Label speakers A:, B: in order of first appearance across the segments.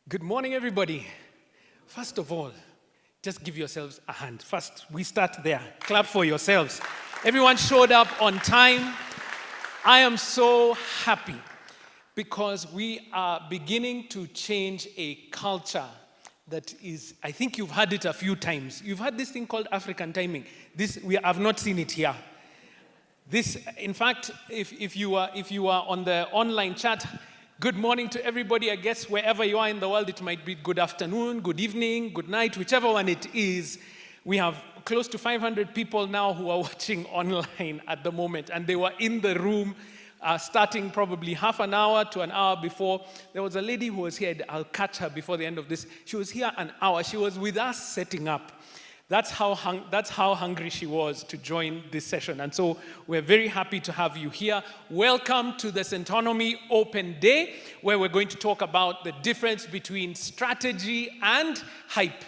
A: Good morning, everybody. First of all, just give yourselves a hand. First, we start there. Clap for yourselves. Everyone showed up on time. I am so happy because we are beginning to change a culture that is, I think you've heard it a few times. You've heard this thing called African timing. We have not seen it here. This, in fact, if you are on the online chat, good morning to everybody. I guess wherever you are in the world, it might be good afternoon, good evening, good night, whichever one it is. We have close to 500 people now who are watching online at the moment, and they were in the room starting probably half an hour to an hour before. There was a lady who was here. I'll catch her before the end of this. She was here an hour. She was with us setting up. That's how hungry she was to join this session. And so we're very happy to have you here. Welcome to the Centonomy Open Day, where we're going to talk about the difference between strategy and hype.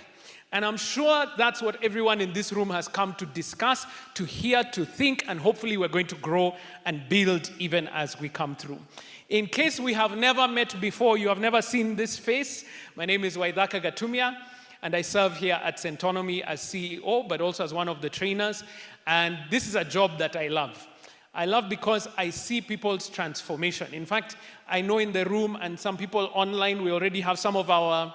A: And I'm sure that's what everyone in this room has come to discuss, to hear, to think, and hopefully we're going to grow and build even as we come through. In case we have never met before, you have never seen this face, my name is Waithaka Gatumia, and I serve here at Centonomy as CEO, but also as one of the trainers. And this is a job that I love. I love because I see people's transformation. In fact, I know in the room and some people online, we already have some of our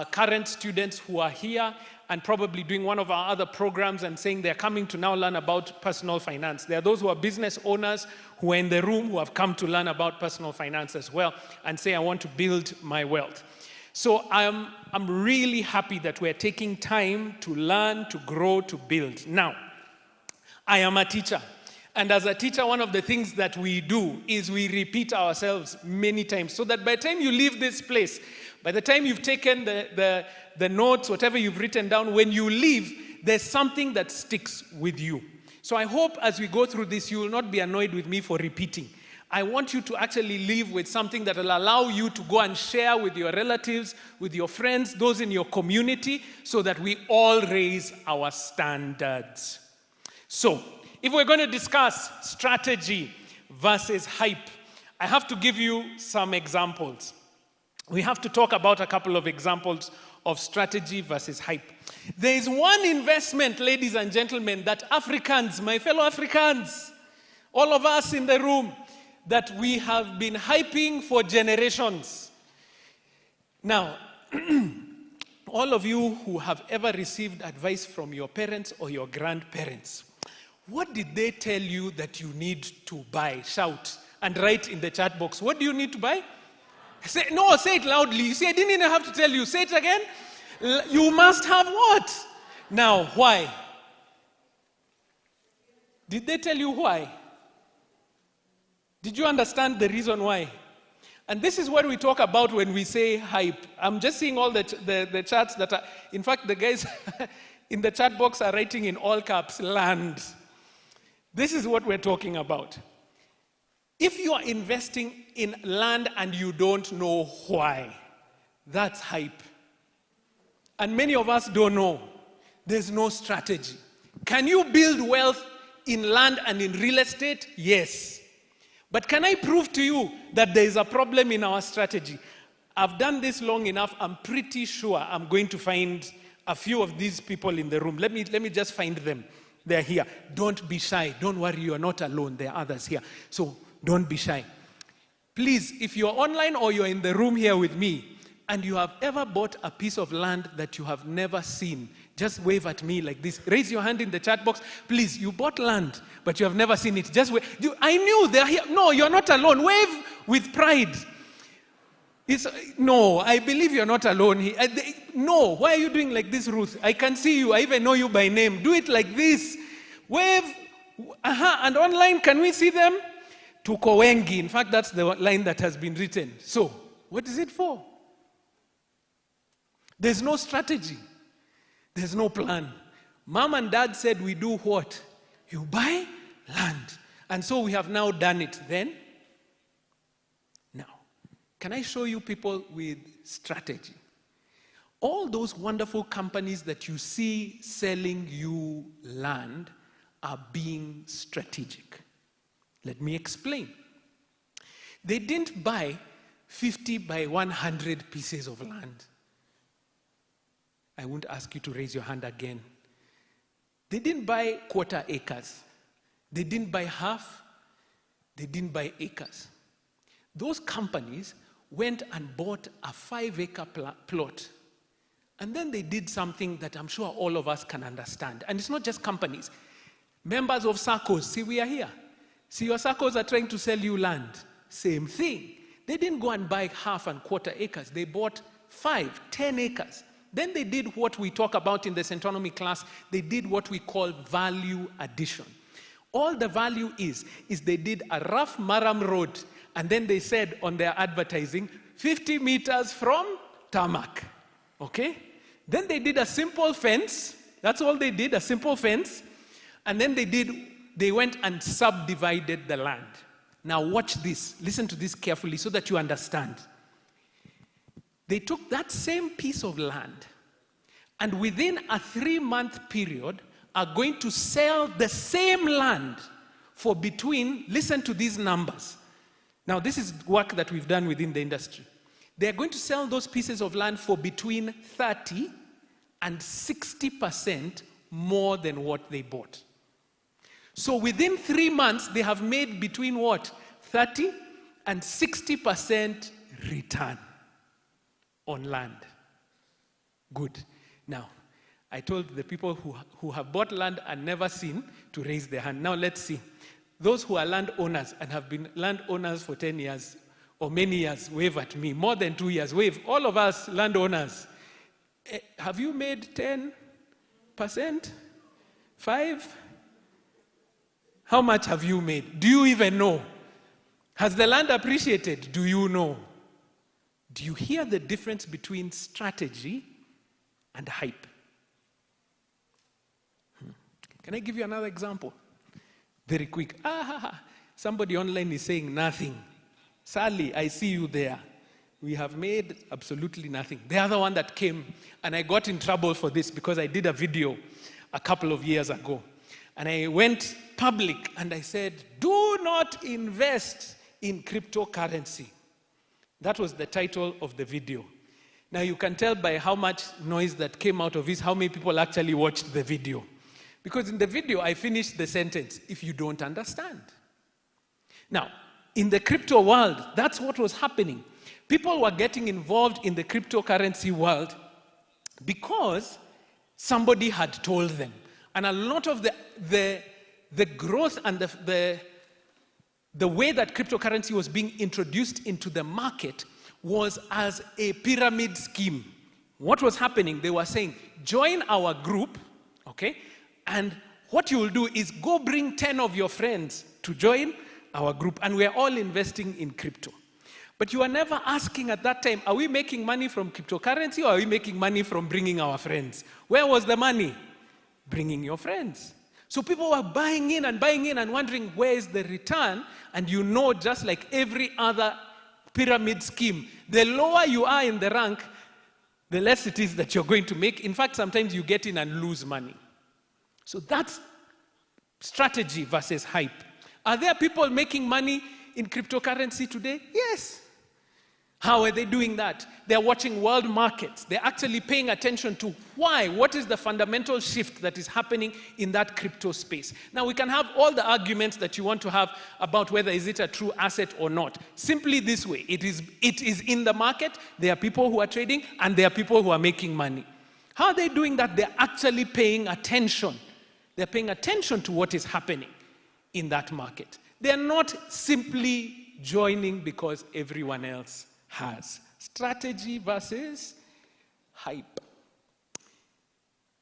A: current students who are here and probably doing one of our other programs and saying they're coming to now learn about personal finance. There are those who are business owners who are in the room who have come to learn about personal finance as well and say, I want to build my wealth. So I'm really happy that we're taking time to learn, to grow, to build. Now, I am a teacher. And as a teacher, one of the things that we do is we repeat ourselves many times so that by the time you leave this place, by the time you've taken the notes, whatever you've written down, when you leave, there's something that sticks with you. So I hope as we go through this, you will not be annoyed with me for repeating. I want you to actually leave with something that will allow you to go and share with your relatives, with your friends, those in your community, so that we all raise our standards. So, if we're going to discuss strategy versus hype, I have to give you some examples. We have to talk about a couple of examples of strategy versus hype. There is one investment, ladies and gentlemen, that Africans, my fellow Africans, all of us in the room, that we have been hyping for generations. Now, all of you who have ever received advice from your parents or your grandparents, what did they tell you that you need to buy? Shout and write in the chat box. What do you need to buy? Say it loudly. You see, I didn't even have to tell you. Say it again. You must have what? Now, why? Did they tell you why? Did you understand the reason why? And this is what we talk about when we say hype. I'm just seeing all the chats that are, in fact, the guys in the chat box are writing in all caps, land. This is what we're talking about. If you are investing in land and you don't know why, that's hype. And many of us don't know. There's no strategy. Can you build wealth in land and in real estate? Yes. But can I prove to you that there is a problem in our strategy? I've done this long enough. I'm pretty sure I'm going to find a few of these people in the room. Let me just find them. They're here. Don't be shy. Don't worry, you are not alone. There are others here. So don't be shy. Please, if you're online or you're in the room here with me, and you have ever bought a piece of land that you have never seen, just wave at me like this. Raise your hand in the chat box. Please, you bought land, but you have never seen it. Just wave. I knew they're here. No, you're not alone. Wave with pride. No, I believe you're not alone. No, why are you doing like this, Ruth? I can see you. I even know you by name. Do it like this. Wave. And online, can we see them? Tuko wengi. In fact, that's the line that has been written. So, what is it for? There's no strategy. There's no plan. Mom and dad said we do what? You buy land. And so we have now done it then. Now, can I show you people with strategy? All those wonderful companies that you see selling you land are being strategic. Let me explain. They didn't buy 50 by 100 pieces of land. I won't ask you to raise your hand again. They didn't buy quarter acres. They didn't buy half. They didn't buy acres. Those companies went and bought a 5-acre plot. And then they did something that I'm sure all of us can understand. And it's not just companies. Members of SACCOs, see, we are here. See, your SACCOs are trying to sell you land. Same thing. They didn't go and buy half and quarter acres. They bought 5, 10 acres. Then they did what we talk about in the Centonomy class. They did what we call value addition. All the value is they did a rough Maram road, and then they said on their advertising, 50 meters from tarmac. Okay? Then they did a simple fence. That's all they did, a simple fence. And then they went and subdivided the land. Now watch this. Listen to this carefully so that you understand. They took that same piece of land and within a 3-month period are going to sell the same land for between, listen to these numbers. Now this is work that we've done within the industry. They're going to sell those pieces of land for between 30 and 60% more than what they bought. So within 3 months, they have made between what? 30 and 60% return on land. Good. Now, I told the people who have bought land and never seen to raise their hand. Now let's see. Those who are landowners and have been landowners for 10 years or many years, wave at me. More than 2 years, wave. All of us landowners. Have you made 10%? 5%? How much have you made? Do you even know? Has the land appreciated? Do you know? Do you hear the difference between strategy and hype? Can I give you another example? Very quick. Somebody online is saying nothing. Sally, I see you there. We have made absolutely nothing. The other one that came, and I got in trouble for this because I did a video a couple of years ago. And I went public and I said, do not invest in cryptocurrency. That was the title of the video. Now you can tell by how much noise that came out of this, how many people actually watched the video. Because in the video, I finished the sentence, if you don't understand. Now, in the crypto world, that's what was happening. People were getting involved in the cryptocurrency world because somebody had told them. And a lot of the growth and the way that cryptocurrency was being introduced into the market was as a pyramid scheme. What was happening? They were saying, join our group, okay? And what you will do is go bring 10 of your friends to join our group, and we're all investing in crypto. But you are never asking at that time, are we making money from cryptocurrency or are we making money from bringing our friends? Where was the money? Bringing your friends. So people were buying in and wondering where is the return, and you know, just like every other pyramid scheme, the lower you are in the rank, the less it is that you're going to make. In fact, sometimes you get in and lose money. So that's strategy versus hype. Are there people making money in cryptocurrency today? Yes. How are they doing that? They're watching world markets. They're actually paying attention to why. What is the fundamental shift that is happening in that crypto space? Now, we can have all the arguments that you want to have about whether is it a true asset or not. Simply this way. It is in the market. There are people who are trading, and there are people who are making money. How are they doing that? They're actually paying attention. They're paying attention to what is happening in that market. They're not simply joining because everyone else has. Strategy versus hype.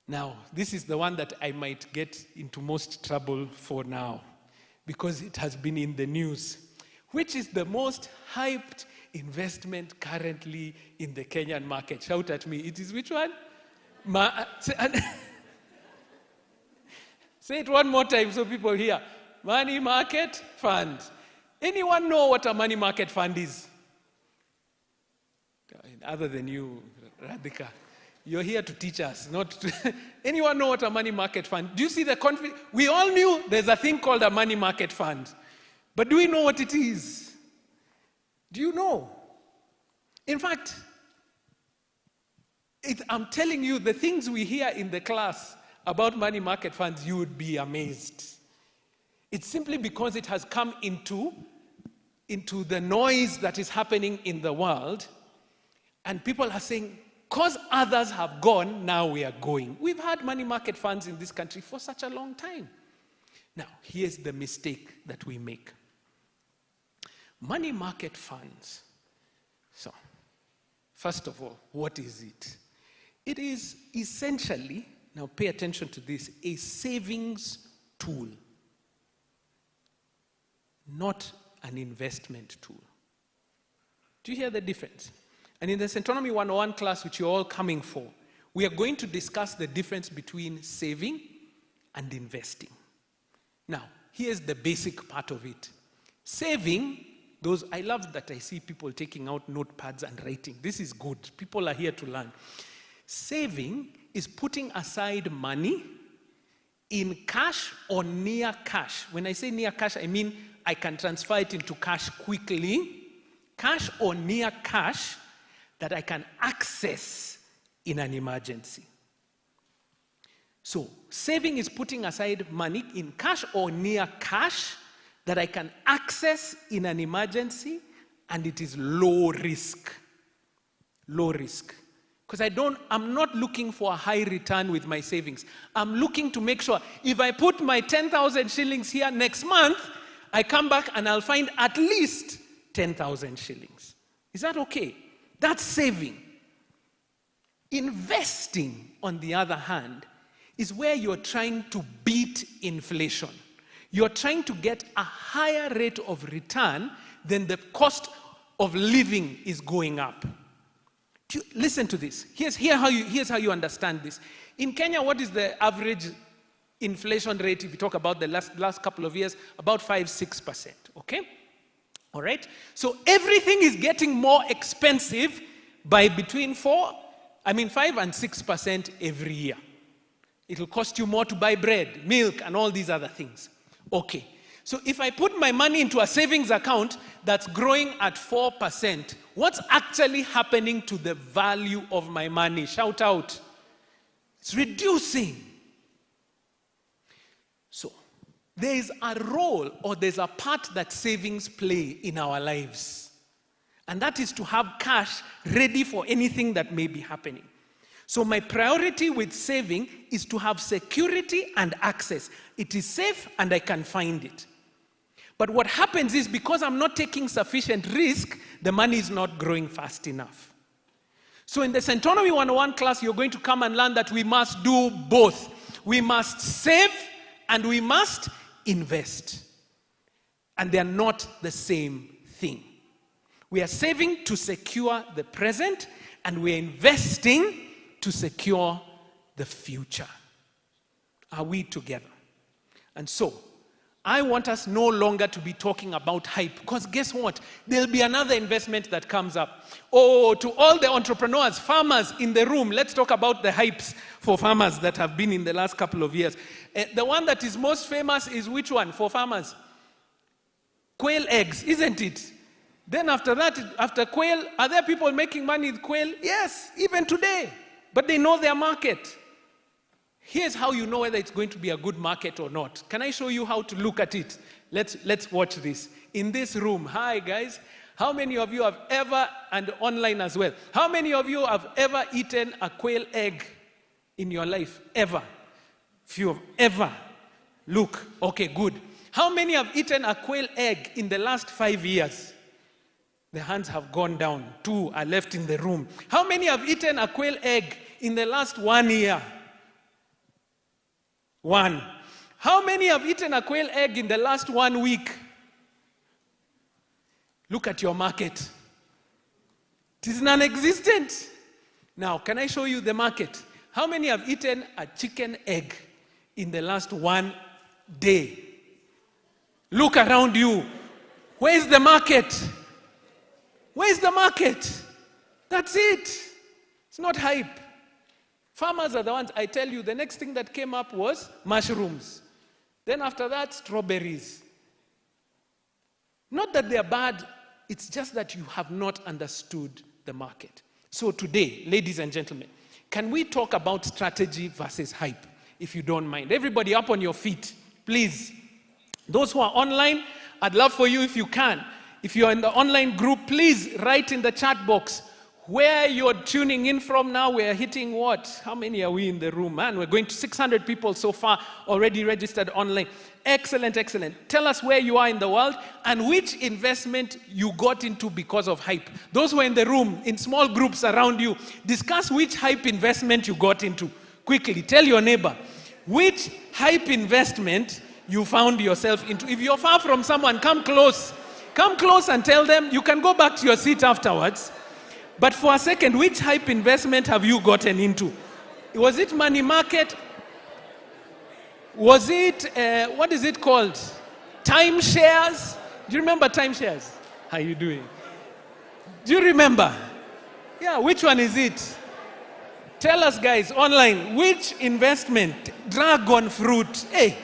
A: Now, this is the one that I might get into most trouble for now because it has been in the news. Which is the most hyped investment currently in the Kenyan market? Shout at me. It is which one? Say it one more time so people hear. Money market fund. Anyone know what a money market fund is? Other than you, Radhika. You're here to teach us, not to... Anyone know what a money market fund? Do you see the conflict? We all knew there's a thing called a money market fund. But do we know what it is? Do you know? In fact, I'm telling you, the things we hear in the class about money market funds, you would be amazed. It's simply because it has come into the noise that is happening in the world, and people are saying, because others have gone, now we are going. We've had money market funds in this country for such a long time. Now, here's the mistake that we make. Money market funds. So, first of all, what is it? It is essentially, now pay attention to this, a savings tool, not an investment tool. Do you hear the difference? And in the Centonomy 101 class, which you're all coming for, we are going to discuss the difference between saving and investing. Now, here's the basic part of it. Saving, I love that I see people taking out notepads and writing. This is good. People are here to learn. Saving is putting aside money in cash or near cash. When I say near cash, I mean I can transfer it into cash quickly. Cash or near cash that I can access in an emergency. So, saving is putting aside money in cash or near cash that I can access in an emergency, and it is low risk. Low risk. Because I'm not looking for a high return with my savings. I'm looking to make sure if I put my 10,000 shillings here next month, I come back and I'll find at least 10,000 shillings. Is that okay? That's saving. Investing, on the other hand, is where you're trying to beat inflation. You're trying to get a higher rate of return than the cost of living is going up. Listen to this. Here's how you understand this. In Kenya, what is the average inflation rate, if you talk about the last couple of years? About 5-6%, okay? All right? So everything is getting more expensive by between 5 and 6% every year. It will cost you more to buy bread, milk, and all these other things. Okay. So if I put my money into a savings account that's growing at 4%, what's actually happening to the value of my money? Shout out. It's reducing. So there is a role, or there's a part that savings play in our lives. And that is to have cash ready for anything that may be happening. So my priority with saving is to have security and access. It is safe and I can find it. But what happens is, because I'm not taking sufficient risk, the money is not growing fast enough. So in the Centonomy 101 class, you're going to come and learn that we must do both. We must save and we must invest. And they are not the same thing. We are saving to secure the present, and we are investing to secure the future. Are we together? And so, I want us no longer to be talking about hype, because guess what? There'll be another investment that comes up. Oh, to all the entrepreneurs, farmers in the room, let's talk about the hypes for farmers that have been in the last couple of years. The one that is most famous is which one for farmers? Quail eggs, isn't it? Then after that, after quail, are there people making money with quail? Yes, even today. But they know their market. Here's how you know whether it's going to be a good market or not. Can I show you how to look at it? Let's watch this. In this room, hi guys, how many of you have ever, and online as well, how many of you have ever eaten a quail egg in your life? Ever? Few of ever. Look, okay, good. How many have eaten a quail egg in the last 5 years? The hands have gone down. 2 are left in the room. How many have eaten a quail egg in the last 1 year? 1. How many have eaten a quail egg in the last 1 week? Look at your market. It is non-existent. Now, can I show you the market? How many have eaten a chicken egg in the last 1 day? Look around you. Where is the market? Where is the market? That's it. It's not hype. Farmers are the ones, I tell you, the next thing that came up was mushrooms. Then after that, strawberries. Not that they're bad, it's just that you have not understood the market. So today, ladies and gentlemen, can we talk about strategy versus hype, if you don't mind? Everybody up on your feet, please. Those who are online, I'd love for you if you can. If you're in the online group, please write in the chat box where you're tuning in from now. We're hitting what? How many are we in the room? Man, we're going to 600 people so far already registered online. Excellent, excellent. Tell us where you are in the world and which investment you got into because of hype. Those who are in the room, in small groups around you, discuss which hype investment you got into. Quickly, tell your neighbor which hype investment you found yourself into. If you're far from someone, come close. Come close and tell them. You can go back to your seat afterwards. But for a second, which hype investment have you gotten into? Was it money market? Was it, what is it called? Timeshares? Do you remember timeshares? How are you doing? Do you remember? Yeah, which one is it? Tell us, guys, online, which investment? Dragon fruit. Hey,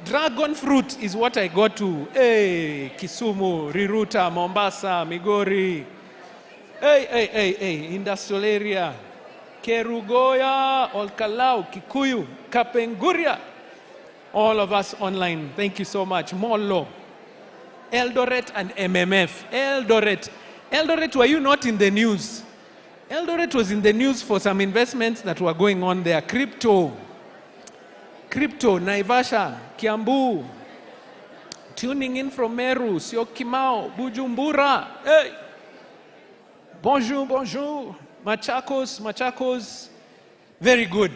A: dragon fruit is what I got to. Hey, Kisumu, Riruta, Mombasa, Migori. Hey, industrial area. Kerugoya, Olkalau, Kikuyu, Kapenguria. All of us online. Thank you so much. Molo, Eldoret and MMF. Eldoret, were you not in the news? Eldoret was in the news for some investments that were going on there. Crypto, Naivasha, Kiambu. Tuning in from Meru, Syokimau, Bujumbura. Hey. Bonjour. Machakos. Very good.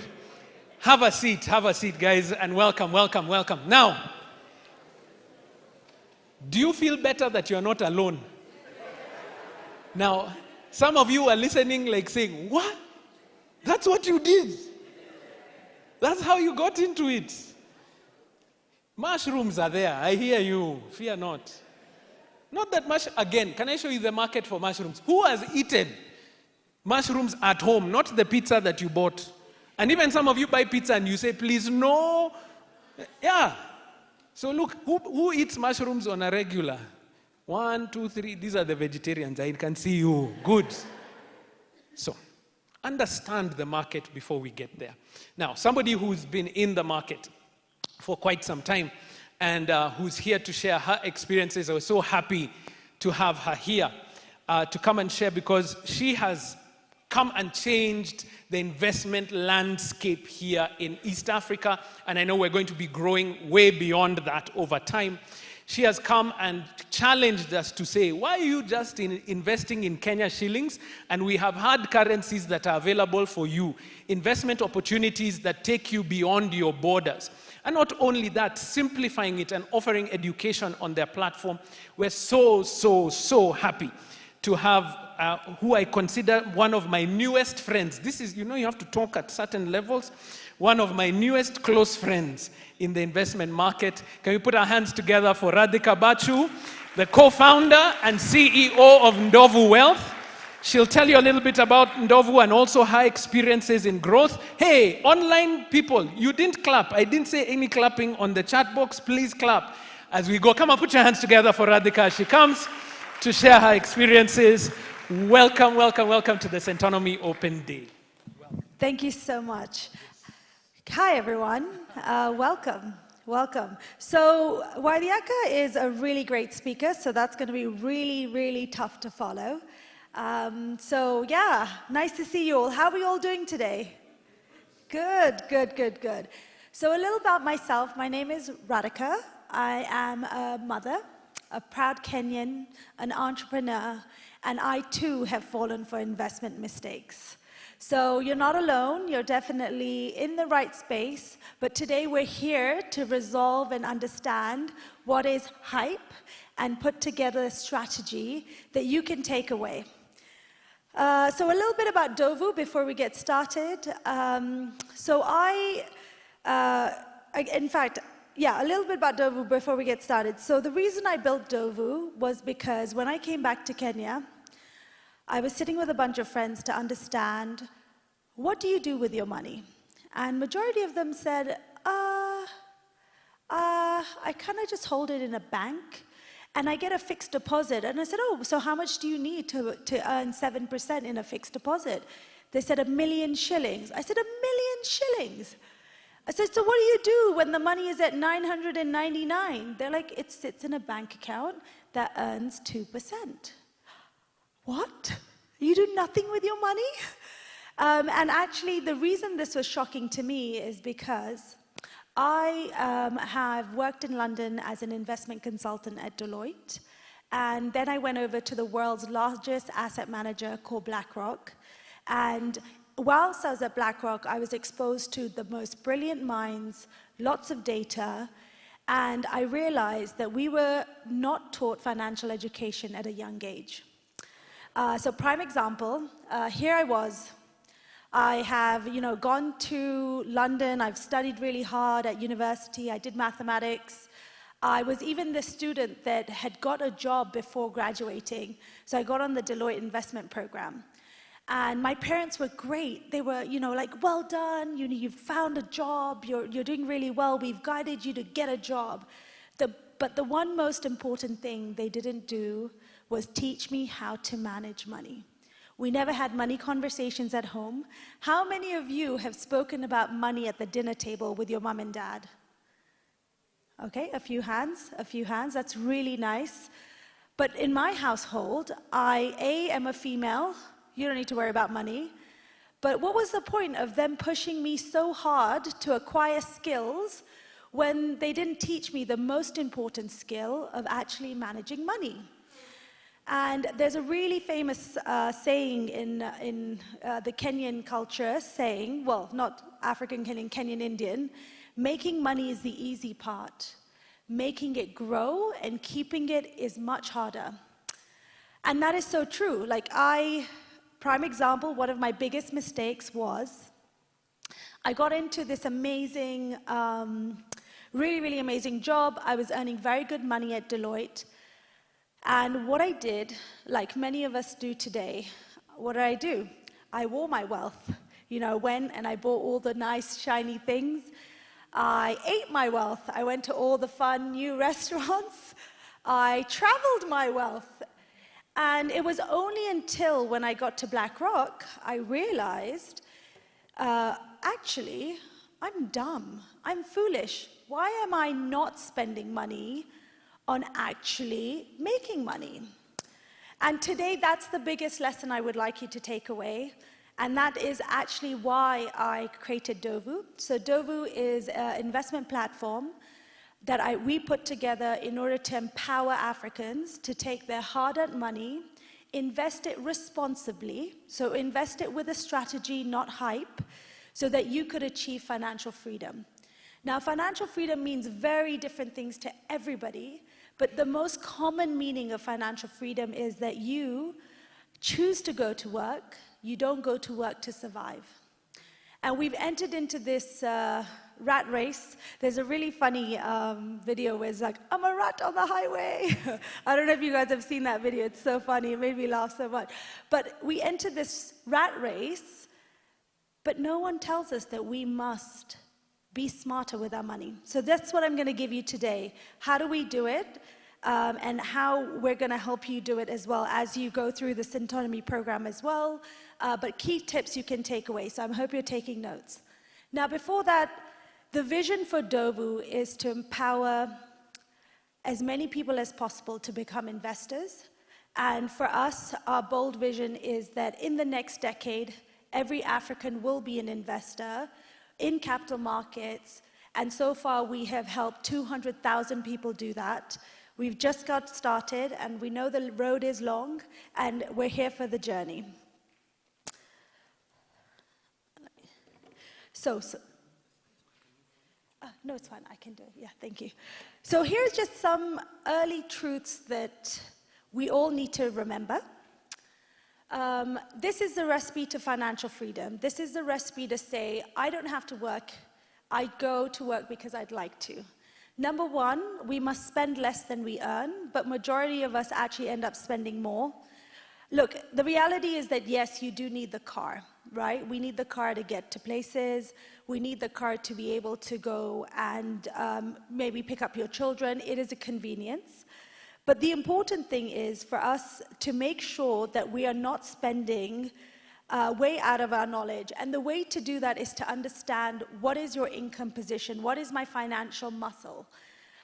A: Have a seat, guys, and welcome. Now, do you feel better that you're not alone? Now, some of you are listening like saying, what? That's what you did? That's how you got into it? Mushrooms are there. I hear you. Fear not. Not that much. Again, can I show you the market for mushrooms? Who has eaten mushrooms at home, not the pizza that you bought? And even some of you buy pizza and you say, please, no. Yeah. So look, who eats mushrooms on a regular? 1, 2, 3. These are the vegetarians. I can see you. Good. So, understand the market before we get there. Now, somebody who's been in the market for quite some time and who's here to share her experiences. I was so happy to have her here to come and share because she has come and changed the investment landscape here in East Africa. And I know we're going to be growing way beyond that over time. She has come and challenged us to say, why are you just investing in Kenya shillings? And we have hard currencies that are available for you. Investment opportunities that take you beyond your borders. And not only that, simplifying it and offering education on their platform. We're so happy to have who I consider one of my newest friends. This is, you have to talk at certain levels. One of my newest close friends in the investment market. Can we put our hands together for Rhadhika Bachu, the co-founder and CEO of Ndovu Wealth. She'll tell you a little bit about Ndovu and also her experiences in growth. Hey, online people, you didn't clap. I didn't say any clapping on the chat box. Please clap as we go. Come on, put your hands together for Radhika. She comes to share her experiences. Welcome to the Centonomy Open Day.
B: Thank you so much. Hi, everyone. Welcome. So Waithaka is a really great speaker, so that's going to be really tough to follow. So yeah, nice to see you all. How are we all doing today? Good. So a little about myself. My name is Radhika. I am a mother, a proud Kenyan, an entrepreneur, and I too have fallen for investment mistakes. So you're not alone, you're definitely in the right space, but today we're here to resolve and understand what is hype and put together a strategy that you can take away. So a little bit about Ndovu before we get started. A little bit about Ndovu before we get started. So the reason I built Ndovu was because when I came back to Kenya, I was sitting with a bunch of friends to understand, what do you do with your money? And majority of them said, I kind of just hold it in a bank, And I get a fixed deposit. And I said, oh, so how much do you need to earn 7% in a fixed deposit? They said, 1 million shillings. I said, 1 million shillings? I said, so what do you do when the money is at 999? They're like, it sits in a bank account that earns 2%. What? You do nothing with your money? And actually, the reason this was shocking to me is because I have worked in London as an investment consultant at Deloitte, and then I went over to the world's largest asset manager called BlackRock. And whilst I was at BlackRock, I was exposed to the most brilliant minds, lots of data, and I realized that we were not taught financial education at a young age. So prime example, here I was. I have, gone to London. I've studied really hard at university. I did mathematics. I was even the student that had got a job before graduating. So I got on the Deloitte investment program. And my parents were great. They were, like, well done. You've found a job. You're doing really well. We've guided you to get a job. But the one most important thing they didn't do was teach me how to manage money. We never had money conversations at home. How many of you have spoken about money at the dinner table with your mom and dad? Okay, a few hands. That's really nice. But in my household, I am a female. You don't need to worry about money. But what was the point of them pushing me so hard to acquire skills when they didn't teach me the most important skill of actually managing money? And there's a really famous saying in the Kenyan culture saying, well, not African Kenyan, Kenyan Indian, making money is the easy part. Making it grow and keeping it is much harder. And that is so true. Like prime example, one of my biggest mistakes was I got into this amazing, really, really amazing job. I was earning very good money at Deloitte. And what I did, like many of us do today, what did I do? I wore my wealth. I went and I bought all the nice, shiny things. I ate my wealth. I went to all the fun new restaurants. I traveled my wealth. And it was only until when I got to BlackRock, I realized, actually, I'm dumb. I'm foolish. Why am I not spending money on actually making money? And today, that's the biggest lesson I would like you to take away. And that is actually why I created Ndovu. So Ndovu is an investment platform that we put together in order to empower Africans to take their hard-earned money, invest it responsibly, so invest it with a strategy, not hype, so that you could achieve financial freedom. Now, financial freedom means very different things to everybody, but the most common meaning of financial freedom is that you choose to go to work, you don't go to work to survive. And we've entered into this rat race. There's a really funny video where it's like, I'm a rat on the highway. I don't know if you guys have seen that video. It's so funny. It made me laugh so much. But we entered this rat race, but no one tells us that we must be smarter with our money. So that's what I'm going to give you today. How do we do it? And how we're going to help you do it as well as you go through the Centonomy program as well. But key tips you can take away. So I hope you're taking notes. Now, before that, the vision for Ndovu is to empower as many people as possible to become investors. And for us, our bold vision is that in the next decade, every African will be an investor in capital markets. And so far, we have helped 200,000 people do that. We've just got started, and we know the road is long, and we're here for the journey. No, it's fine. I can do it. Yeah, thank you. So here's just some early truths that we all need to remember. This is the recipe to financial freedom. This is the recipe to say, I don't have to work. I go to work because I'd like to. Number one, we must spend less than we earn, but majority of us actually end up spending more. Look, the reality is that yes, you do need the car, right? We need the car to get to places. We need the car to be able to go and maybe pick up your children. It is a convenience. But the important thing is for us to make sure that we are not spending way out of our knowledge. And the way to do that is to understand what is your income position, what is my financial muscle.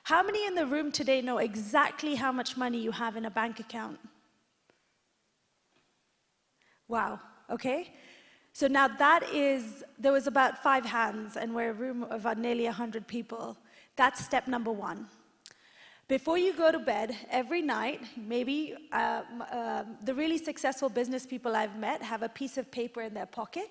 B: How many in the room today know exactly how much money you have in a bank account? Wow, okay. So now there was about 5 hands, and we're a room of nearly 100 people. That's step number 1. Before you go to bed every night, maybe the really successful business people I've met have a piece of paper in their pocket.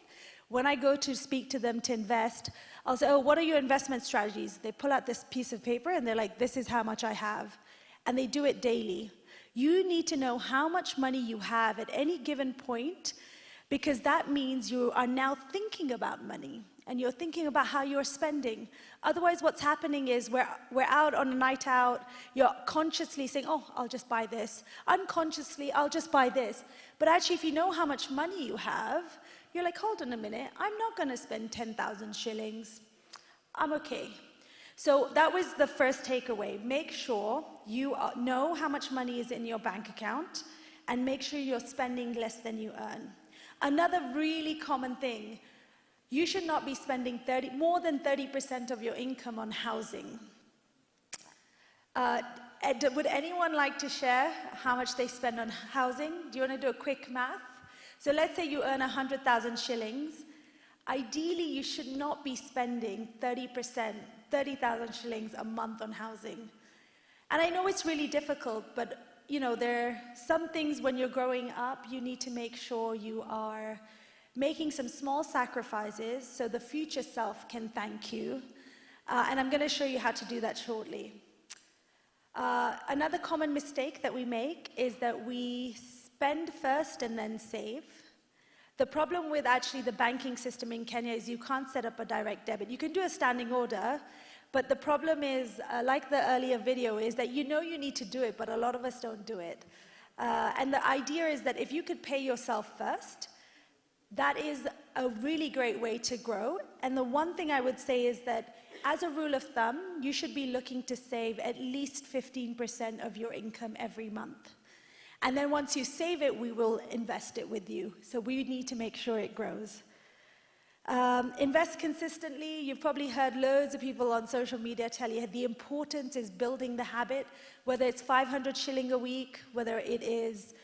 B: When I go to speak to them to invest, I'll say, oh, what are your investment strategies? They pull out this piece of paper and they're like, this is how much I have. And they do it daily. You need to know how much money you have at any given point, because that means you are now thinking about money and you're thinking about how you're spending. Otherwise, what's happening is we're out on a night out, you're consciously saying, oh, I'll just buy this. Unconsciously, I'll just buy this. But actually, if you know how much money you have, you're like, hold on a minute, I'm not gonna spend 10,000 shillings. I'm okay. So that was the first takeaway. Make sure you know how much money is in your bank account and make sure you're spending less than you earn. Another really common thing, you should not be spending more than 30% of your income on housing. Would anyone like to share how much they spend on housing? Do you want to do a quick math? So let's say you earn 100,000 shillings. Ideally, you should not be spending 30,000 shillings a month on housing. And I know it's really difficult, but you know, there are some things when you're growing up, you need to make sure you are making some small sacrifices so the future self can thank you. And I'm going to show you how to do that shortly. Another common mistake that we make is that we spend first and then save. The problem with actually the banking system in Kenya is you can't set up a direct debit. You can do a standing order, but the problem is, like the earlier video, is that you know you need to do it, but a lot of us don't do it. And the idea is that if you could pay yourself first, that is a really great way to grow. And the one thing I would say is that as a rule of thumb, you should be looking to save at least 15% of your income every month. And then once you save it, we will invest it with you. So we need to make sure it grows. Invest consistently. You've probably heard loads of people on social media tell you the importance is building the habit, whether it's 500 shilling a week, whether it is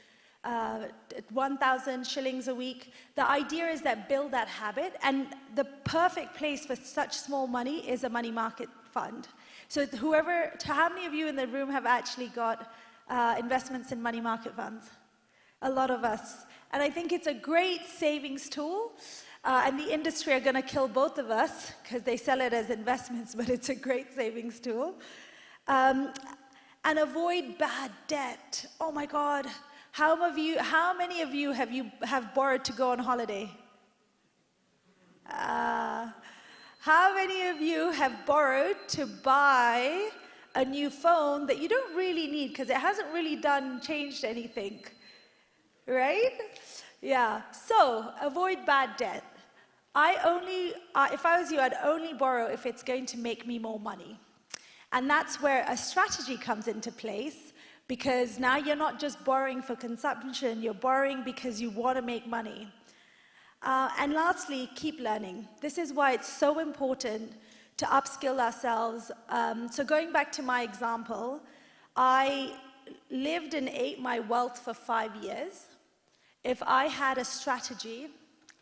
B: 1,000 shillings a week. The idea is that build that habit, and the perfect place for such small money is a money market fund. So how many of you in the room have actually got investments in money market funds? A lot of us. And I think it's a great savings tool. And the industry are going to kill both of us because they sell it as investments, but it's a great savings tool. And avoid bad debt. Oh my God. How many of you have borrowed to go on holiday? How many of you have borrowed to buy a new phone that you don't really need because it hasn't really changed anything? Right? Yeah. So avoid bad debt. If I was you, I'd only borrow if it's going to make me more money. And that's where a strategy comes into place, because now you're not just borrowing for consumption, you're borrowing because you want to make money. And lastly, keep learning. This is why it's so important to upskill ourselves. So going back to my example, I lived and ate my wealth for 5 years. If I had a strategy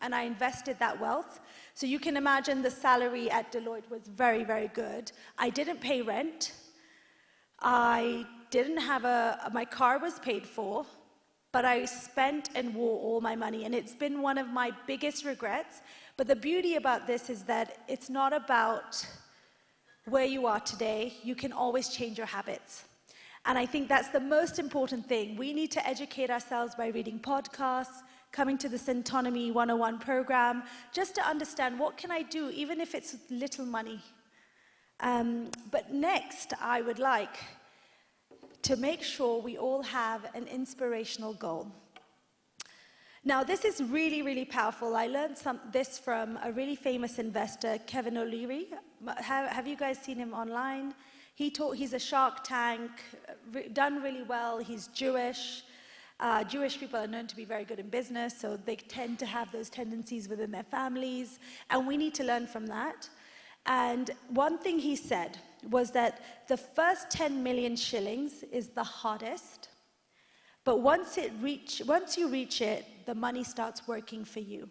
B: and I invested that wealth, so you can imagine the salary at Deloitte was very, very good. I didn't pay rent. I didn't have my car was paid for, but I spent and wore all my money, and it's been one of my biggest regrets. But the beauty about this is that it's not about where you are today. You can always change your habits. And I think that's the most important thing. We need to educate ourselves by reading podcasts, coming to the Centonomy 101 program, just to understand what can I do, even if it's little money. But next, I would like to make sure we all have an inspirational goal. Now, this is really, really powerful. I learned this from a really famous investor, Kevin O'Leary. Have you guys seen him online? He's a Shark Tank, done really well. He's Jewish. Jewish people are known to be very good in business, so they tend to have those tendencies within their families, and we need to learn from that. And one thing he said was that the first 10 million shillings is the hardest, but once you reach it, the money starts working for you.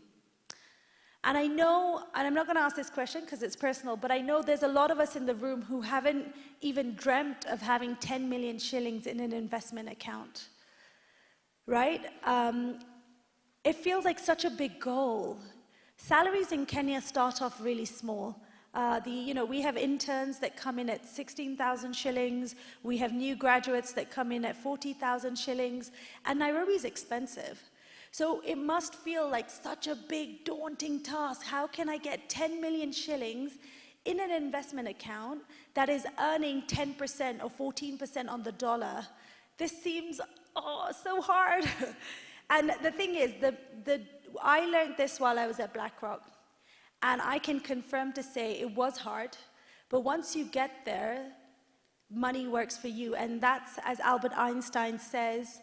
B: And I know, and I'm not going to ask this question because it's personal, but I know there's a lot of us in the room who haven't even dreamt of having 10 million shillings in an investment account, right? It feels like such a big goal. Salaries in Kenya start off really small. We have interns that come in at 16,000 shillings. We have new graduates that come in at 40,000 shillings. And Nairobi is expensive. So it must feel like such a big, daunting task. How can I get 10 million shillings in an investment account that is earning 10% or 14% on the dollar? This seems, so hard. And the thing is, I learned this while I was at BlackRock. And I can confirm to say it was hard. But once you get there, money works for you. And that's, as Albert Einstein says,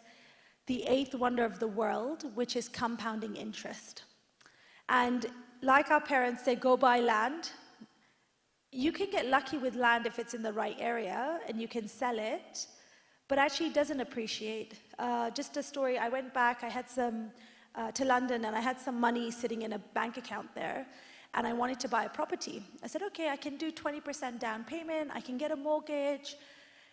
B: the eighth wonder of the world, which is compounding interest. And like our parents say, go buy land. You can get lucky with land if it's in the right area and you can sell it, but actually it doesn't appreciate. Just a story, I went back, I had to London, and I had some money sitting in a bank account there, and I wanted to buy a property. I said, okay, I can do 20% down payment, I can get a mortgage.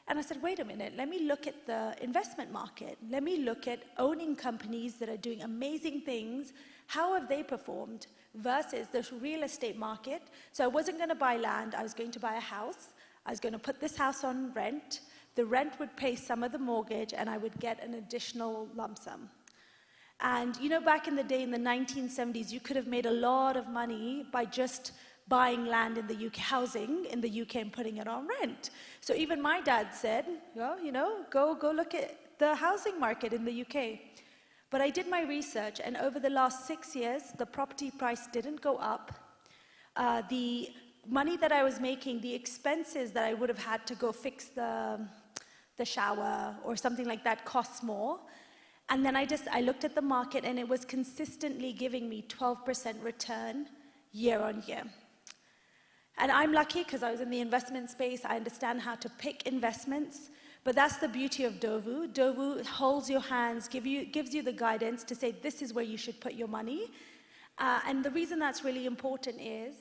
B: And I said, wait a minute, let me look at the investment market. Let me look at owning companies that are doing amazing things. How have they performed versus the real estate market? So I wasn't going to buy land, I was going to buy a house. I was going to put this house on rent. The rent would pay some of the mortgage, and I would get an additional lump sum. And back in the day, in the 1970s, you could have made a lot of money by just buying land in the UK, housing in the UK, and putting it on rent. So even my dad said, well, go look at the housing market in the UK. But I did my research, and over the last 6 years, the property price didn't go up. The money that I was making, the expenses that I would have had to go fix the shower or something like that costs more. And then I looked at the market, and it was consistently giving me 12% return year on year. And I'm lucky because I was in the investment space. I understand how to pick investments. But that's the beauty of Ndovu. Ndovu holds your hands, gives you the guidance to say, this is where you should put your money. And the reason that's really important is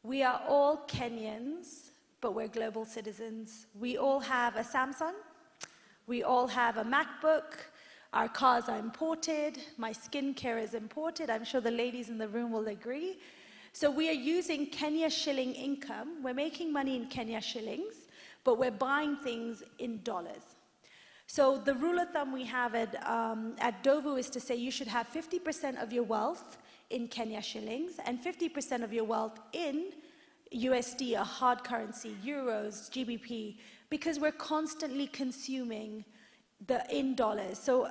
B: we are all Kenyans, but we're global citizens. We all have a Samsung. We all have a MacBook. Our cars are imported. My skincare is imported. I'm sure the ladies in the room will agree. So we are using Kenya shilling income. We're making money in Kenya shillings, but we're buying things in dollars. So the rule of thumb we have at Ndovu is to say you should have 50% of your wealth in Kenya shillings and 50% of your wealth in USD, a hard currency, euros, GBP, because we're constantly consuming in dollars. So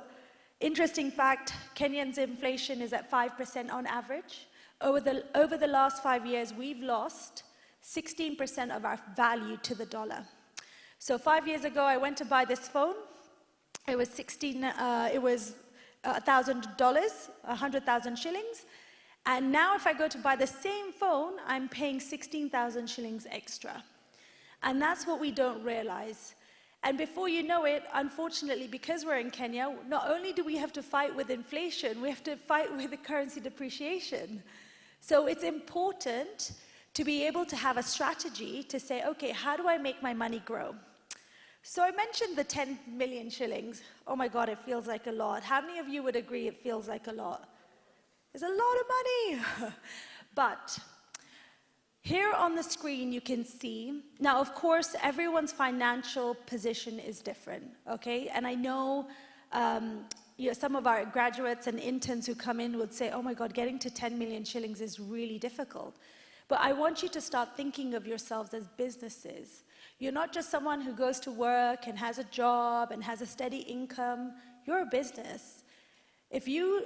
B: interesting fact, Kenyan's inflation is at 5% on average. Over the last 5 years, we've lost 16% of our value to the dollar. So 5 years ago, I went to buy this phone. It was $1,000, 100,000 shillings. And now if I go to buy the same phone, I'm paying 16,000 shillings extra. And that's what we don't realize. And before you know it, unfortunately, because we're in Kenya, not only do we have to fight with inflation, we have to fight with the currency depreciation. So it's important to be able to have a strategy to say, okay, how do I make my money grow? So I mentioned the 10 million shillings. Oh my God, it feels like a lot. How many of you would agree it feels like a lot? It's a lot of money. But here on the screen, you can see, now of course, everyone's financial position is different, okay? And I know some of our graduates and interns who come in would say, oh my God, getting to 10 million shillings is really difficult. But I want you to start thinking of yourselves as businesses. You're not just someone who goes to work and has a job and has a steady income. You're a business. If you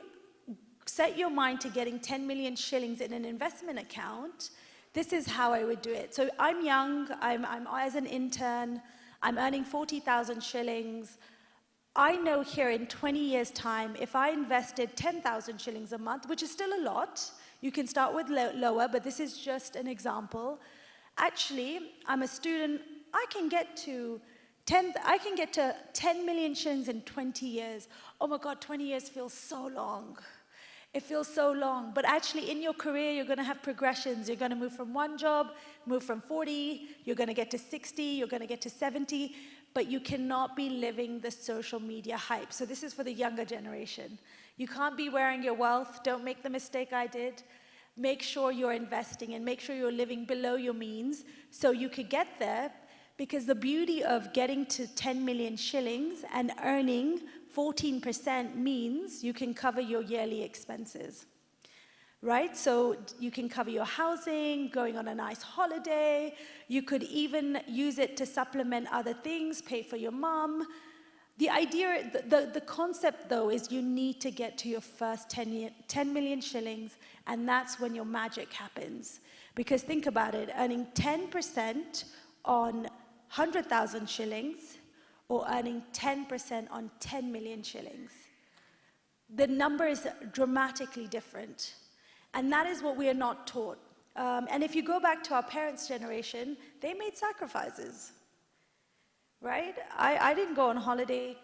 B: set your mind to getting 10 million shillings in an investment account, this is how I would do it. So I'm young, I'm as an intern, I'm earning 40,000 shillings. I know here in 20 years' time, if I invested 10,000 shillings a month, which is still a lot, you can start with lower, but this is just an example. Actually, I'm a student, I can get to 10 million shillings in 20 years. Oh my God, 20 years feels so long. It feels so long. But actually, in your career, you're going to have progressions. You're going to move from one job, move from 40, you're going to get to 60, you're going to get to 70, but you cannot be living the social media hype. So this is for the younger generation. You can't be wearing your wealth. Don't make the mistake I did. Make sure you're investing and make sure you're living below your means so you could get there. Because the beauty of getting to 10 million shillings and earning 14% means you can cover your yearly expenses, right? So you can cover your housing, going on a nice holiday. You could even use it to supplement other things, pay for your mom. The idea, the concept though, is you need to get to your first 10 million shillings, and that's when your magic happens. Because think about it, earning 10% on 100,000 shillings or earning 10% on 10 million shillings. The number is dramatically different. And that is what we are not taught. And if you go back to our parents' generation, they made sacrifices, right? I didn't go on holiday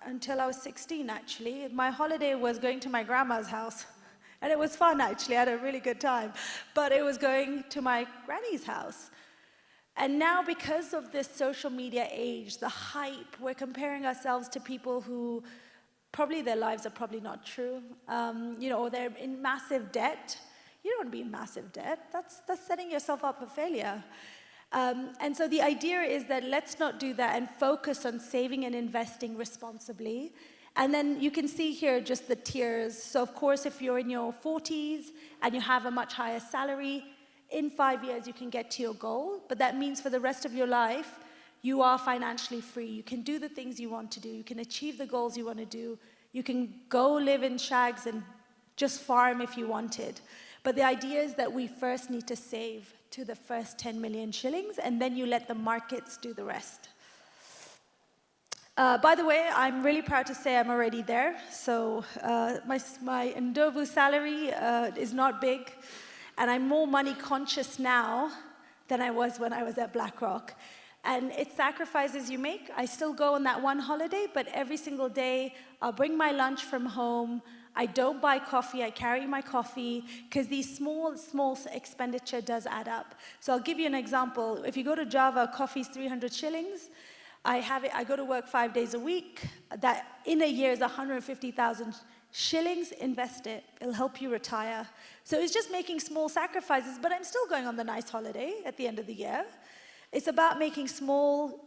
B: until I was 16, actually. My holiday was going to my grandma's house. And it was fun, actually. I had a really good time. But it was going to my granny's house. And now, because of this social media age, the hype, we're comparing ourselves to people who probably their lives are probably not true, or they're in massive debt. You don't want to be in massive debt. That's setting yourself up for failure. And so the idea is that let's not do that and focus on saving and investing responsibly. And then you can see here just the tiers. So of course, if you're in your 40s and you have a much higher salary, in 5 years, you can get to your goal, but that means for the rest of your life, you are financially free. You can do the things you want to do. You can achieve the goals you want to do. You can go live in shags and just farm if you wanted. But the idea is that we first need to save to the first 10 million shillings, and then you let the markets do the rest. By the way, I'm really proud to say I'm already there. So my Ndovu salary is not big. And I'm more money conscious now than I was when I was at BlackRock. And it's sacrifices you make. I still go on that one holiday, but every single day I'll bring my lunch from home. I don't buy coffee, I carry my coffee, because these small expenditure does add up. So I'll give you an example. If you go to Java, coffee's 300 shillings. I go to work 5 days a week. That in a year is 150,000 shillings, invest it. It'll help you retire. So it's just making small sacrifices, but I'm still going on the nice holiday at the end of the year. It's about making small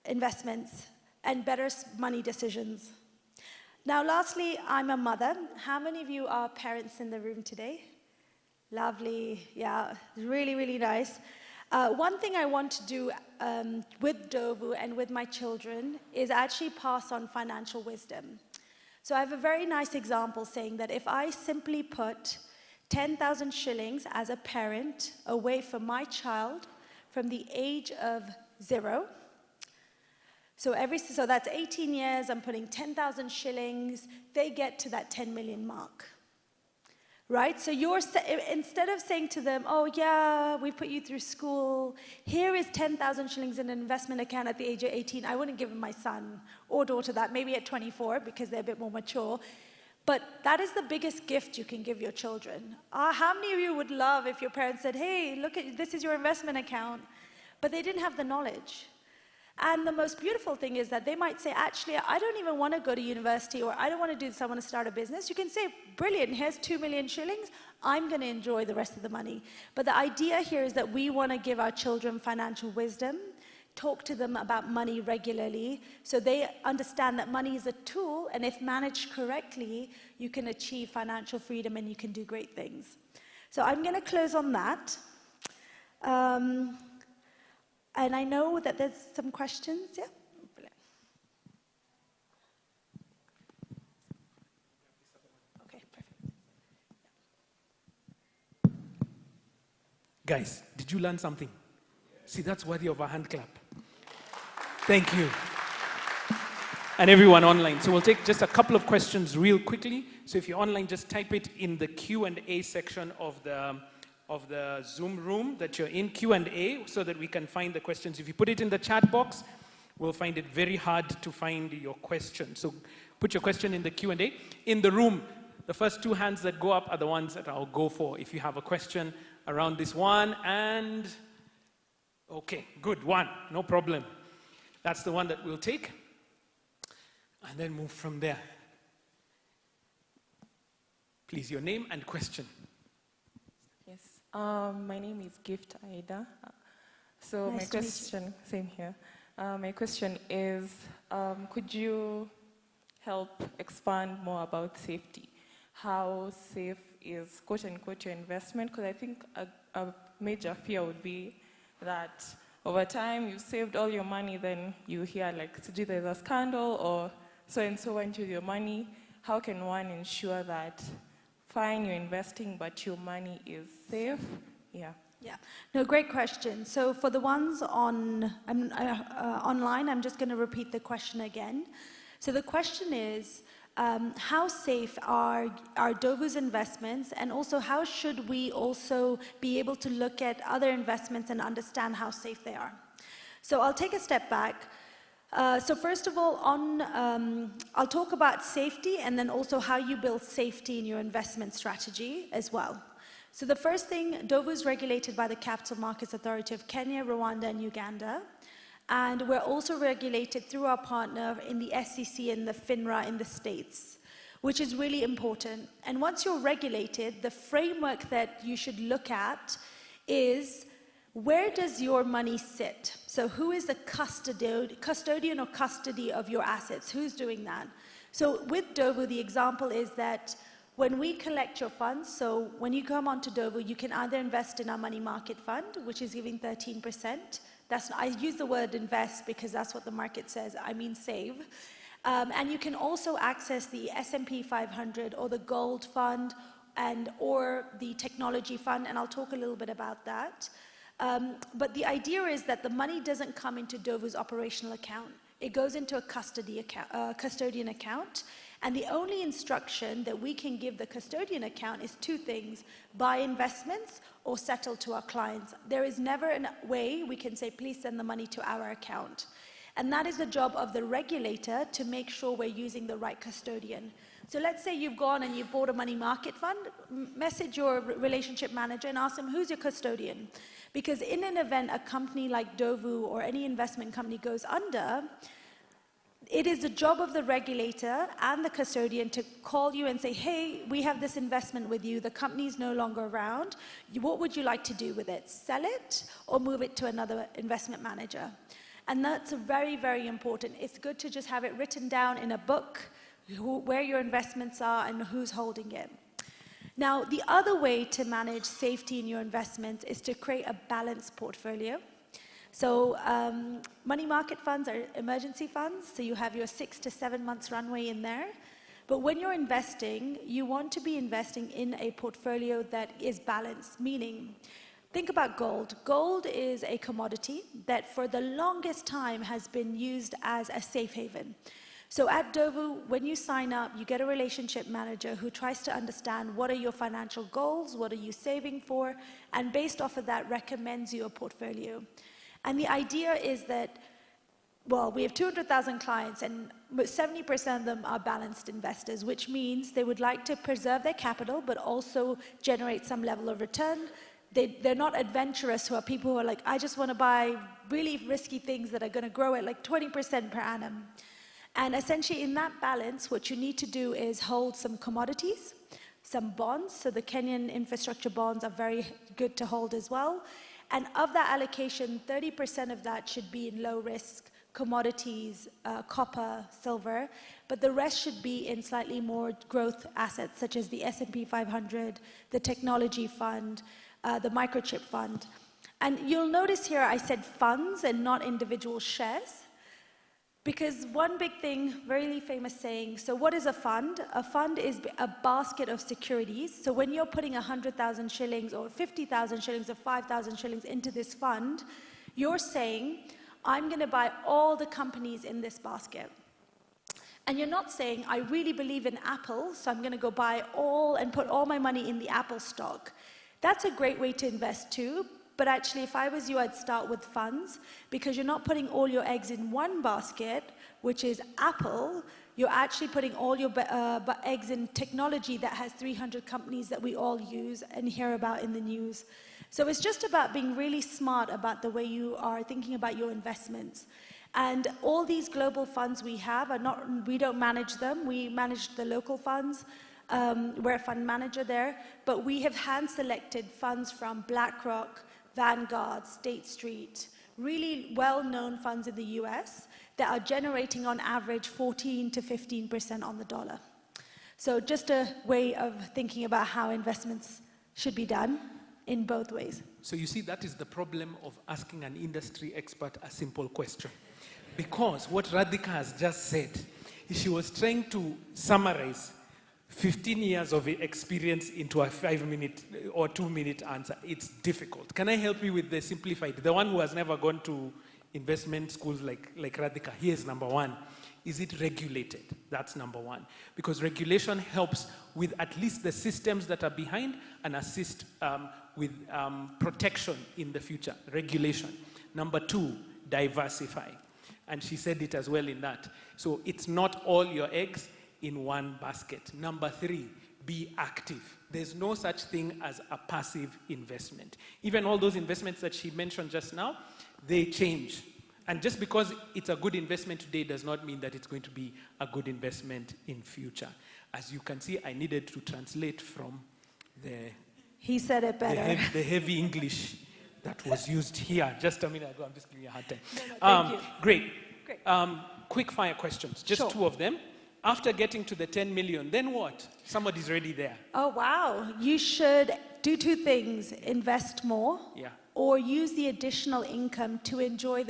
B: investments and better money decisions. Now, lastly, I'm a mother. How many of you are parents in the room today? Lovely. Yeah, really, really nice. One thing I want to do with Ndovu and with my children is actually pass on financial wisdom. So I have a very nice example saying that if I simply put 10,000 shillings as a parent away from my child from the age of 0, so that's 18 years, I'm putting 10,000 shillings, they get to that 10 million mark. Right? So instead of saying to them, oh yeah, we put you through school, here is 10,000 shillings in an investment account at the age of 18, I wouldn't give my son or daughter that, maybe at 24 because they're a bit more mature. But that is the biggest gift you can give your children. How many of you would love if your parents said, hey, look, this is your investment account, but they didn't have the knowledge? And the most beautiful thing is that they might say, actually, I don't even want to go to university, or I don't want to do this, I want to start a business. You can say, brilliant, here's 2 million shillings, I'm going to enjoy the rest of the money. But the idea here is that we want to give our children financial wisdom, talk to them about money regularly, so they understand that money is a tool, and if managed correctly, you can achieve financial freedom and you can do great things. So I'm going to close on that. And I know that there's some questions, yeah? Brilliant. Okay, perfect.
A: Guys, did you learn something? See, that's worthy of a hand clap. Thank you. And everyone online. So we'll take just a couple of questions real quickly. So if you're online, just type it in the Q&A section of the Zoom room that you're in, Q&A, so that we can find the questions. If you put it in the chat box, we'll find it very hard to find your question. So put your question in the Q&A. In the room, the first two hands that go up are the ones that I'll go for if you have a question around this one. And, okay, good, one, no problem. That's the one that we'll take. And then move from there. Please, your name and question.
C: Yes, my name is Gift Aida. So
B: nice
C: my question, same here. My question is, could you help expand more about safety? How safe is quote unquote your investment? Because I think a major fear would be that over time you saved all your money, then you hear like, there's a scandal or so and so went with your money. How can one ensure that, fine, you're investing, but your money is safe? Yeah.
B: Yeah, no, great question. So for the ones on online, I'm just going to repeat the question again. So the question is, how safe are Ndovu's investments, and also how should we also be able to look at other investments and understand how safe they are? So I'll take a step back. So first of all, I'll talk about safety and then also how you build safety in your investment strategy as well. So the first thing, Ndovu is regulated by the Capital Markets Authority of Kenya, Rwanda, and Uganda. And we're also regulated through our partner in the SEC and the FINRA in the States, which is really important. And once you're regulated, the framework that you should look at is, where does your money sit? So who is the custodian or custody of your assets? Who's doing that? So with Ndovu, the example is that when we collect your funds, so when you come onto Ndovu, you can either invest in our money market fund, which is giving 13%. I use the word invest because that's what the market says. I mean save. And you can also access the S&P 500 or the gold fund or the technology fund, and I'll talk a little bit about that. But the idea is that the money doesn't come into Ndovu's operational account. It goes into a custodian account. And the only instruction that we can give the custodian account is two things: buy investments or settle to our clients. There is never a way we can say, please send the money to our account. And that is the job of the regulator, to make sure we're using the right custodian. So let's say you've gone and you've bought a money market fund, message your relationship manager and ask them, who's your custodian? Because in an event a company like Ndovu or any investment company goes under, it is the job of the regulator and the custodian to call you and say, hey, we have this investment with you, the company's no longer around, what would you like to do with it? Sell it or move it to another investment manager? And that's very, very important. It's good to just have it written down in a book, where your investments are and who's holding it. Now, the other way to manage safety in your investments is to create a balanced portfolio. So money market funds are emergency funds, so you have your 6 to 7 months runway in there. But when you're investing, you want to be investing in a portfolio that is balanced, meaning, think about gold. Gold is a commodity that for the longest time has been used as a safe haven. So at Ndovu, when you sign up, you get a relationship manager who tries to understand what are your financial goals, what are you saving for, and based off of that recommends you a portfolio. And the idea is that, well, we have 200,000 clients and 70% of them are balanced investors, which means they would like to preserve their capital but also generate some level of return. They're not adventurous, who are people who are like, I just want to buy really risky things that are going to grow at like 20% per annum. And essentially in that balance, what you need to do is hold some commodities, some bonds. So the Kenyan infrastructure bonds are very good to hold as well. And of that allocation, 30% of that should be in low risk commodities, copper, silver, but the rest should be in slightly more growth assets, such as the S&P 500, the technology fund, the microchip fund. And you'll notice here I said funds and not individual shares. Because one big thing, very famous saying, so what is a fund? A fund is a basket of securities. So when you're putting 100,000 shillings or 50,000 shillings or 5,000 shillings into this fund, You're saying, I'm going to buy all the companies in this basket. And you're not saying, I really believe in Apple, so I'm going to go buy all and put all my money in the Apple stock. That's a great way to invest too. But actually, if I was you, I'd start with funds, because you're not putting all your eggs in one basket, which is Apple. You're actually putting all your eggs in technology that has 300 companies that we all use and hear about in the news. So it's just about being really smart about the way you are thinking about your investments. And all these global funds we have are not, we don't manage them. We manage the local funds. We're a fund manager there. But we have hand-selected funds from BlackRock, Vanguard, State Street, really well-known funds in the US that are generating on average 14 to 15% on the dollar. So just a way of thinking about how investments should be done in both ways.
A: So you see, that is the problem of asking an industry expert a simple question. Because what Radhika has just said, she was trying to summarize 15 years of experience into a 5-minute or 2-minute answer. It's difficult. Can I help you with the simplified? The one who has never gone to investment schools like Radhika, here's number one. Is it regulated? That's number one. Because regulation helps with at least the systems that are behind and assist with protection in the future. Regulation. Number two, diversify. And she said it as well in that. So it's not all your eggs in one basket. Number three, be active. There's no such thing as a passive investment. Even all those investments that she mentioned just now, they change. And just because it's a good investment today does not mean that it's going to be a good investment in future. As you can see, I needed to translate from the...
B: He said it better.
A: The heavy English that was used here just a minute ago. I'm just giving you a hard time.
B: Thank you.
A: Great. Quick fire questions, just
B: Sure.
A: 2 of them. After getting to the 10 million, then what? Somebody's already there.
B: Oh, wow. You should do 2 things. Invest more.
A: Yeah.
B: Or use the additional income to enjoy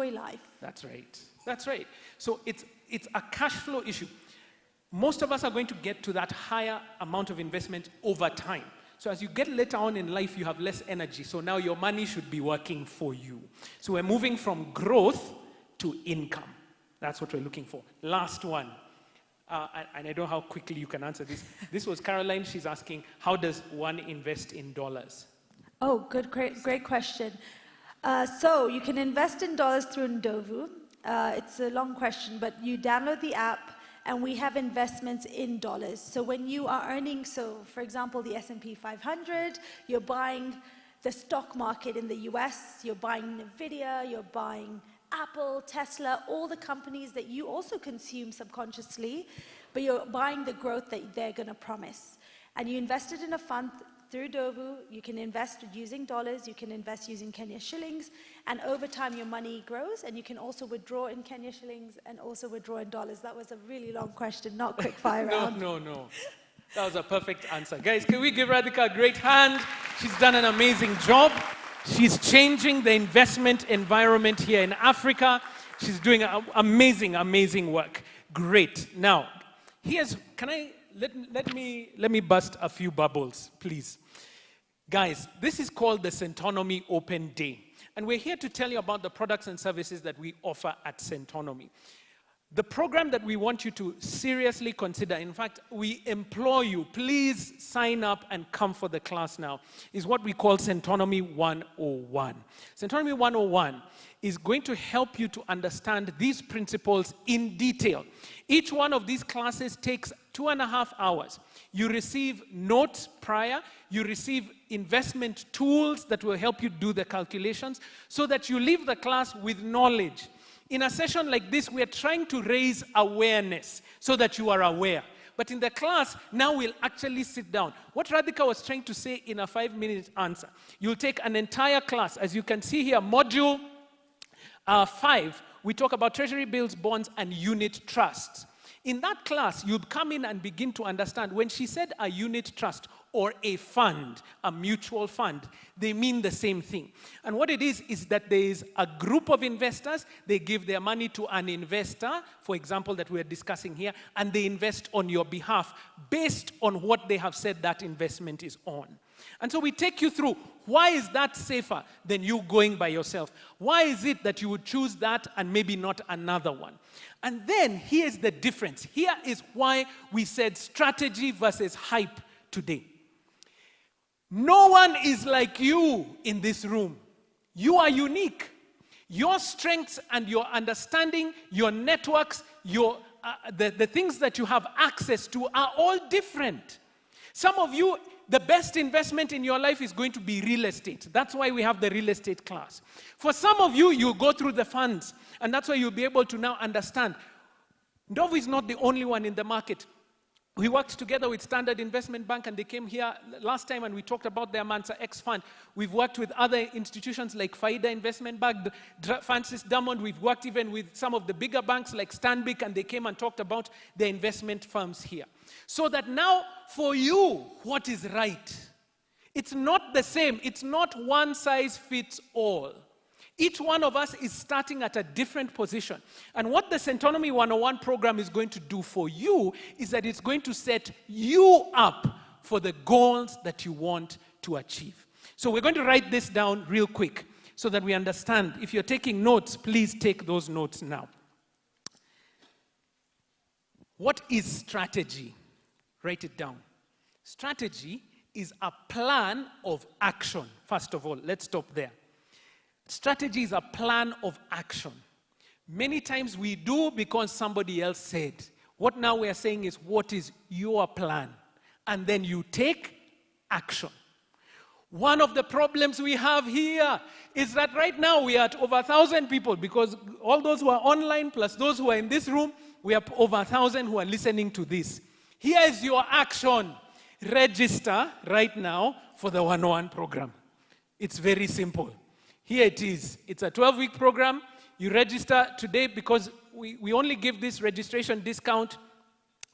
B: life.
A: That's right. That's right. So it's a cash flow issue. Most of us are going to get to that higher amount of investment over time. So as you get later on in life, you have less energy. So now your money should be working for you. So we're moving from growth to income. That's what we're looking for. Last one. And I don't know how quickly you can answer this. This was Caroline. She's asking, how does one invest in dollars?
B: Oh, great question. So you can invest in dollars through Ndovu. It's a long question, but you download the app, and we have investments in dollars. So when you are earning, so for example, the S&P 500, you're buying the stock market in the US, you're buying Nvidia, you're buying Apple, Tesla, all the companies that you also consume subconsciously, but you're buying the growth that they're going to promise. And you invested in a fund through Ndovu. You can invest using dollars, you can invest using Kenya shillings, and over time your money grows, and you can also withdraw in Kenya shillings and also withdraw in dollars. That was a really long question, not quick fire round.
A: No. That was a perfect answer. Guys, can we give Radhika a great hand? She's done an amazing job. She's changing the investment environment here in Africa. She's doing amazing, amazing work. Great. Now, let me bust a few bubbles, please. Guys, this is called the Centonomy Open Day. And we're here to tell you about the products and services that we offer at Centonomy. The program that we want you to seriously consider, in fact, we implore you, please sign up and come for the class now, is what we call Centonomy 101. Centonomy 101 is going to help you to understand these principles in detail. Each one of these classes takes 2.5 hours. You receive notes prior, you receive investment tools that will help you do the calculations so that you leave the class with knowledge. In a session like this, we are trying to raise awareness so that you are aware. But in the class, now we'll actually sit down. What Radhika was trying to say in a 5-minute answer, you'll take an entire class. As you can see here, module 5, we talk about treasury bills, bonds, and unit trusts. In that class, you'll come in and begin to understand. When she said a unit trust or a fund, a mutual fund, they mean the same thing. And what it is that there is a group of investors, they give their money to an investor, for example, that we're discussing here, and they invest on your behalf based on what they have said that investment is on. And so we take you through, why is that safer than you going by yourself? Why is it that you would choose that and maybe not another one? And then here's the difference. Here is why we said strategy versus hype today. No one is like you in this room. You are unique. Your strengths and your understanding, your networks, the things that you have access to are all different. Some of you, the best investment in your life is going to be real estate. That's why we have the real estate class. For some of you, you go through the funds, and that's why you'll be able to now understand. Ndovu is not the only one in the market. We worked together with Standard Investment Bank, and they came here last time, and we talked about their Mansa X fund. We've worked with other institutions like Faida Investment Bank, Francis Drummond. We've worked even with some of the bigger banks like Stanbic, and they came and talked about their investment firms here. So that now, for you, what is right? It's not the same. It's not one size fits all. Each one of us is starting at a different position. And what the Centonomy 101 program is going to do for you is that it's going to set you up for the goals that you want to achieve. So we're going to write this down real quick so that we understand. If you're taking notes, please take those notes now. What is strategy? Write it down. Strategy is a plan of action. First of all, let's stop there. Strategy is a plan of action. Many times we do because somebody else said. What now we are saying is, what is your plan? And then you take action. One of the problems we have here is that right now we are at over 1,000 people, because all those who are online plus those who are in this room, we have over 1,000 who are listening to this. Here is your action. Register right now for the 101 program. It's very simple. Here it is. It's a 12-week program. You register today because we only give this registration discount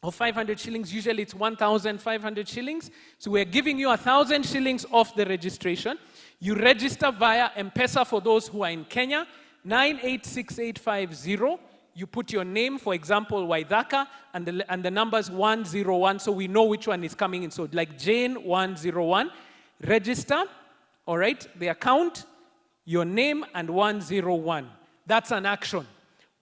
A: of 500 shillings. Usually it's 1,500 shillings. So we're giving you 1,000 shillings off the registration. You register via Mpesa for those who are in Kenya, 986850. You put your name, for example, Waithaka, and the number's 101, so we know which one is coming in. So like Jane 101, register, all right, the account, your name, and 101. That's an action.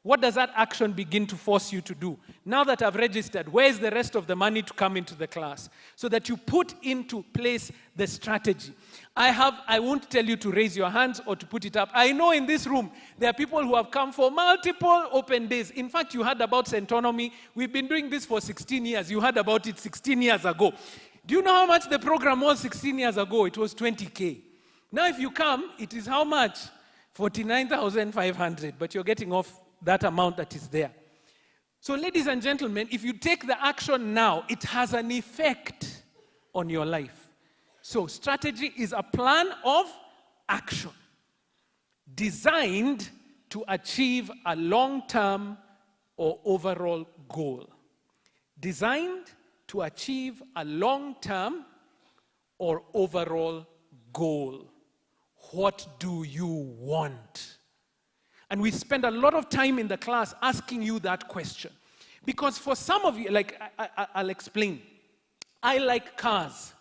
A: What does that action begin to force you to do? Now that I've registered, where's the rest of the money to come into the class? So that you put into place the strategy. I won't tell you to raise your hands or to put it up. I know in this room, there are people who have come for multiple open days. In fact, you heard about Centonomy. We've been doing this for 16 years. You heard about it 16 years ago. Do you know how much the program was 16 years ago? It was 20K. Now if you come, it is how much? 49,500, but you're getting off that amount that is there. So ladies and gentlemen, if you take the action now, it has an effect on your life. So strategy is a plan of action designed to achieve a long-term or overall goal. Designed to achieve a long-term or overall goal. What do you want? And we spend a lot of time in the class asking you that question. Because for some of you, like I'll explain. I like cars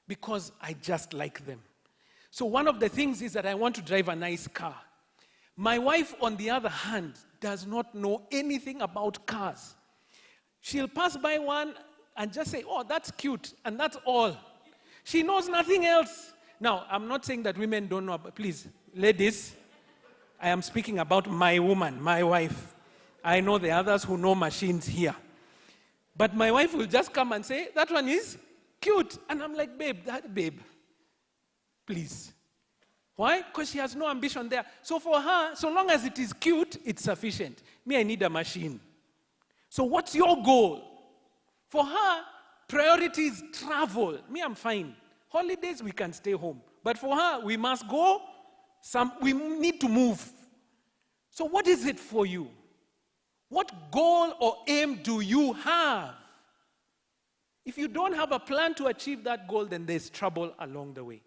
A: because I just like them. So one of the things is that I want to drive a nice car. My wife, on the other hand, does not know anything about cars. She'll pass by one and just say, oh, that's cute, and that's all. She knows nothing else. Now, I'm not saying that women don't know, but please, ladies, I am speaking about my woman, my wife. I know the others who know machines here. But my wife will just come and say, that one is cute. And I'm like, babe, please. Why? Because she has no ambition there. So for her, so long as it is cute, it's sufficient. Me, I need a machine. So what's your goal? For her, priority is travel. Me, I'm fine. Holidays, we can stay home. But for her, we must go. We need to move. So what is it for you? What goal or aim do you have? If you don't have a plan to achieve that goal, then there's trouble along the way.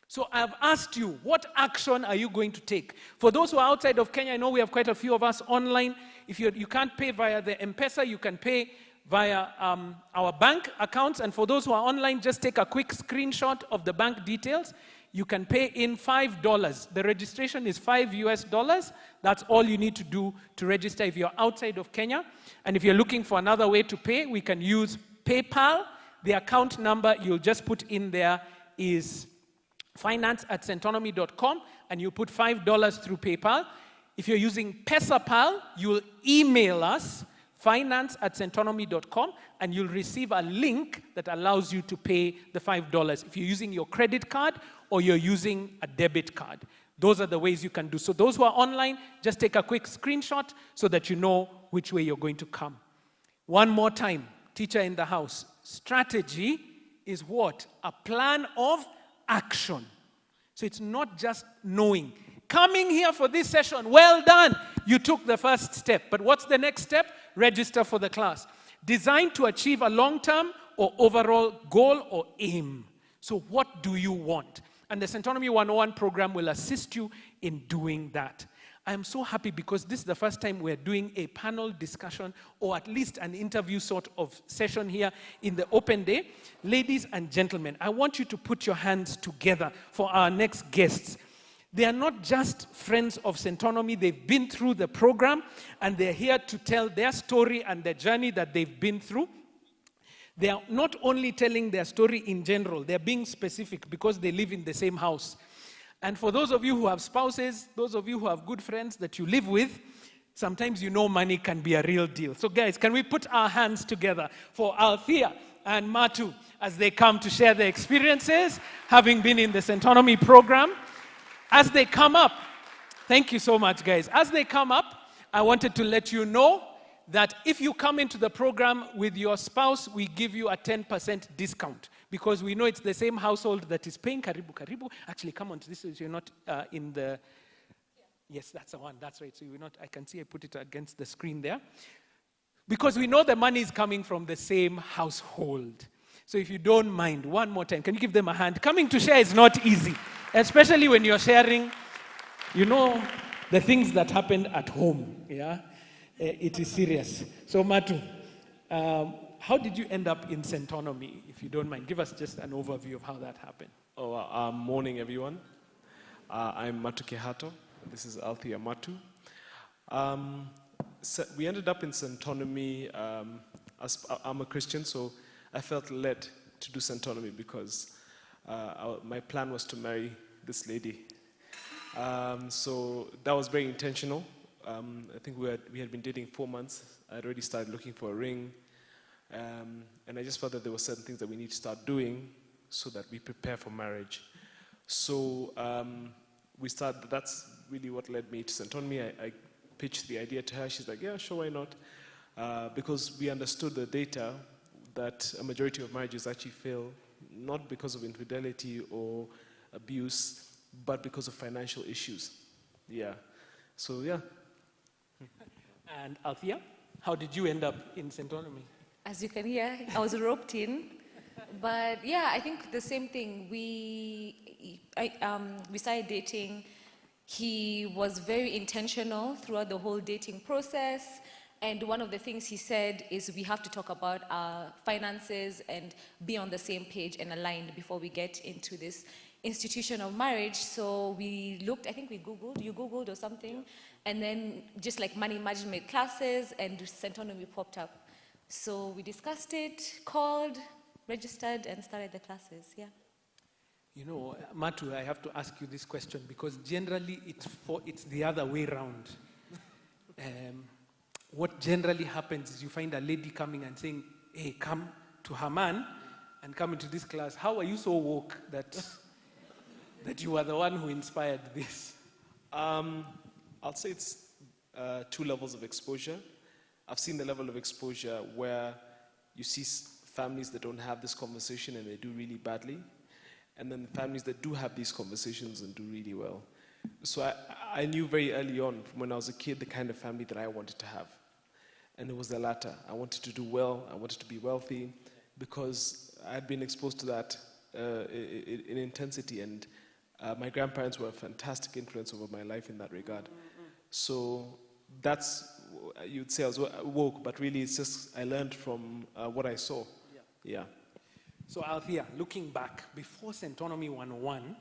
A: So I've asked you, what action are you going to take? For those who are outside of Kenya, I know we have quite a few of us online. If you can't pay via the Mpesa, you can pay via our bank accounts. And for those who are online, just take a quick screenshot of the bank details. You can pay in $5. The registration is $5 US. That's all you need to do to register if you're outside of Kenya. And if you're looking for another way to pay, we can use PayPal. The account number you'll just put in there is finance@centonomy.com, and you put $5 through PayPal. If you're using Mpesa, you'll email us, finance@centonomy.com, and you'll receive a link that allows you to pay the $5 if you're using your credit card or you're using a debit card. Those are the ways you can do. So those who are online, just take a quick screenshot so that you know which way you're going to come. One more time, teacher in the house. Strategy is what? A plan of action. So it's not just knowing. Coming here for this session, well done. You took the first step. But what's the next step? Register for the class. Designed to achieve a long-term or overall goal or aim. So what do you want? And the Centonomy 101 program will assist you in doing that. I am so happy because this is the first time we're doing a panel discussion or at least an interview sort of session here in the open day. Ladies and gentlemen, I want you to put your hands together for our next guests. They are not just friends of Centonomy. They've been through the program and they're here to tell their story and the journey that they've been through. They are not only telling their story in general, they're being specific because they live in the same house. And for those of you who have spouses, those of you who have good friends that you live with, sometimes you know money can be a real deal. So guys, can we put our hands together for Althea and Matu as they come to share their experiences, having been in the Centonomy program. As they come up, thank you so much, guys. As they come up, I wanted to let you know that if you come into the program with your spouse, we give you a 10% discount because we know it's the same household that is paying. Karibu. Actually, come on to this so you're not in the... Yes, that's the one. That's right. So you're not... I can see I put it against the screen there. Because we know the money is coming from the same household. So if you don't mind, one more time, can you give them a hand? Coming to share is not easy, especially when you're sharing, you know, the things that happened at home, yeah? It is serious. So Matu, how did you end up in Centonomy, if you don't mind? Give us just an overview of how that happened.
D: Morning, everyone. I'm Matu Kihato. This is Althea Matu. So we ended up in Centonomy. I'm a Christian, so I felt led to do Centonomy because my plan was to marry this lady. So that was very intentional. I think we had been dating 4 months. I had already started looking for a ring. And I just felt that there were certain things that we need to start doing so that we prepare for marriage. So that's really what led me to Centonomy. I pitched the idea to her. She's like, yeah, sure, why not? Because we understood the data that a majority of marriages actually fail, not because of infidelity or abuse, but because of financial issues. Yeah. So, yeah.
A: And Althea, how did you end up in Centonomy?
E: As you can hear, I was roped in. But yeah, I think the same thing. We started dating. He was very intentional throughout the whole dating process. And one of the things he said is we have to talk about our finances and be on the same page and aligned before we get into this institution of marriage. So we looked, I think you Googled or something, and then just like money management classes, and Centonomy popped up. So we discussed it, called, registered, and started the classes, yeah.
A: You know, Matu, I have to ask you this question because generally it's the other way around. What generally happens is you find a lady coming and saying, hey, come to her man and come into this class. How are you so woke that you are the one who inspired this?
D: I'll say it's 2 levels of exposure. I've seen the level of exposure where you see families that don't have this conversation and they do really badly, and then families that do have these conversations and do really well. So I knew very early on, from when I was a kid, the kind of family that I wanted to have. And it was the latter. I wanted to do well, I wanted to be wealthy, because I had been exposed to that in intensity, and my grandparents were a fantastic influence over my life in that regard. So that's you'd say I was woke, but really it's just I learned from what I saw. Yeah.
A: So Althea, looking back, before Centonomy 101,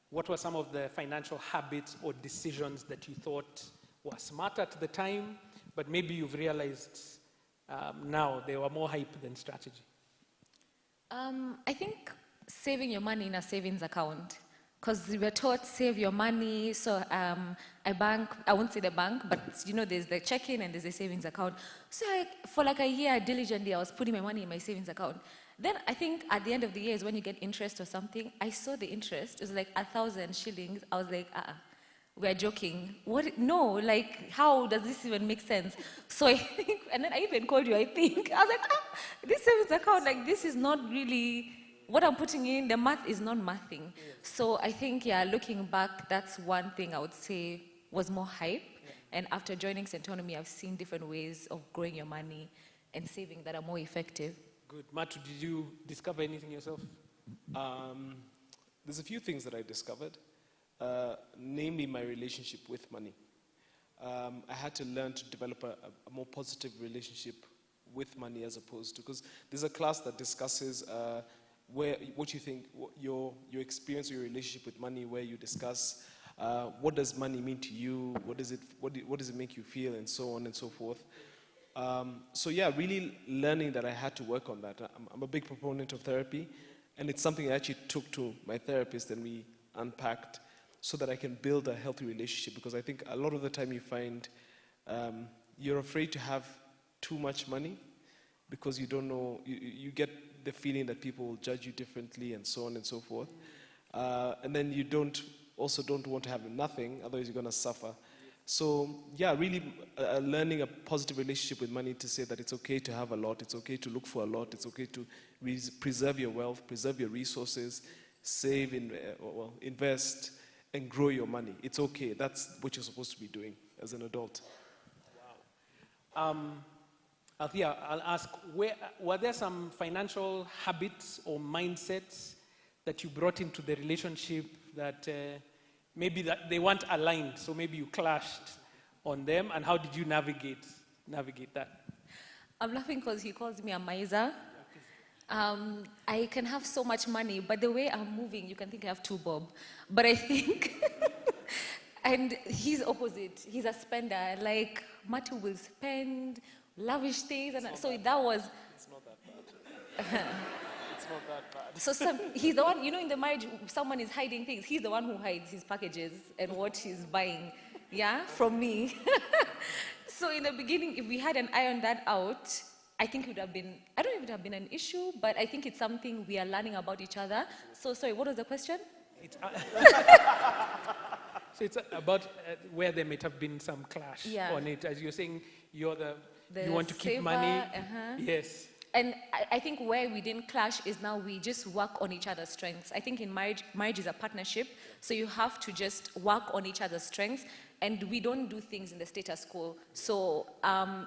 A: what were some of the financial habits or decisions that you thought were smart at the time, but maybe you've realized now they were more hype than strategy?
E: I think saving your money in a savings account. Because we were taught save your money, so I bank, I won't say the bank, but you know there's the check-in and there's a savings account. So for like a year, diligently, I was putting my money in my savings account. Then I think at the end of the year is when you get interest or something. I saw the interest, it was like 1,000 shillings. I was like, we're joking. What? No, like how does this even make sense? So I think, and then I even called you, I think. I was like, this savings account, like this is not really, what I'm putting in, the math is not mathing. So I think, yeah, looking back, that's one thing I would say was more hype. And after joining Centonomy, I've seen different ways of growing your money and saving that are more effective.
A: Good. Matu, did you discover anything yourself?
D: There's a few things that I discovered, namely my relationship with money. I had to learn to develop a more positive relationship with money as opposed to, because there's a class that discusses what you think, your experience or your relationship with money, where you discuss what does money mean to you, what does it make you feel, and so on and so forth. So yeah, really learning that I had to work on that. I'm a big proponent of therapy, and it's something I actually took to my therapist and we unpacked so that I can build a healthy relationship, because I think a lot of the time you find you're afraid to have too much money because you don't know, you get the feeling that people will judge you differently and so on and so forth. And then you don't want to have nothing, otherwise you're going to suffer. So yeah, really learning a positive relationship with money, to say that it's okay to have a lot, it's okay to look for a lot, it's okay to preserve your wealth, preserve your resources, save, invest, and grow your money. It's okay. That's what you're supposed to be doing as an adult.
A: Wow. Althea, I'll ask, were there some financial habits or mindsets that you brought into the relationship that maybe that they weren't aligned, so maybe you clashed on them, and how did you navigate that?
E: I'm laughing because he calls me a miser. I can have so much money, but the way I'm moving, you can think I have two bob. But I think, and he's opposite. He's a spender. Like, Matu will spend, lavish things, and so that was.
D: It's not that bad. It's not that bad.
E: So he's the one, you know, in the marriage, someone is hiding things. He's the one who hides his packages and what he's buying, yeah, from me. So in the beginning, if we hadn't ironed that out, I think it would have been, I don't know if it would have been an issue, but I think it's something we are learning about each other. So sorry, what was the question?
A: So it's about where there might have been some clash on it. As you're saying, you want to keep
E: saver,
A: money. Yes.
E: And I think where we didn't clash is now we just work on each other's strengths. I think in marriage is a partnership, so you have to just work on each other's strengths, and we don't do things in the status quo. So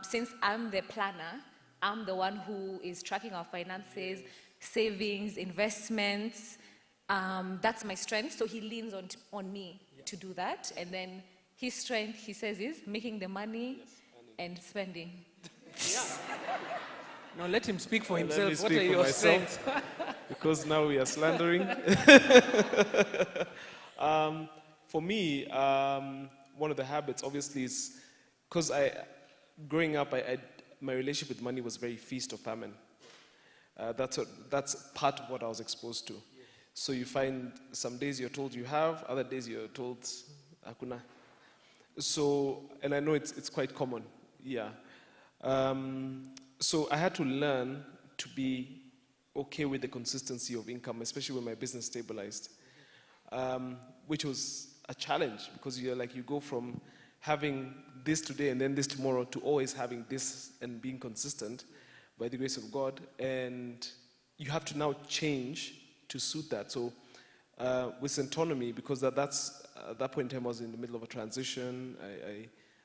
E: since I'm the planner, I'm the one who is tracking our finances, savings, investments. That's my strength, so he leans on me to do that. And then his strength, he says, is making the money and spending.
A: Yeah. Now let him speak for himself.
D: Let me
A: What
D: speak
A: are
D: for
A: your
D: myself,
A: strengths?
D: because now we are slandering. For me, one of the habits, obviously, is because growing up, my relationship with money was very feast or famine. That's part of what I was exposed to. So you find some days you're told you have, other days you're told hakuna. So, and I know it's quite common, yeah. So I had to learn to be okay with the consistency of income, especially when my business stabilized, which was a challenge, because you go from having this today and then this tomorrow to always having this and being consistent by the grace of God. And you have to now change to suit that. So with Centonomy, because at that point in time I was in the middle of a transition,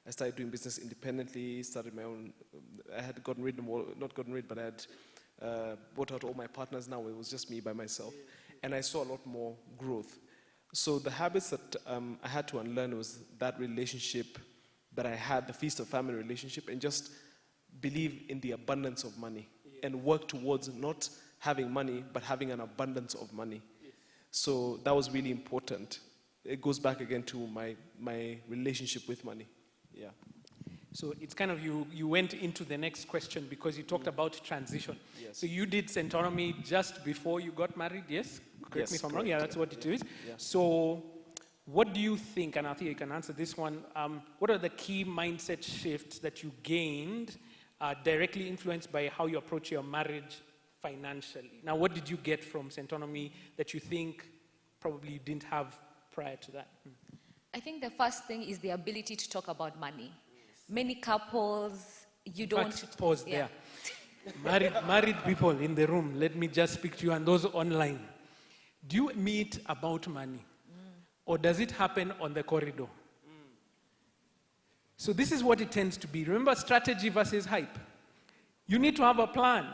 D: I started doing business independently, started my own, I had gotten rid of, not gotten rid, but I had bought out all my partners. Now it was just me by myself. And I saw a lot more growth. So the habits that I had to unlearn was that relationship that I had, the feast of family relationship, and just believe in the abundance of money and work towards not having money, but having an abundance of money. So that was really important. It goes back again to my relationship with money. Yeah.
A: So it's kind of you went into the next question because you talked about transition.
D: Yes.
A: So you did Centonomy just before you got married, yes? Correct me if I'm wrong. Yeah, that's what it is.
D: Yeah.
A: So what do you think, and I think you can answer this one, what are the key mindset shifts that you gained directly influenced by how you approach your marriage financially? Now, what did you get from Centonomy that you think probably you didn't have prior to that?
E: I think the first thing is the ability to talk about money. Many couples, you don't...
A: Fact, pause there. Married people in the room, let me just speak to you, and those online. Do you meet about money? Or does it happen on the corridor? So this is what it tends to be. Remember, strategy versus hype. You need to have a plan.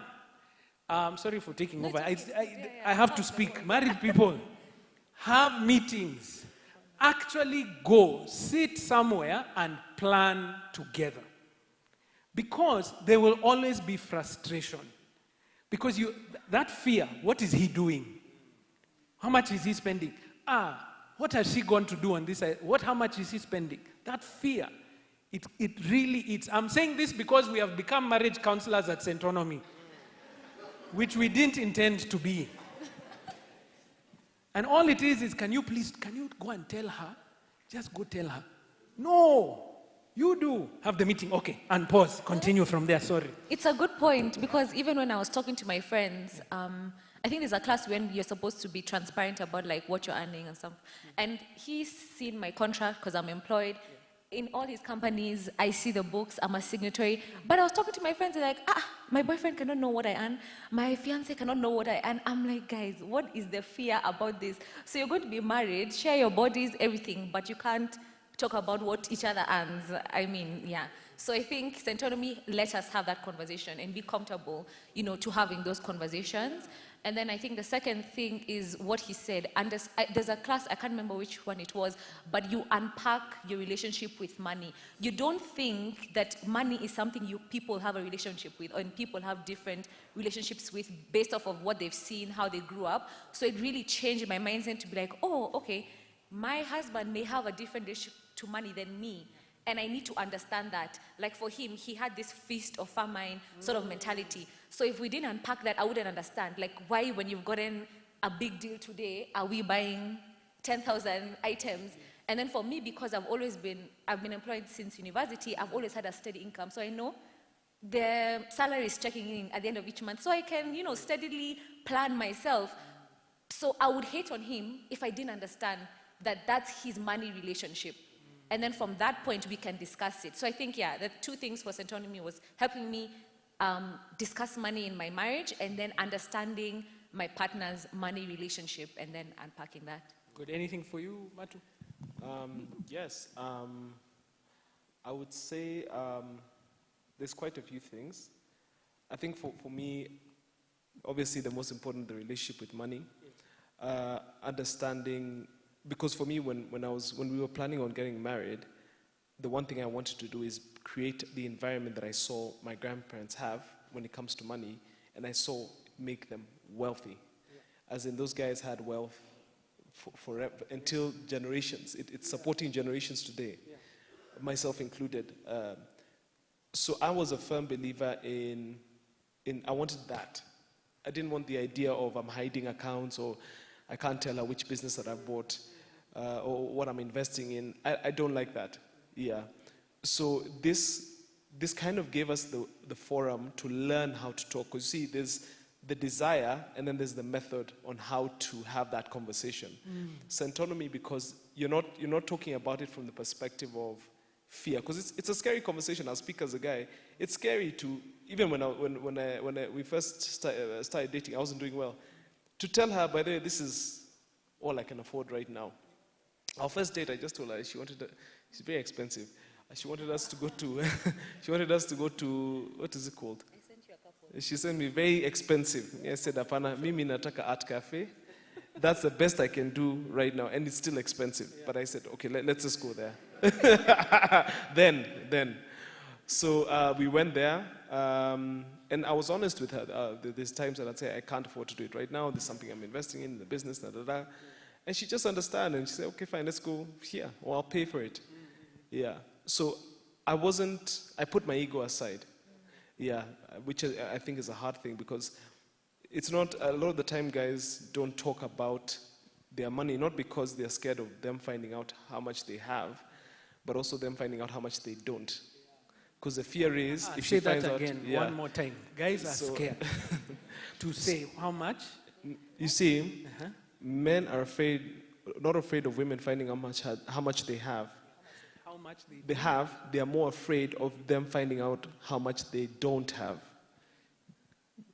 A: Sorry for taking over. I have to speak. Married people, have meetings. Actually go, sit somewhere and plan together. Because there will always be frustration. Because that fear, what is he doing? How much is he spending? What has she gone to do on this side? How much is he spending? That fear, it really, I'm saying this because we have become marriage counselors at Centonomy, which we didn't intend to be. And all it is can you go and tell her? Just go tell her. No, you do. Have the meeting, okay, and pause. Continue from there, sorry.
E: It's a good point because even when I was talking to my friends, I think there's a class when you're supposed to be transparent about like what you're earning and stuff. And he's seen my contract because I'm employed. In all his companies, I see the books, I'm a signatory. But I was talking to my friends, they're like, my boyfriend cannot know what I earn. My fiance cannot know what I earn. I'm like, guys, what is the fear about this? So you're going to be married, share your bodies, everything, but you can't talk about what each other earns. I mean, yeah. So I think Centonomy let us have that conversation and be comfortable, to having those conversations. And then I think the second thing is what he said. There's a class, I can't remember which one it was, but you unpack your relationship with money. You don't think that money is something people have a relationship with, or people have different relationships with based off of what they've seen, how they grew up. So it really changed my mindset to be like, oh, okay, my husband may have a different relationship to money than me. And I need to understand that. Like for him, he had this feast of famine sort of mentality. So if we didn't unpack that, I wouldn't understand. Like why when you've gotten a big deal today, are we buying 10,000 items? And then for me, because I've been employed since university, I've always had a steady income. So I know the salary is checking in at the end of each month. So I can, steadily plan myself. So I would hate on him if I didn't understand that that's his money relationship. And then from that point, we can discuss it. So I think, the two things for Centonomy was helping me discuss money in my marriage and then understanding my partner's money relationship and then unpacking that.
A: Good. Anything for you, Matu?
D: Yes. I would say there's quite a few things. I think for me, obviously the most important, the relationship with money. Understanding... Because for me, when we were planning on getting married, the one thing I wanted to do is create the environment that I saw my grandparents have when it comes to money, and I saw make them wealthy. Yeah. As in, those guys had wealth forever, until generations. It's supporting generations today, myself included. So I was a firm believer in I wanted that. I didn't want the idea of I'm hiding accounts or I can't tell her which business that I bought. Or what I'm investing in. I don't like that. Yeah. So this kind of gave us the forum to learn how to talk. Because you see, there's the desire and then there's the method on how to have that conversation. Centonomy, because you're not talking about it from the perspective of fear. Because it's a scary conversation. I'll speak as a guy. It's scary to, even when we first started dating, I wasn't doing well. To tell her, by the way, this is all I can afford right now. Our first date, I just told her she's very expensive. She wanted us to go to, what is it called?
E: I sent you a couple.
D: She sent me very expensive. I said, Apana, mimi nataka art cafe. That's the best I can do right now, and it's still expensive. Yeah. But I said, okay, let's just go there. Then. So we went there, and I was honest with her. There's times that I'd say, I can't afford to do it right now. There's something I'm investing in the business, da. And she just understood, and she said, okay, fine, let's go here, or I'll pay for it. Yeah. So I put my ego aside. Yeah, which I think is a hard thing, because it's not, a lot of the time guys don't talk about their money, not because they're scared of them finding out how much they have, but also them finding out how much they don't. Because the fear is, if she finds out... Say that
A: again, one more time. Guys are scared to say how much?
D: You see, men are not afraid of women finding out how much they have.
A: How much
D: they are more afraid of them finding out how much they don't have.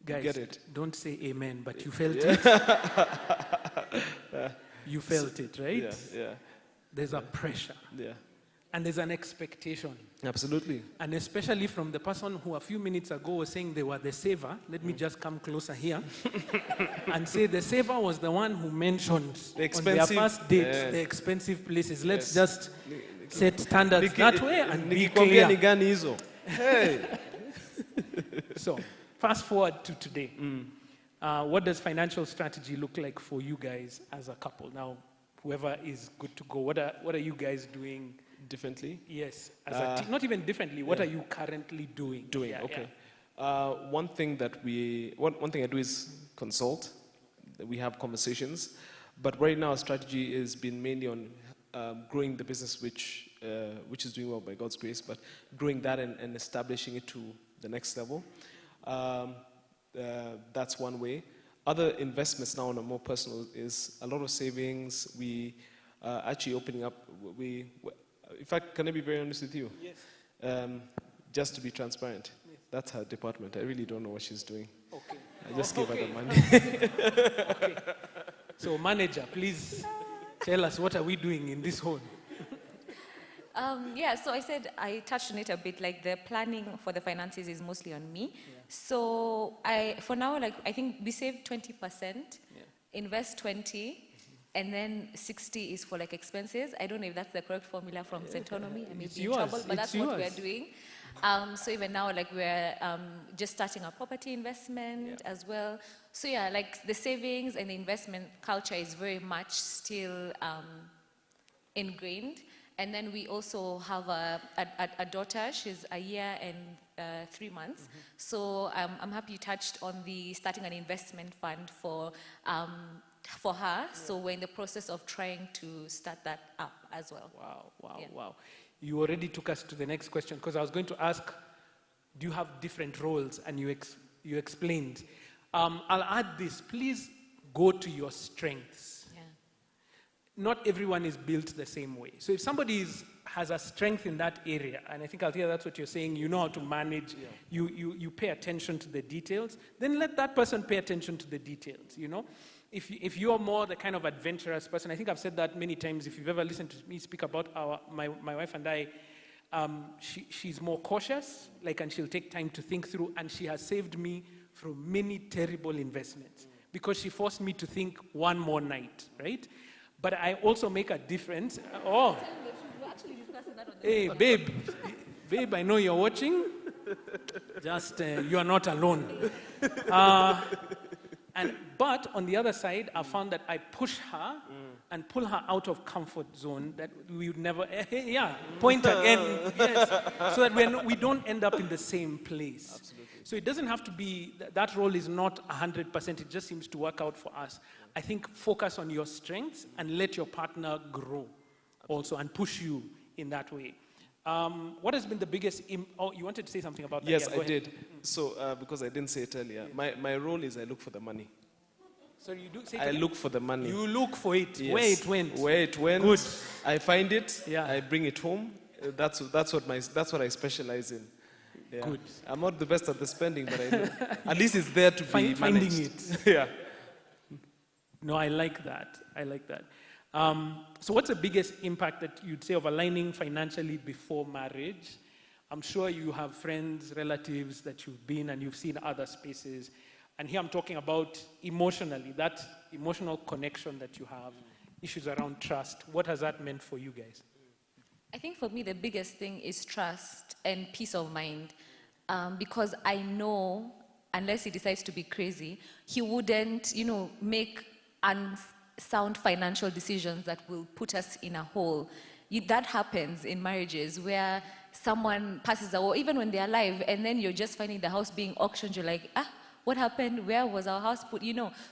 A: Guys,
D: get it?
A: Don't say amen, but you felt it. You felt it, right?
D: Yeah.
A: There's a pressure.
D: Yeah.
A: And there's an expectation.
D: Absolutely.
A: And especially from the person who a few minutes ago was saying they were the saver. Let me just come closer here and say the saver was the one who mentioned on their first date the expensive places. Let's just set standards that way and be clear.
D: Hey.
A: So, fast forward to today. What does financial strategy look like for you guys as a couple? Now, whoever is good to go, what are you guys doing
D: differently?
A: Yes, as a team. Not even differently. What are you currently doing?
D: Okay. One thing I do is consult. We have conversations, but right now our strategy has been mainly on growing the business, which is doing well by God's grace, but growing that and establishing it to the next level. That's one way. Other investments now on a more personal is a lot of savings. We actually opening up. In fact, can I be very honest with you?
A: Yes.
D: Just to be transparent, that's her department. I really don't know what she's doing.
A: Okay.
D: I just gave her the money.
A: Okay. So, manager, please tell us, what are we doing in this home?
E: So I said, I touched on it a bit, like the planning for the finances is mostly on me. Yeah. So for now, I think we save 20%, invest 20, and then 60 is for expenses. I don't know if that's the correct formula from Centonomy. I may be in trouble, but that's what we're doing. So even now, we're just starting a property investment as well. So the savings and the investment culture is very much still ingrained. And then we also have a daughter. She's a year and 3 months. So I'm happy you touched on the starting an investment fund for her. So we're in the process of trying to start that up as well.
A: Wow. You already took us to the next question, because I was going to ask, do you have different roles? And you explained. I'll add this. Please go to your strengths. Not everyone is built the same way. So if somebody has a strength in that area, and I think, Althea, that's what you're saying, you know how to manage, you pay attention to the details, then let that person pay attention to the details, If you're more the kind of adventurous person, I think I've said that many times, if you've ever listened to me speak about my wife and I, she's more cautious, and she'll take time to think through, and she has saved me from many terrible investments because she forced me to think one more night, right? But I also make a difference. Hey, babe, I know you're watching. Just, you are not alone. But on the other side, I found that I push her and pull her out of comfort zone that we would never, point again, yes, so that we don't end up in the same place. Absolutely. So it doesn't have to be, that role is not 100%, it just seems to work out for us. I think focus on your strengths and let your partner grow also and push you in that way. What has been the biggest, you wanted to say something about that?
D: Yes, I did. So, because I didn't say it earlier, my role is I look for the money.
A: So you do say
D: I look for the money.
A: You look for it,
D: yes.
A: Where it went.
D: Good. I find it, I bring it home. That's what I specialize in. Yeah. Good. I'm not the best at the spending, but I know. At least it's there to be
A: finding
D: managed.
A: it. Yeah. No, I like that. So what's the biggest impact that you'd say of aligning financially before marriage? I'm sure you have friends, relatives that you've been and you've seen other spaces. And here I'm talking about emotionally. That emotional connection that you have, issues around trust. What has that meant for you guys?
E: I think for me, the biggest thing is trust and peace of mind. Because I know, unless he decides to be crazy, he wouldn't, make unsound financial decisions that will put us in a hole. That happens in marriages where someone passes away, even when they're alive, and then you're just finding the house being auctioned. You're like, what happened? Where was our house put?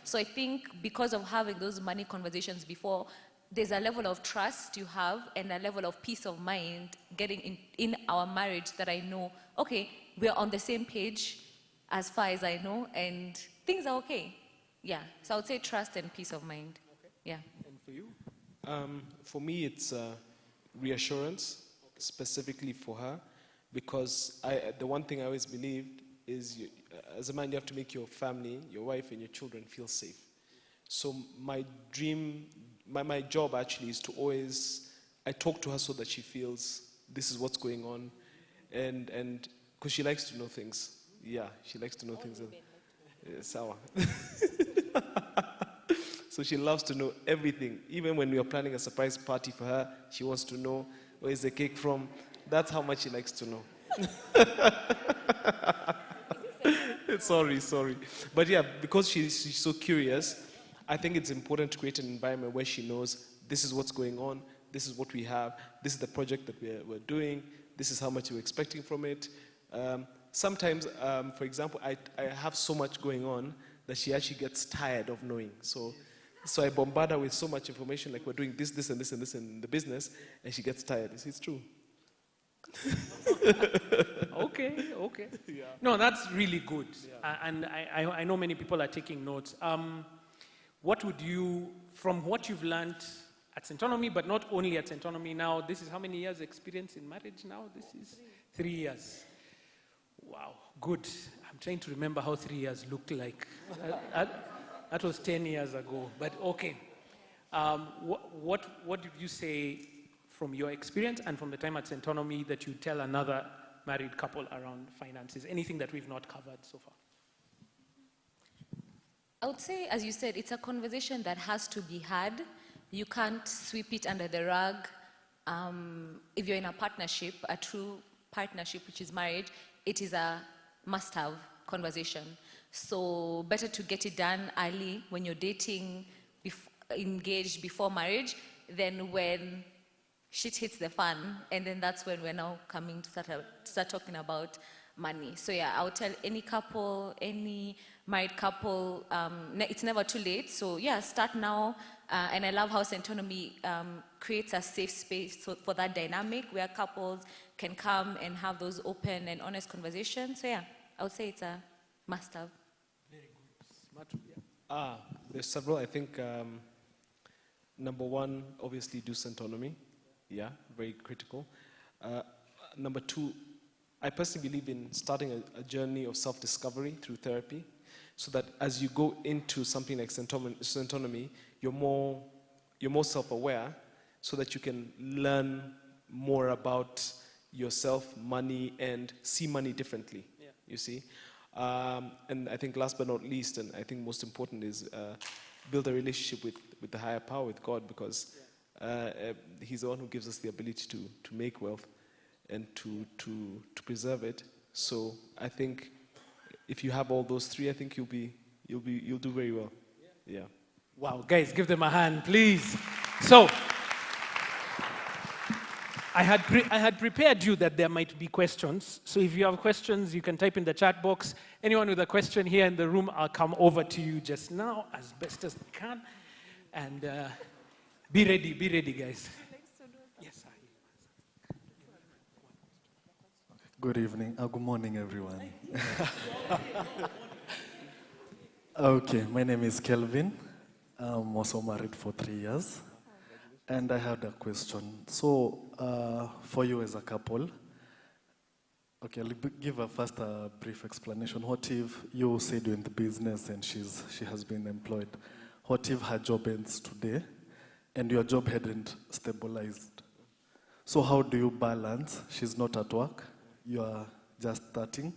E: So I think because of having those money conversations before, there's a level of trust you have and a level of peace of mind getting in our marriage that I know, okay, we're on the same page as far as I know, and things are okay. Yeah, so I would say trust and peace of mind. Okay. Yeah.
A: And for you?
D: For me, it's reassurance, specifically for her, because the one thing I always believed is, as a man, you have to make your family, your wife and your children feel safe. So my dream, my job actually is to always, I talk to her so that she feels this is what's going on, and because she likes to know things. Yeah, she likes to know things. Sour. So she loves to know everything. Even when we are planning a surprise party for her, she wants to know where is the cake from. That's how much she likes to know. Sorry. But yeah, because she's so curious, I think it's important to create an environment where she knows this is what's going on, this is what we have, this is the project that we're doing, this is how much we're expecting from it. Sometimes, for example, I have so much going on that she actually gets tired of knowing. So I bombard her with so much information, like we're doing this, and this, and this in the business, and she gets tired. It's true.
A: Okay.
D: Yeah.
A: No, that's really good. Yeah. And I know many people are taking notes. What would you, from what you've learned at Centonomy, but not only at Centonomy now, this is how many years experience in marriage now? This is 3 years. Wow, good. I'm trying to remember how 3 years looked like. That was 10 years ago, but okay. What did you say from your experience and from the time at Centonomy that you tell another married couple around finances? Anything that we've not covered so far?
E: I would say, as you said, it's a conversation that has to be had. You can't sweep it under the rug. If you're in a partnership, a true partnership, which is marriage, it is a must-have conversation. So better to get it done early when you're dating, engaged before marriage, than when shit hits the fan, and then that's when we're now coming to start talking about money. So yeah, I would tell any couple, any married couple, it's never too late. So yeah, start now. And I love how Centonomy creates a safe space for that dynamic where couples can come and have those open and honest conversations. So yeah, I would say it's a must-have.
A: Very good. Matu, yeah.
D: There's several. I think number one, obviously do Centonomy. Yeah, very critical. Number two, I personally believe in starting a journey of self-discovery through therapy, so that as you go into something like Centonomy, you're more self-aware, so that you can learn more about yourself, money, and see money differently. Yeah. You see, and I think last but not least, and I think most important, is build a relationship with the higher power, with God, because He's the one who gives us the ability to make wealth and to preserve it. So I think if you have all those three, I think you'll do very well. Yeah.
A: Wow, guys, give them a hand, please. So I had prepared you that there might be questions. So if you have questions, you can type in the chat box. Anyone with a question here in the room, I'll come over to you just now as best as I can. And be ready, guys. Yes,
F: Good evening. Good morning, everyone. Okay, my name is Kelvin. I'm also married for 3 years. And I had a question. So, for you as a couple, okay, I'll give first a brief explanation. What if you said you're in the business and she has been employed? What if her job ends today and your job hadn't stabilized? So how do you balance? She's not at work, you are just starting,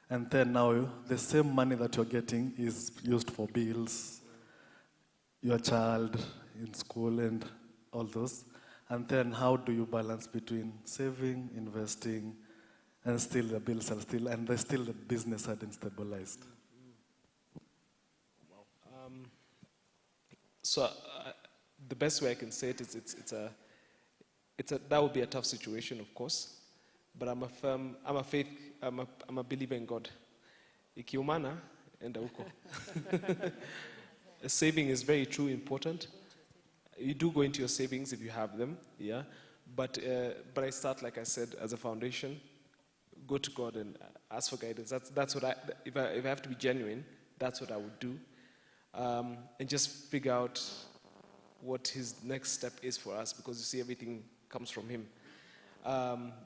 F: and then now the same money that you're getting is used for bills your child in school and all those? And then how do you balance between saving, investing, and still the bills are still, and still the business hadn't stabilized?
D: So the best way I can say it is that would be a tough situation, of course. But I'm a believer in God. Ikiumana enda huko. Saving is very true important. You do go into your savings if you have them, yeah. But I start, like I said, as a foundation. Go to God and ask for guidance. That's what if I have to be genuine, that's what I would do. And just figure out what his next step is for us, because you see, everything comes from him.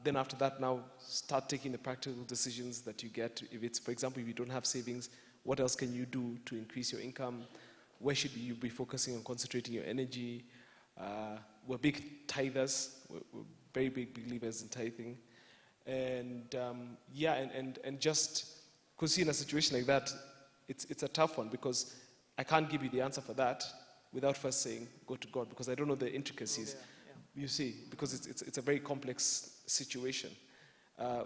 D: Then after that, now start taking the practical decisions that you get. If it's, for example, if you don't have savings, what else can you do to increase your income? Where should you be focusing on concentrating your energy? We're big tithers. We're very big believers in tithing. And and just, because in a situation like that, it's a tough one, because I can't give you the answer for that without first saying, go to God, because I don't know the intricacies. You see, because it's a very complex situation,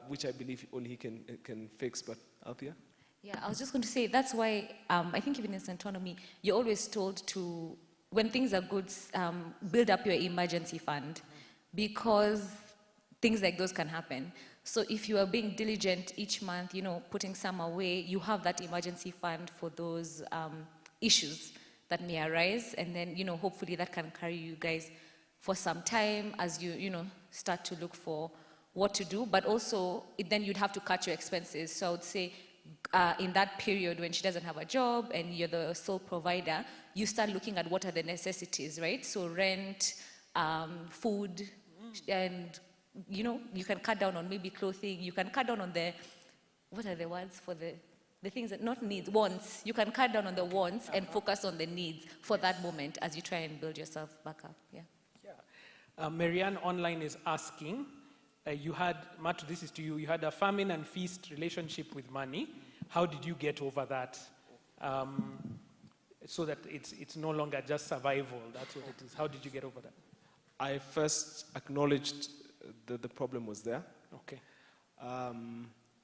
D: which I believe only he can fix. But Althea?
E: Yeah, I was just going to say, that's why I think even in Centonomy, you're always told to, when things are good, build up your emergency fund, because things like those can happen. So if you are being diligent each month, putting some away, you have that emergency fund for those issues that may arise, and then, hopefully that can carry you guys for some time as you, start to look for what to do. But also, then you'd have to cut your expenses. So I would say, in that period when she doesn't have a job and you're the sole provider, you start looking at what are the necessities, right? So rent, food, and, you can cut down on maybe clothing. You can cut down on what are the words for the things that, not needs, wants. You can cut down on the wants and focus on the needs for that moment as you try and build yourself back up. Yeah.
A: Marianne online is asking, you had, Matu, this is to you, you had a famine and feast relationship with money. How did you get over that? So that it's no longer just survival, that's what it is. How did you get over that?
D: I first acknowledged that the problem was there.
A: Okay.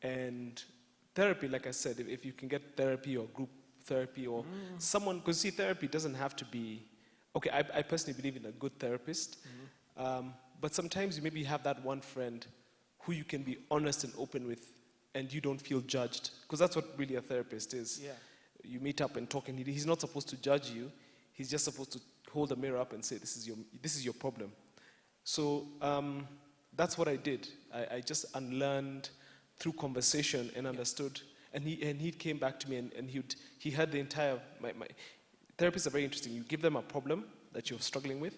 D: And therapy, like I said, if you can get therapy or group therapy or someone, because see, therapy doesn't have to be, okay, I personally believe in a good therapist, but sometimes you maybe have that one friend who you can be honest and open with and you don't feel judged, because that's what really a therapist is.
A: Yeah.
D: You meet up and talk, and he's not supposed to judge you, he's just supposed to hold a mirror up and say, this is your problem. So that's what I did. I just unlearned through conversation and understood. And he came back to me and he had the entire, my therapists are very interesting. You give them a problem that you're struggling with,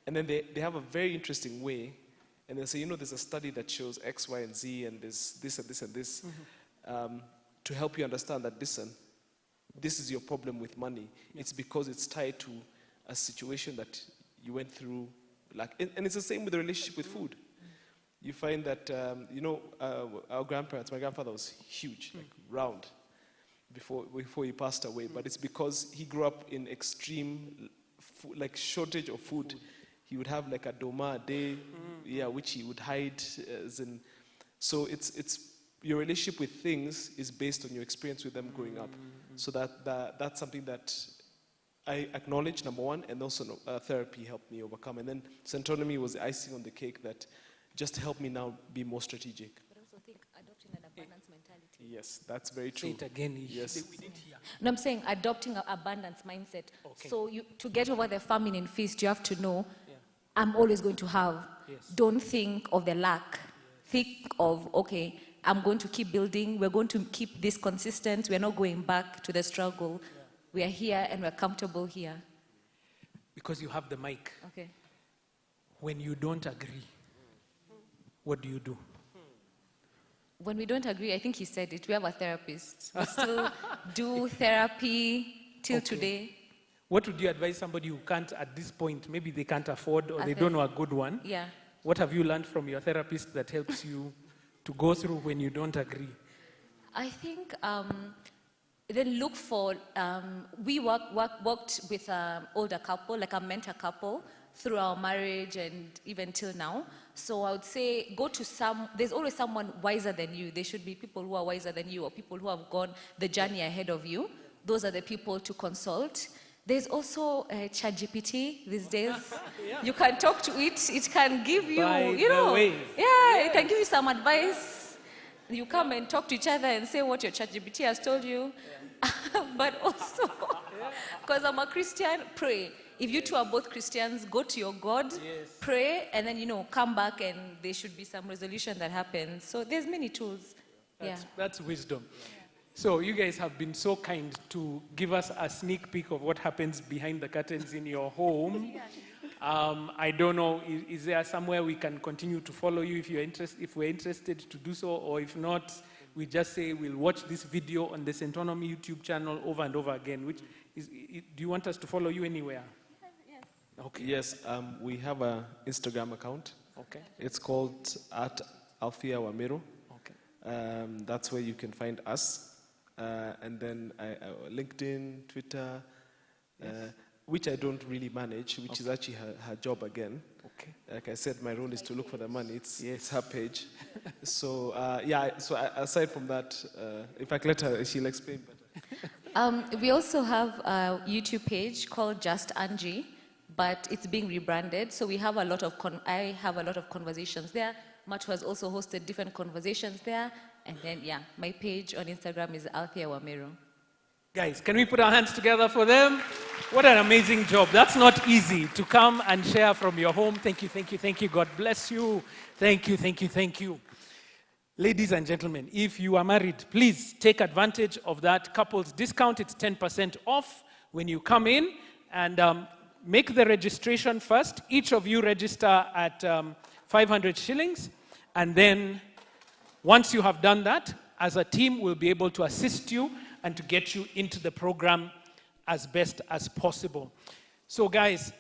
D: and then they have a very interesting way, and they say, there's a study that shows X, Y, and Z, and there's this and this and this, to help you understand that, listen, this is your problem with money. It's because it's tied to a situation that you went through, and it's the same with the relationship with food. You find that, our grandparents, my grandfather was huge, like round, before he passed away. But it's because he grew up in extreme, shortage of food. He would have like a doma a day, which he would hide. So it's your relationship with things is based on your experience with them growing up. So that's something that I acknowledge, number one, and also therapy helped me overcome. And then Centonomy was the icing on the cake that just helped me now be more strategic.
E: But I also think adopting an abundance mentality.
D: Yes, that's very true.
A: Say it again.
D: Yes.
A: We didn't hear.
E: No, I'm saying adopting an abundance mindset.
A: Okay.
E: So to get over the famine and feast, you have to know, I'm always going to have.
A: Yes.
E: Don't think of the lack. Think of, okay, I'm going to keep building. We're going to keep this consistent. We're not going back to the struggle. We are here and we're comfortable here.
A: Because you have the mic.
E: Okay.
A: When you don't agree, what do you do?
E: When we don't agree, I think he said it, we have a therapist. We still do therapy till today.
A: What would you advise somebody who can't, at this point, maybe they can't afford or they don't know a good one?
E: Yeah.
A: What have you learned from your therapist that helps you to go through when you don't agree?
E: I think then look for, we worked with an older couple, like a mentor couple, through our marriage and even till now. So I would say go to there's always someone wiser than you. There should be people who are wiser than you or people who have gone the journey ahead of you. Those are the people to consult. There's also ChatGPT these days. Yeah. You can talk to it. It can give you, it can give you some advice. You come and talk to each other and say what your ChatGPT has told you. Yeah. But also, because I'm a Christian, pray. If you two are both Christians, go to your God, pray, and then, come back and there should be some resolution that happens. So there's many tools.
A: That's wisdom. So you guys have been so kind to give us a sneak peek of what happens behind the curtains in your home. I don't know, is there somewhere we can continue to follow you if we're interested to do so, or if not, we just say we'll watch this video on the Centonomy YouTube channel over and over again. Do you want us to follow you anywhere?
E: Yes.
A: Okay.
D: Yes, we have an Instagram account.
A: Okay.
D: It's called @Althea Wamiru.
A: Okay.
D: That's where you can find us. And then LinkedIn, Twitter, which I don't really manage, which is actually her job again.
A: Okay.
D: Like I said, my role is to look for the money. It's her page. So, so aside from that, in fact, she'll explain better.
E: We also have a YouTube page called Just Angie, but it's being rebranded. So we have I have a lot of conversations there. Matu has also hosted different conversations there. And then, my page on Instagram is Althea Wamiru.
A: Guys, can we put our hands together for them? What an amazing job. That's not easy to come and share from your home. Thank you, thank you, thank you. God bless you. Thank you, thank you, thank you. Ladies and gentlemen, if you are married, please take advantage of that couple's discount. It's 10% off when you come in, and make the registration first. Each of you register at 500 shillings, and then once you have done that, as a team, we'll be able to assist you and to get you into the program as best as possible. So guys,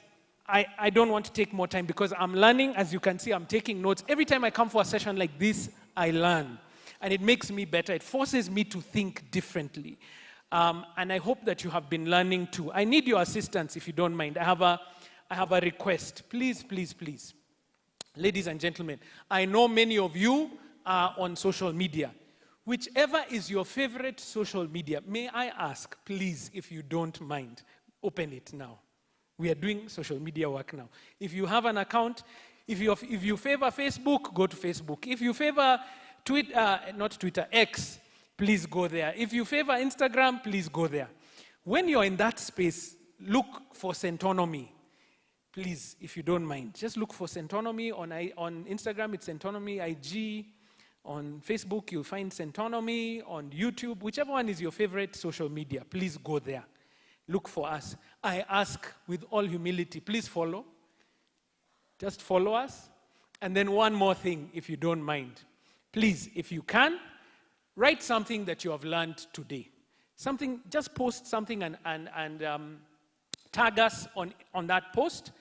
A: I don't want to take more time because I'm learning. As you can see, I'm taking notes. Every time I come for a session like this, I learn. And it makes me better. It forces me to think differently. And I hope that you have been learning too. I need your assistance if you don't mind. I have a request. Please, please, please. Ladies and gentlemen, I know many of you are on social media. Whichever is your favorite social media, may I ask, please, if you don't mind, open it now. We are doing social media work now. If you have an account, if you favor Facebook, go to Facebook. If you favor X, please go there. If you favor Instagram, please go there. When you're in that space, look for Centonomy. Please, if you don't mind, just look for Centonomy. On Instagram, it's Centonomy IG. On Facebook, you'll find Centonomy. On YouTube, whichever one is your favorite social media, please go there. Look for us. I ask with all humility, please follow. Just follow us. And then one more thing, if you don't mind. Please, if you can, write something that you have learned today. Something, just post something and tag us on that post.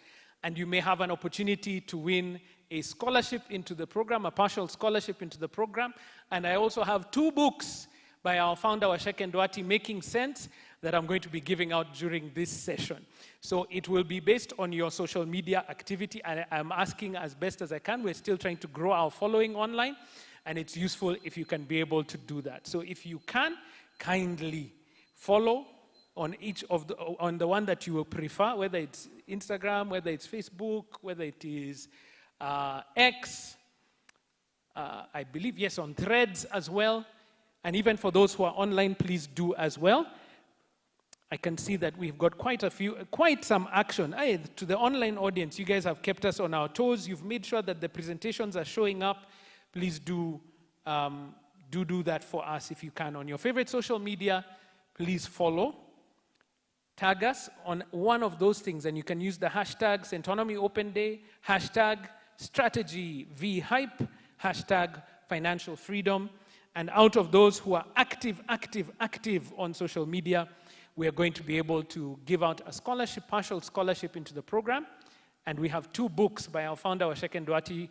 A: And you may have an opportunity to win a scholarship into the program, a partial scholarship into the program. And I also have 2 books by our founder, Waceke and Nduati, Making Sense, that I'm going to be giving out during this session. So it will be based on your social media activity, and I'm asking as best as I can. We're still trying to grow our following online, and it's useful if you can be able to do that. So if you can, kindly follow on on the one that you will prefer, whether it's Instagram, whether it's Facebook, whether it is X, I believe, yes, on Threads as well. And even for those who are online, please do as well. I can see that we've got quite some action. To the online audience, you guys have kept us on our toes. You've made sure that the presentations are showing up. Please do that for us if you can. On your favorite social media, please follow. Tag us on one of those things, and you can use the hashtag Centonomy Open Day, hashtag Strategy VHype, hashtag Financial Freedom. And out of those who are active on social media, we are going to be able to give out a scholarship, partial scholarship into the program. And we have 2 books by our founder, Waceke and Nduati,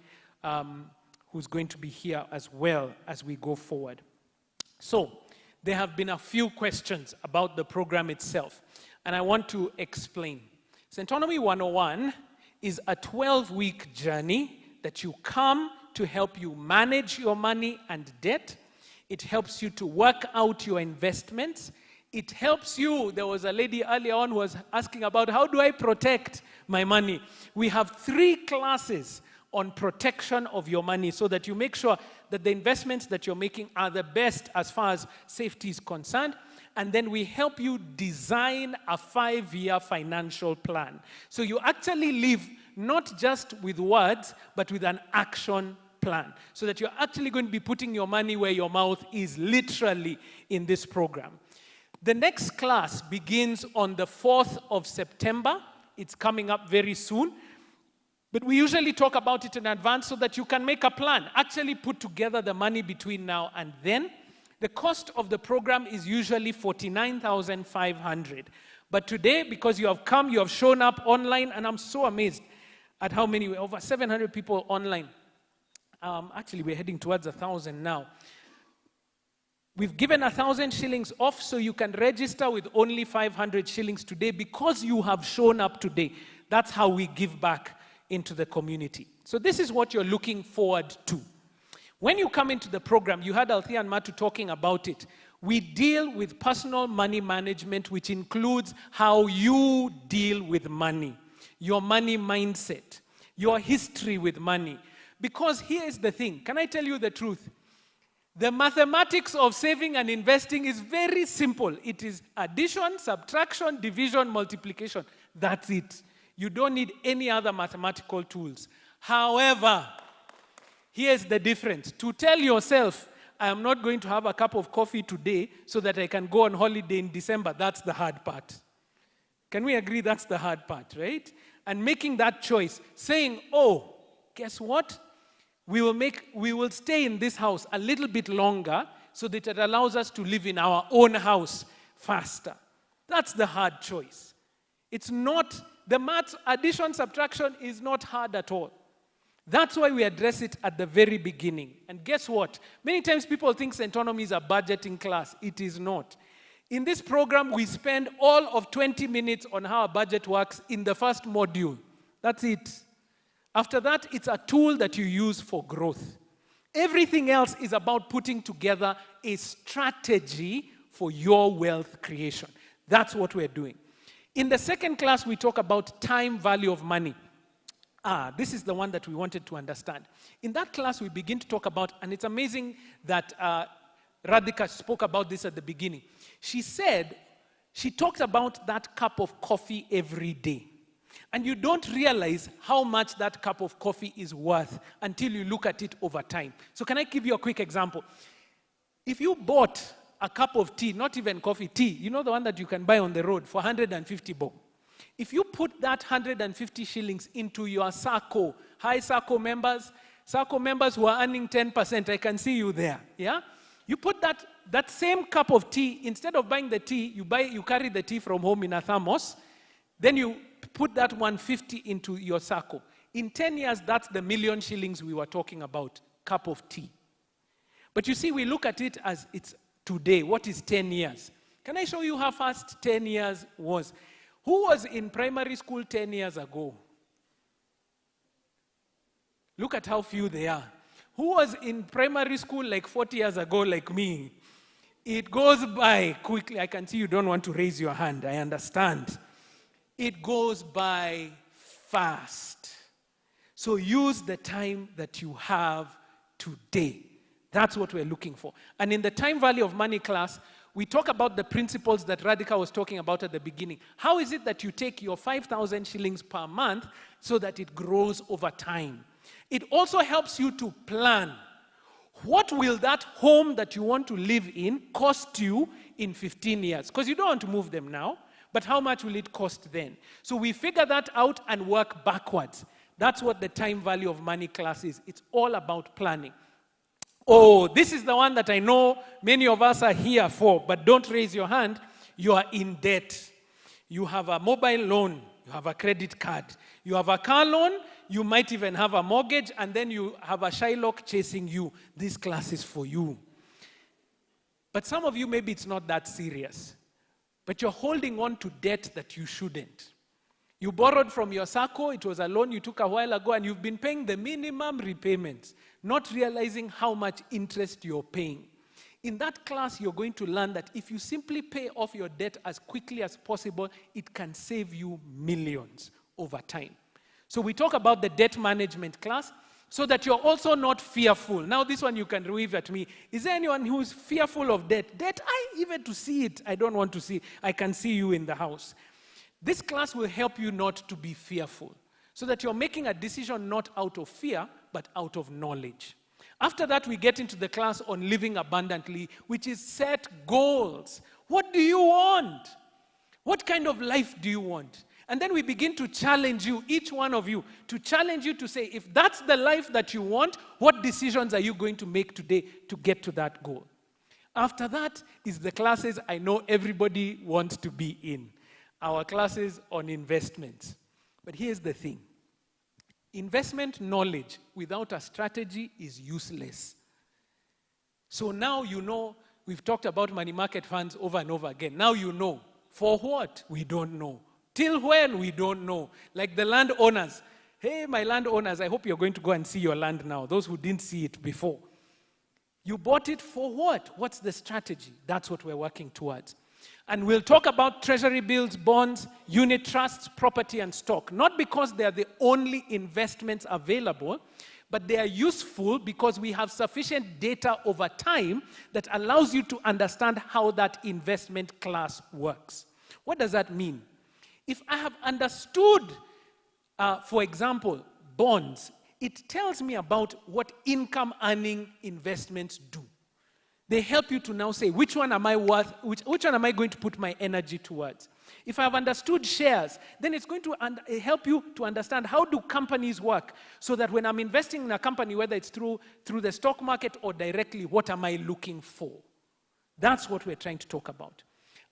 A: who's going to be here as well as we go forward. So, there have been a few questions about the program itself, and I want to explain. Centonomy 101 is a 12-week journey that you come to help you manage your money and debt. It helps you to work out your investments. It helps you. There was a lady earlier on who was asking about how do I protect my money. We have 3 classes on protection of your money so that you make sure that the investments that you're making are the best as far as safety is concerned. And then we help you design a 5-year financial plan. So you actually live not just with words, but with an action plan. So that you're actually going to be putting your money where your mouth is, literally, in this program. The next class begins on the 4th of September. It's coming up very soon. But we usually talk about it in advance so that you can make a plan. Actually put together the money between now and then. The cost of the program is usually $49,500. But today, because you have come, you have shown up online, and I'm so amazed at how many, over 700 people online. Actually, we're heading towards 1,000 now. We've given 1,000 shillings off, so you can register with only 500 shillings today because you have shown up today. That's how we give back into the community. So this is what you're looking forward to. When you come into the program, you heard Althea and Matu talking about it. We deal with personal money management, which includes how you deal with money, your money mindset, your history with money. Because here's the thing, can I tell you the truth? The mathematics of saving and investing is very simple. It is addition, subtraction, division, multiplication. That's it. You don't need any other mathematical tools. However, here's the difference. To tell yourself, I am not going to have a cup of coffee today so that I can go on holiday in December, that's the hard part. Can we agree that's the hard part, right? And making that choice, saying, oh, guess what? We will stay in this house a little bit longer so that it allows us to live in our own house faster. That's the hard choice. It's not, the math, addition, subtraction is not hard at all. That's why we address it at the very beginning. And guess what? Many times people think Centonomy is a budgeting class. It is not. In this program, we spend all of 20 minutes on how a budget works in the first module. That's it. After that, it's a tool that you use for growth. Everything else is about putting together a strategy for your wealth creation. That's what we're doing. In the second class, we talk about time value of money. This is the one that we wanted to understand. In that class, we begin to talk about, and it's amazing that Radhika spoke about this at the beginning. She said, she talked about that cup of coffee every day. And you don't realize how much that cup of coffee is worth until you look at it over time. So can I give you a quick example? If you bought a cup of tea, not even coffee, tea, you know the one that you can buy on the road for 150 bob. If you put that 150 shillings into your SACCO, high SACCO members who are earning 10%, I can see you there, yeah? You put that same cup of tea, instead of buying the tea, you carry the tea from home in a thermos, then you put that 150 into your SACCO. In 10 years, that's the 1,000,000 shillings we were talking about, cup of tea. But you see, we look at it as it's today. What is 10 years? Can I show you how fast 10 years was? Who was in primary school 10 years ago? Look at how few they are. Who was in primary school like 40 years ago, like me? It goes by quickly. I can see you don't want to raise your hand. I understand. It goes by fast. So use the time that you have today. That's what we're looking for. And in the time value of money class, we talk about the principles that Radhika was talking about at the beginning. How is it that you take your 5,000 shillings per month so that it grows over time? It also helps you to plan. What will that home that you want to live in cost you in 15 years? Because you don't want to move them now, but how much will it cost then? So we figure that out and work backwards. That's what the time value of money class is. It's all about planning. Oh, this is the one that I know many of us are here for, but don't raise your hand. You are in debt. You have a mobile loan. You have a credit card. You have a car loan. You might even have a mortgage, and then you have a Shylock chasing you. This class is for you. But some of you, maybe it's not that serious. But you're holding on to debt that you shouldn't. You borrowed from your SACCO, it was a loan you took a while ago, and you've been paying the minimum repayments, not realizing how much interest you're paying. In that class, you're going to learn that if you simply pay off your debt as quickly as possible, it can save you millions over time. So we talk about the debt management class so that you're also not fearful. Now this one you can wave at me. Is there anyone who's fearful of debt? Debt, even to see it, I don't want to see. I can see you in the house. This class will help you not to be fearful so that you're making a decision not out of fear, but out of knowledge. After that, we get into the class on living abundantly, which is set goals. What do you want? What kind of life do you want? And then we begin to challenge you, each one of you, to challenge you to say, if that's the life that you want, what decisions are you going to make today to get to that goal? After that is the classes I know everybody wants to be in. Our classes on investments. But here's the thing. Investment knowledge without a strategy is useless. So now you know, we've talked about money market funds over and over again. Now you know. For what? We don't know. Till when? We don't know. Like the landowners. Hey, my landowners, I hope you're going to go and see your land now. Those who didn't see it before. You bought it for what? What's the strategy? That's what we're working towards. And we'll talk about treasury bills, bonds, unit trusts, property, and stock. Not because they are the only investments available, but they are useful because we have sufficient data over time that allows you to understand how that investment class works. What does that mean? If I have understood, for example, bonds, it tells me about what income-earning investments do. They help you to now say, which one am I worth, which one am I going to put my energy towards? If I have understood shares, then it's going to help you to understand how do companies work, so that when I'm investing in a company, whether it's through the stock market or directly, what am I looking for? That's what we're trying to talk about.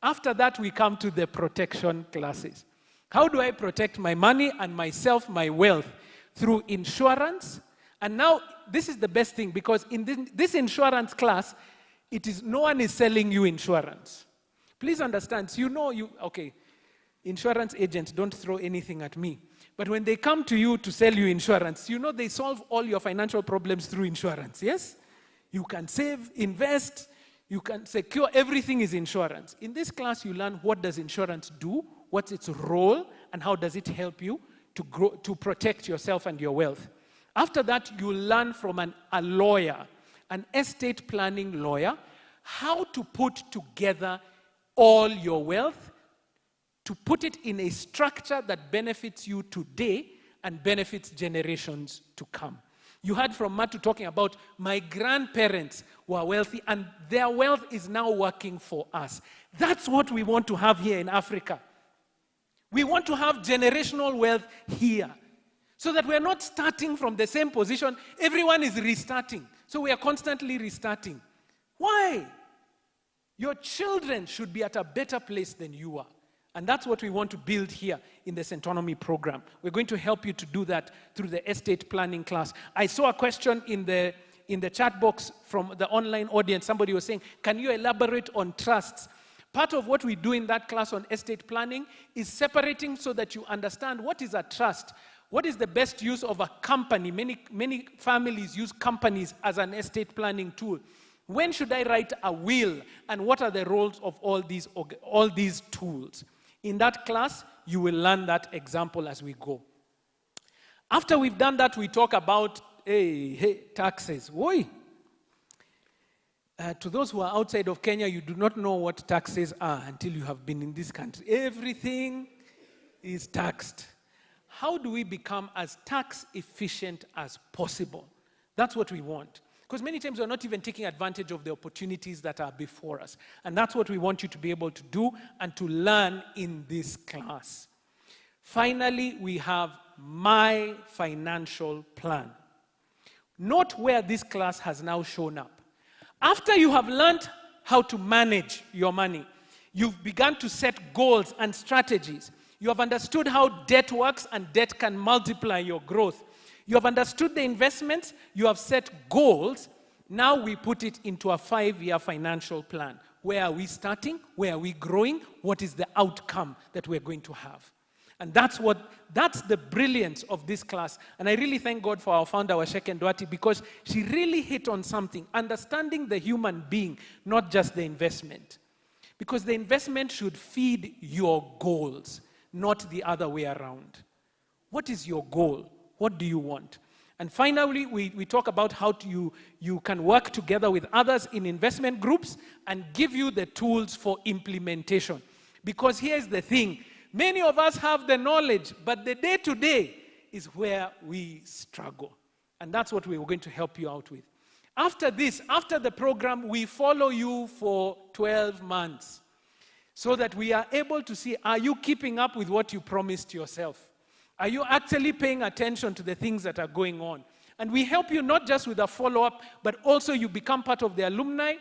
A: After that, we come to the protection classes. How do I protect my money and myself, my wealth? Through insurance. And now, this is the best thing, because in this insurance class, no one is selling you insurance. Please understand, okay, insurance agents, don't throw anything at me. But when they come to you to sell you insurance, they solve all your financial problems through insurance, yes? You can save, invest, you can secure, everything is insurance. In this class, you learn what does insurance do, what's its role, and how does it help you to protect yourself and your wealth. After that, you learn from a lawyer, an estate planning lawyer, how to put together all your wealth, to put it in a structure that benefits you today and benefits generations to come. You heard from Matu talking about my grandparents were wealthy and their wealth is now working for us. That's what we want to have here in Africa. We want to have generational wealth here, so that we're not starting from the same position. Everyone is restarting. So we are constantly restarting. Why? Your children should be at a better place than you are. And that's what we want to build here in the Centonomy program. We're going to help you to do that through the estate planning class. I saw a question in the chat box from the online audience. Somebody was saying, can you elaborate on trusts? Part of what we do in that class on estate planning is separating so that you understand what is a trust. What is the best use of a company? Many families use companies as an estate planning tool. When should I write a will? And what are the roles of all these tools? In that class, you will learn that example as we go. After we've done that, we talk about taxes. Why? To those who are outside of Kenya, you do not know what taxes are until you have been in this country. Everything is taxed. How do we become as tax efficient as possible? That's what we want. Because many times we're not even taking advantage of the opportunities that are before us. And that's what we want you to be able to do and to learn in this class. Finally, we have my financial plan. Note where this class has now shown up. After you have learned how to manage your money, you've begun to set goals and strategies. You have understood how debt works and debt can multiply your growth. You have understood the investments. You have set goals. Now we put it into a 5-year financial plan. Where are we starting? Where are we growing? What is the outcome that we're going to have? And that's the brilliance of this class. And I really thank God for our founder, Waceke Nduati, because she really hit on something, understanding the human being, not just the investment. Because the investment should feed your goals, not the other way around. What is your goal? What do you want? And finally, we talk about how you can work together with others in investment groups and give you the tools for implementation. Because here's the thing. Many of us have the knowledge, but the day-to-day is where we struggle. And that's what we're going to help you out with. After this, after the program, we follow you for 12 months so that we are able to see, are you keeping up with what you promised yourself? Are you actually paying attention to the things that are going on? And we help you not just with a follow-up, but also you become part of the alumni.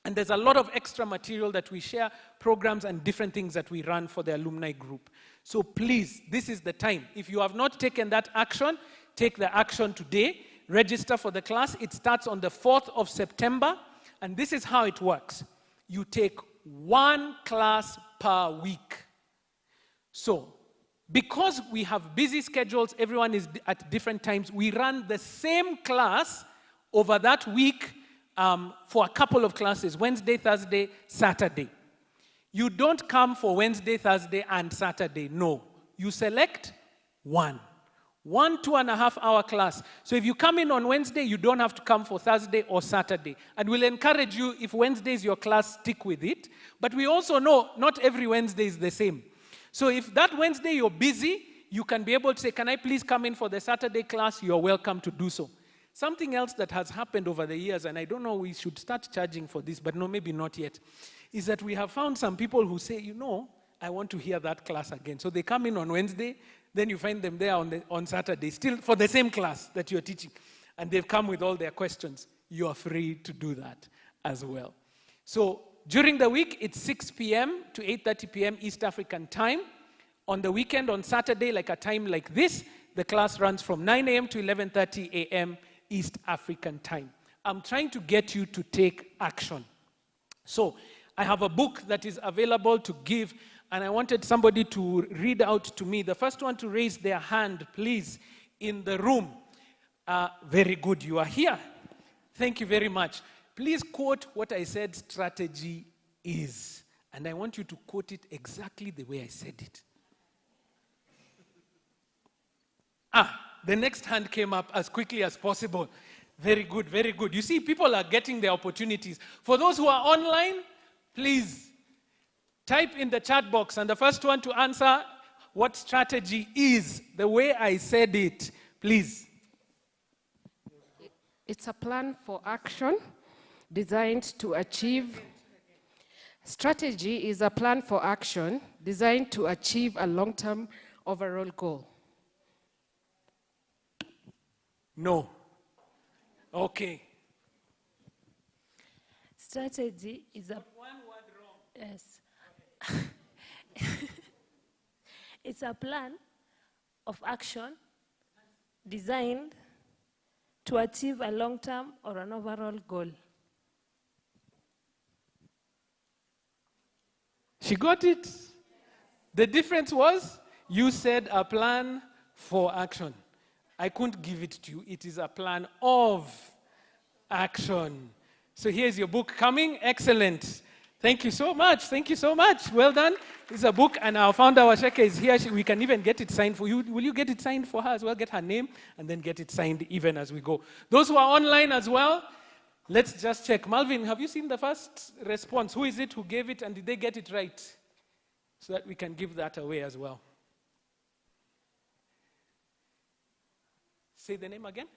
A: And there's a lot of extra material that we share, programs and different things that we run for the alumni group. So please, this is the time. If you have not taken that action, take the action today. Register for the class. It starts on the 4th of September. And this is how it works. You take 1 class per week. So, because we have busy schedules, everyone is at different times, we run the same class over that week for a couple of classes, Wednesday, Thursday, Saturday. You don't come for Wednesday, Thursday, and Saturday. No. You select one 2.5-hour class. So if you come in on Wednesday, you don't have to come for Thursday or Saturday. And we'll encourage you, if Wednesday is your class, stick with it. But we also know not every Wednesday is the same. So if that Wednesday you're busy, you can be able to say, can I please come in for the Saturday class? You're welcome to do so. Something else that has happened over the years, and I don't know, we should start charging for this, but no, maybe not yet, is that we have found some people who say, you know, I want to hear that class again. So they come in on Wednesday, then you find them there on Saturday, still for the same class that you're teaching. And they've come with all their questions. You are free to do that as well. So during the week, it's 6 p.m. to 8:30 p.m. East African time. On the weekend, on Saturday, like a time like this, the class runs from 9 a.m. to 11:30 a.m. East African time. I'm trying to get you to take action. So I have a book that is available to give, and I wanted somebody to read out to me. The first one to raise their hand, please, in the room. Very good, you are here. Thank you very much. Please quote what I said strategy is. And I want you to quote it exactly the way I said it. The next hand came up as quickly as possible. Very good, very good. You see, people are getting their opportunities. For those who are online, please type in the chat box, and the first one to answer what strategy is, the way I said it, please.
G: It's a plan for action designed to achieve. Strategy is a plan for action designed to achieve a long-term overall goal.
A: No. Okay.
H: Strategy is a...
A: One word wrong.
H: Yes. It's a plan of action designed to achieve a long-term or an overall goal.
A: She got it. The difference was you said a plan for action. I couldn't give it to you. It is a plan of action. So here's your book coming. Excellent. Thank you so much. Thank you so much. Well done. This is a book, and our founder, Waceke, is here. We can even get it signed for you. Will you get it signed for her as well? Get her name, and then get it signed even as we go. Those who are online as well, let's just check. Malvin, have you seen the first response? Who is it who gave it, and did they get it right? So that we can give that away as well. Say the name again.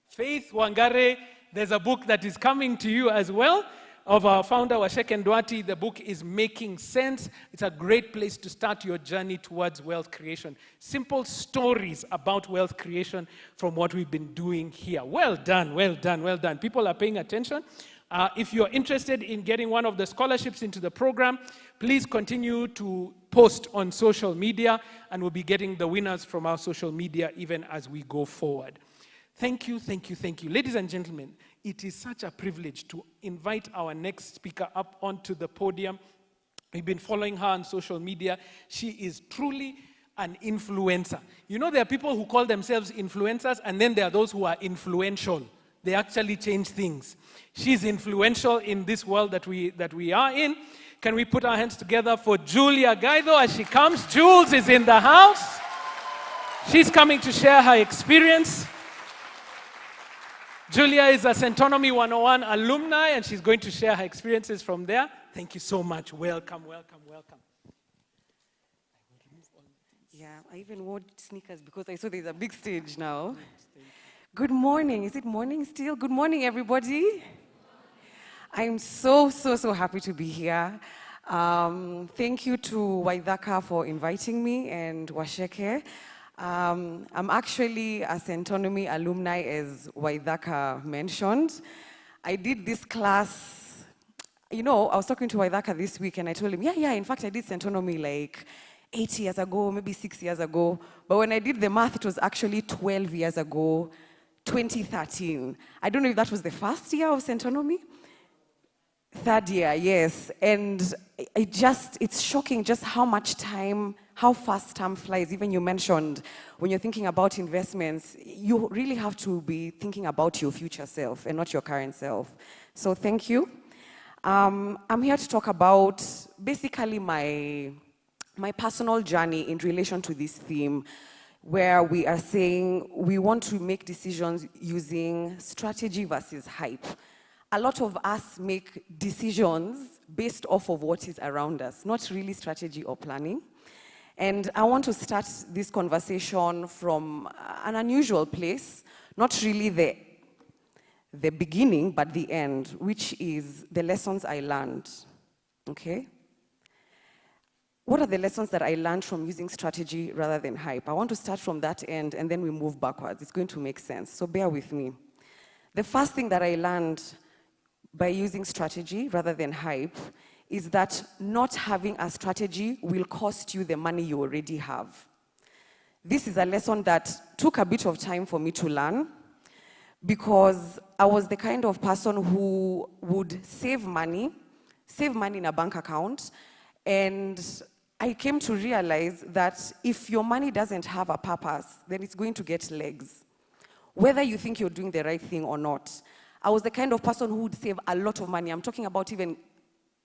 A: Faith Wangare. There's a book that is coming to you as well of our founder, Waceke Nduati. The book is Making Sense. It's a great place to start your journey towards wealth creation. Simple stories about wealth creation from what we've been doing here. Well done, well done, well done. People are paying attention. If you're interested in getting one of the scholarships into the program, please continue to post on social media, and we'll be getting the winners from our social media even as we go forward. Thank you, thank you, thank you. Ladies and gentlemen, it is such a privilege to invite our next speaker up onto the podium. We've been following her on social media. She is truly an influencer. You know, there are people who call themselves influencers, and then there are those who are influential. They actually change things. She's influential in this world that we are in. Can we put our hands together for Julia Gaitho as she comes? Jules is in the house. She's coming to share her experience. Julia is a Centonomy 101 alumni, and she's going to share her experiences from there. Thank you so much. Welcome, welcome, welcome.
I: Yeah, I even wore sneakers because I saw there's a big stage now. Good morning. Is it morning still? Good morning, everybody. I'm so happy to be here. Thank you to Waithaka for inviting me and Waceke. I'm actually a Centonomy alumni, as Waithaka mentioned. I did this class, you know, I was talking to Waithaka this week and I told him, yeah, in fact I did Centonomy like 8 years ago, maybe 6 years ago. But when I did the math, it was actually 12 years ago, 2013. I don't know if that was the first year of Centonomy. Third year, yes. And it's shocking just how much time, how fast time flies. Even you mentioned when you're thinking about investments, you really have to be thinking about your future self and not your current self. So thank you. I'm here to talk about basically my personal journey in relation to this theme, where we are saying we want to make decisions using strategy versus hype. A lot of us make decisions based off of what is around us, not really strategy or planning. And I want to start this conversation from an unusual place, not really the beginning, but the end, which is the lessons I learned, okay? What are the lessons that I learned from using strategy rather than hype? I want to start from that end, and then we move backwards. It's going to make sense, so bear with me. The first thing that I learned by using strategy rather than hype is that not having a strategy will cost you the money you already have. This is a lesson that took a bit of time for me to learn, because I was the kind of person who would save money in a bank account, and I came to realize that if your money doesn't have a purpose, then it's going to get legs, whether you think you're doing the right thing or not. I was the kind of person who would save a lot of money. I'm talking about even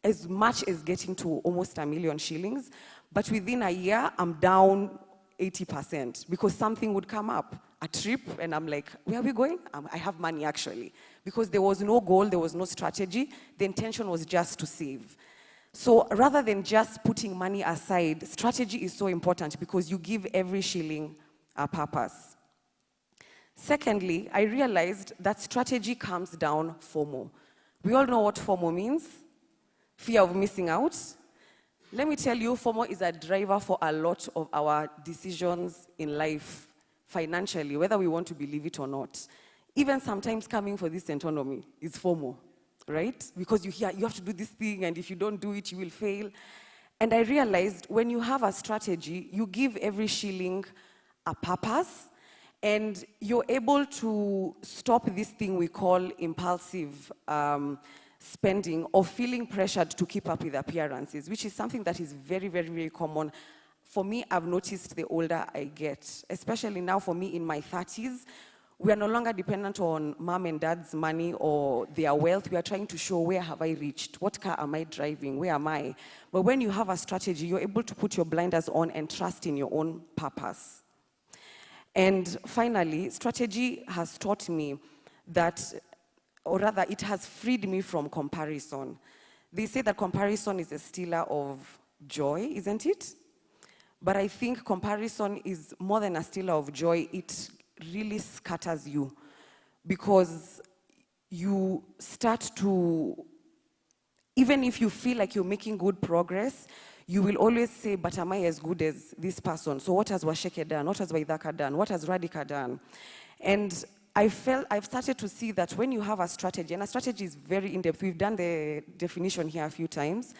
I: as much as getting to almost 1 million shillings, but within a year, I'm down 80% because something would come up, a trip, and I'm like, where are we going? I have money actually, because there was no goal, there was no strategy. The intention was just to save. So rather than just putting money aside, strategy is so important because you give every shilling a purpose. Secondly, I realized that strategy comes down FOMO. We all know what FOMO means, fear of missing out. Let me tell you, FOMO is a driver for a lot of our decisions in life, financially, whether we want to believe it or not. Even sometimes coming for this Centonomy is FOMO, right? Because you hear, you have to do this thing, and if you don't do it, you will fail. And I realized when you have a strategy, you give every shilling a purpose, and you're able to stop this thing we call impulsive spending, or feeling pressured to keep up with appearances, which is something that is very, very, very common. For me, I've noticed the older I get, especially now for me in my 30s, we are no longer dependent on mom and dad's money or their wealth. We are trying to show, where have I reached? What car am I driving? Where am I? But when you have a strategy, you're able to put your blinders on and trust in your own purpose. And finally, strategy has taught me that, or rather, it has freed me from comparison. They say that comparison is a stealer of joy, isn't it? But I think comparison is more than a stealer of joy. It really scatters you, because you start to, even if you feel like you're making good progress, you will always say, but am I as good as this person? So what has Waceke done? What has Waithaka done? What has Radhika done? And I've started to see that when you have a strategy, and a strategy is very in-depth, we've done the definition here a few times,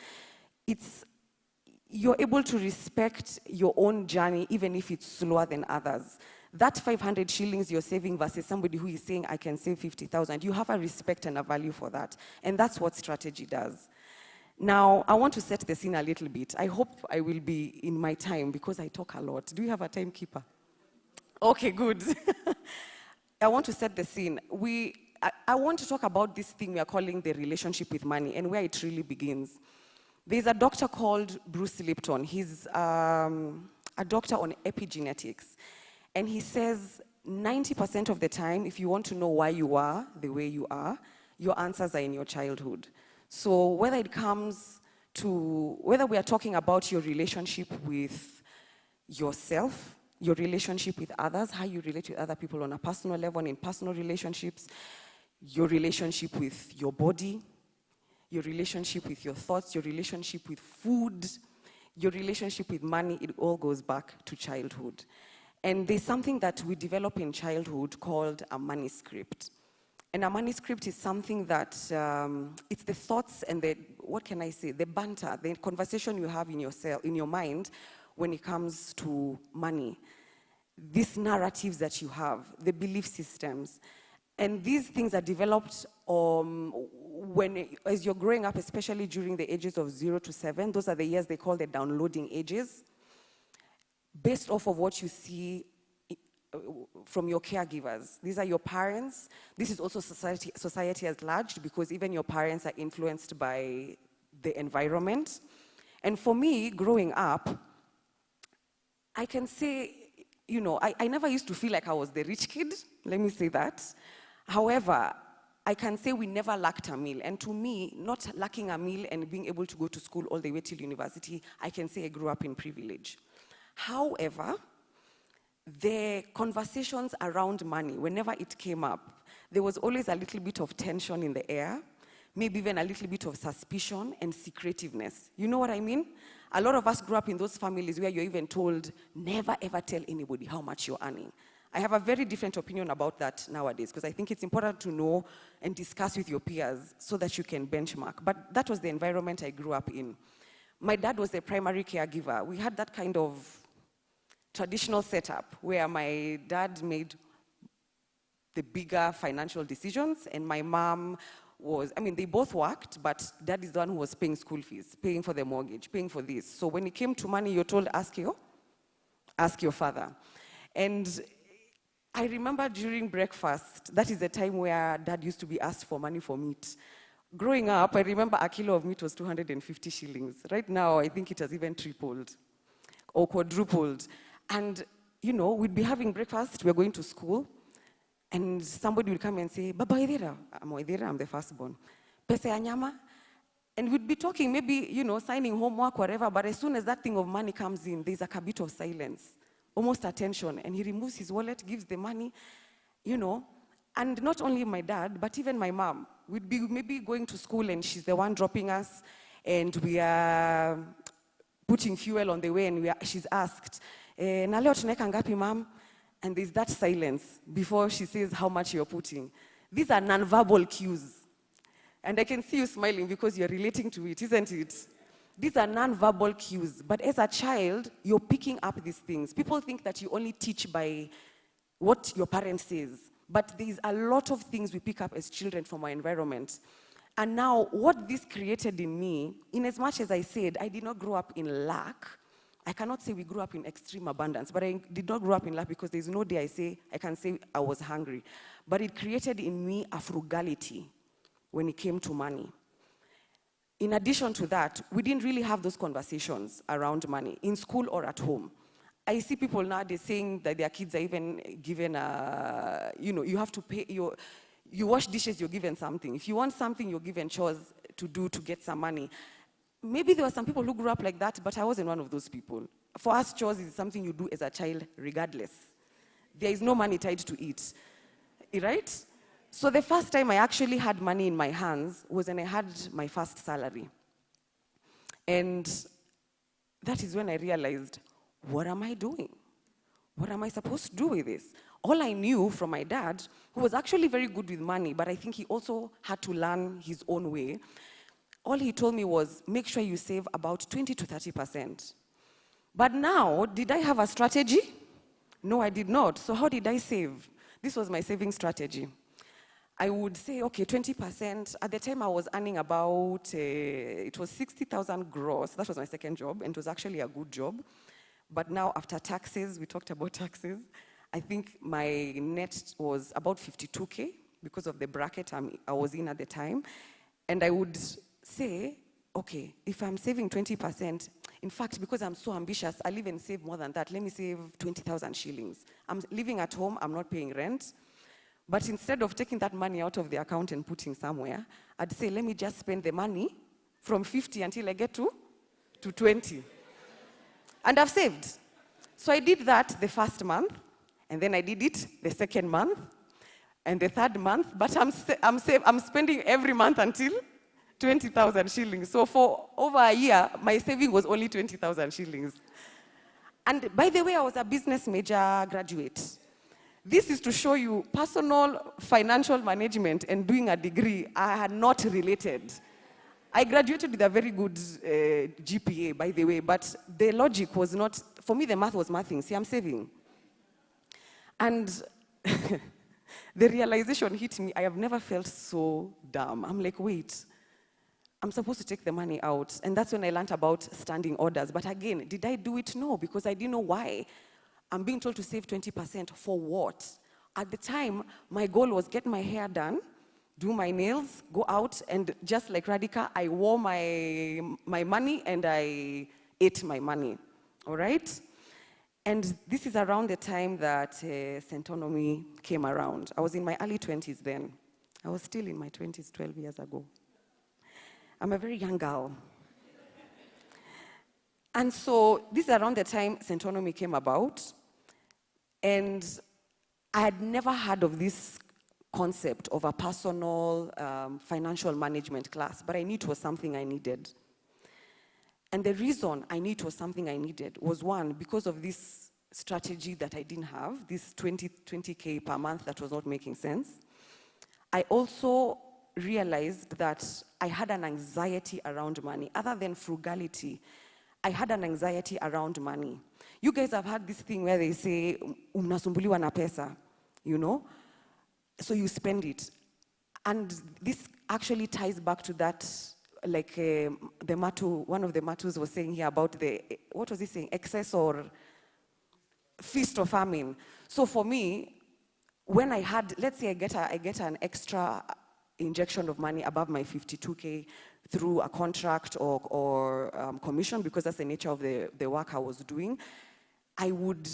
I: you're able to respect your own journey even if it's slower than others. that 500 shillings you're saving versus somebody who is saying, I can save 50,000, you have a respect and a value for that. And that's what strategy does. Now, I want to set the scene a little bit. I hope I will be in my time because I talk a lot. Do you have a timekeeper? Okay, good. I want to set the scene. I want to talk about this thing we are calling the relationship with money and where it really begins. There's a doctor called Bruce Lipton. He's a doctor on epigenetics. And he says 90% of the time, if you want to know why you are the way you are, your answers are in your childhood. So whether it comes to, whether we are talking about your relationship with yourself, your relationship with others, how you relate to other people on a personal level, in personal relationships, your relationship with your body, your relationship with your thoughts, your relationship with food, your relationship with money, it all goes back to childhood. And there's something that we develop in childhood called a money script. And a money script is something that, it's the thoughts and the, what can I say, the banter, the conversation you have in your mind when it comes to money. These narratives that you have, the belief systems. And these things are developed as you're growing up, especially during the ages of 0 to 7. Those are the years they call the downloading ages. Based off of what you see from your caregivers. These are your parents. This is also society at large, because even your parents are influenced by the environment. And for me, growing up, I can say, you know, I never used to feel like I was the rich kid, let me say that. However, I can say we never lacked a meal. And to me, not lacking a meal and being able to go to school all the way till university, I can say I grew up in privilege. However, the conversations around money, whenever it came up, there was always a little bit of tension in the air, maybe even a little bit of suspicion and secretiveness. You know what I mean? A lot of us grew up in those families where you're even told, never ever tell anybody how much you're earning. I have a very different opinion about that nowadays, because I think it's important to know and discuss with your peers so that you can benchmark. But that was the environment I grew up in. My dad was the primary caregiver. We had that kind of traditional setup where my dad made the bigger financial decisions and my mom was, I mean, they both worked, but dad is the one who was paying school fees, paying for the mortgage, paying for this. So when it came to money, you're told, ask your father. And I remember during breakfast, that is the time where dad used to be asked for money for meat. Growing up, I remember a kilo of meat was 250 shillings. Right now, I think it has even tripled or quadrupled. And, you know, we'd be having breakfast, we're going to school, and somebody would come and say, Baba Waithaka, I'm the firstborn. Pesa ya nyama? And we'd be talking, maybe, you know, signing homework, whatever, but as soon as that thing of money comes in, there's a bit of silence, almost attention, and he removes his wallet, gives the money, you know. And not only my dad, but even my mom. We'd be maybe going to school and she's the one dropping us, and we are putting fuel on the way, and she's asked, na leo tunaweka ngapi, ma'am? And there's that silence before she says how much you're putting. These are non-verbal cues. And I can see you smiling because you're relating to it, isn't it? These are non-verbal cues. But as a child, you're picking up these things. People think that you only teach by what your parent says. But there's a lot of things we pick up as children from our environment. And now, what this created in me, in as much as I said, I did not grow up in lack. I cannot say we grew up in extreme abundance, but I did not grow up in lack because there's no day I can say I was hungry. But it created in me a frugality when it came to money. In addition to that, we didn't really have those conversations around money in school or at home. I see people nowadays saying that their kids are even given you know, you have to pay, you wash dishes, you're given something. If you want something, you're given chores to do to get some money. Maybe there were some people who grew up like that, but I wasn't one of those people. For us, chores is something you do as a child regardless. There is no money tied to it, right? So the first time I actually had money in my hands was when I had my first salary. And that is when I realized, what am I doing? What am I supposed to do with this? All I knew from my dad, who was actually very good with money, but I think he also had to learn his own way. All he told me was, make sure you save about 20 to 30%. But now, did I have a strategy? No, I did not. So how did I save? This was my saving strategy. I would say, okay, 20%. At the time, I was earning about, it was 60,000 gross. That was my second job, and it was actually a good job. But now, after taxes, we talked about taxes, I think my net was about 52K because of the bracket I was in at the time. And I would say, okay, if I'm saving 20%, in fact, because I'm so ambitious, I'll even save more than that. Let me save 20,000 shillings. I'm living at home, I'm not paying rent. But instead of taking that money out of the account and putting somewhere, I'd say, let me just spend the money from 50 until I get to 20. And I've saved. So I did that the first month, and then I did it the second month, and the third month, but I'm spending every month until 20,000 shillings. So for over a year, my saving was only 20,000 shillings. And by the way, I was a business major graduate. This is to show you personal financial management and doing a degree are not related. I graduated with a very good GPA, by the way, but the logic was not, for me the math was mathing. See, I'm saving. And the realization hit me, I have never felt so dumb. I'm like, wait, I'm supposed to take the money out. And that's when I learned about standing orders. But again, did I do it? No, because I didn't know why. I'm being told to save 20% for what? At the time, my goal was get my hair done, do my nails, go out, and just like Radhika, I wore my money and I ate my money, all right? And this is around the time that Centonomy came around. I was in my early 20s then. I was still in my 20s 12 years ago. I'm a very young girl. And so this is around the time Centonomy came about. And I had never heard of this concept of a personal financial management class, but I knew it was something I needed. And the reason I knew it was something I needed was, one, because of this strategy that I didn't have, this 20K per month that was not making sense. I also realized that I had an anxiety around money. Other than frugality, I had an anxiety around money. You guys have had this thing where they say, unasumbuliwa na pesa, you know? So you spend it. And this actually ties back to that, like the Matu, one of the Matus was saying here about the, what was he saying, excess or feast or famine. So for me, when I had, let's say I get an extra injection of money above my 52K through a contract or commission, because that's the nature of the work I was doing, I would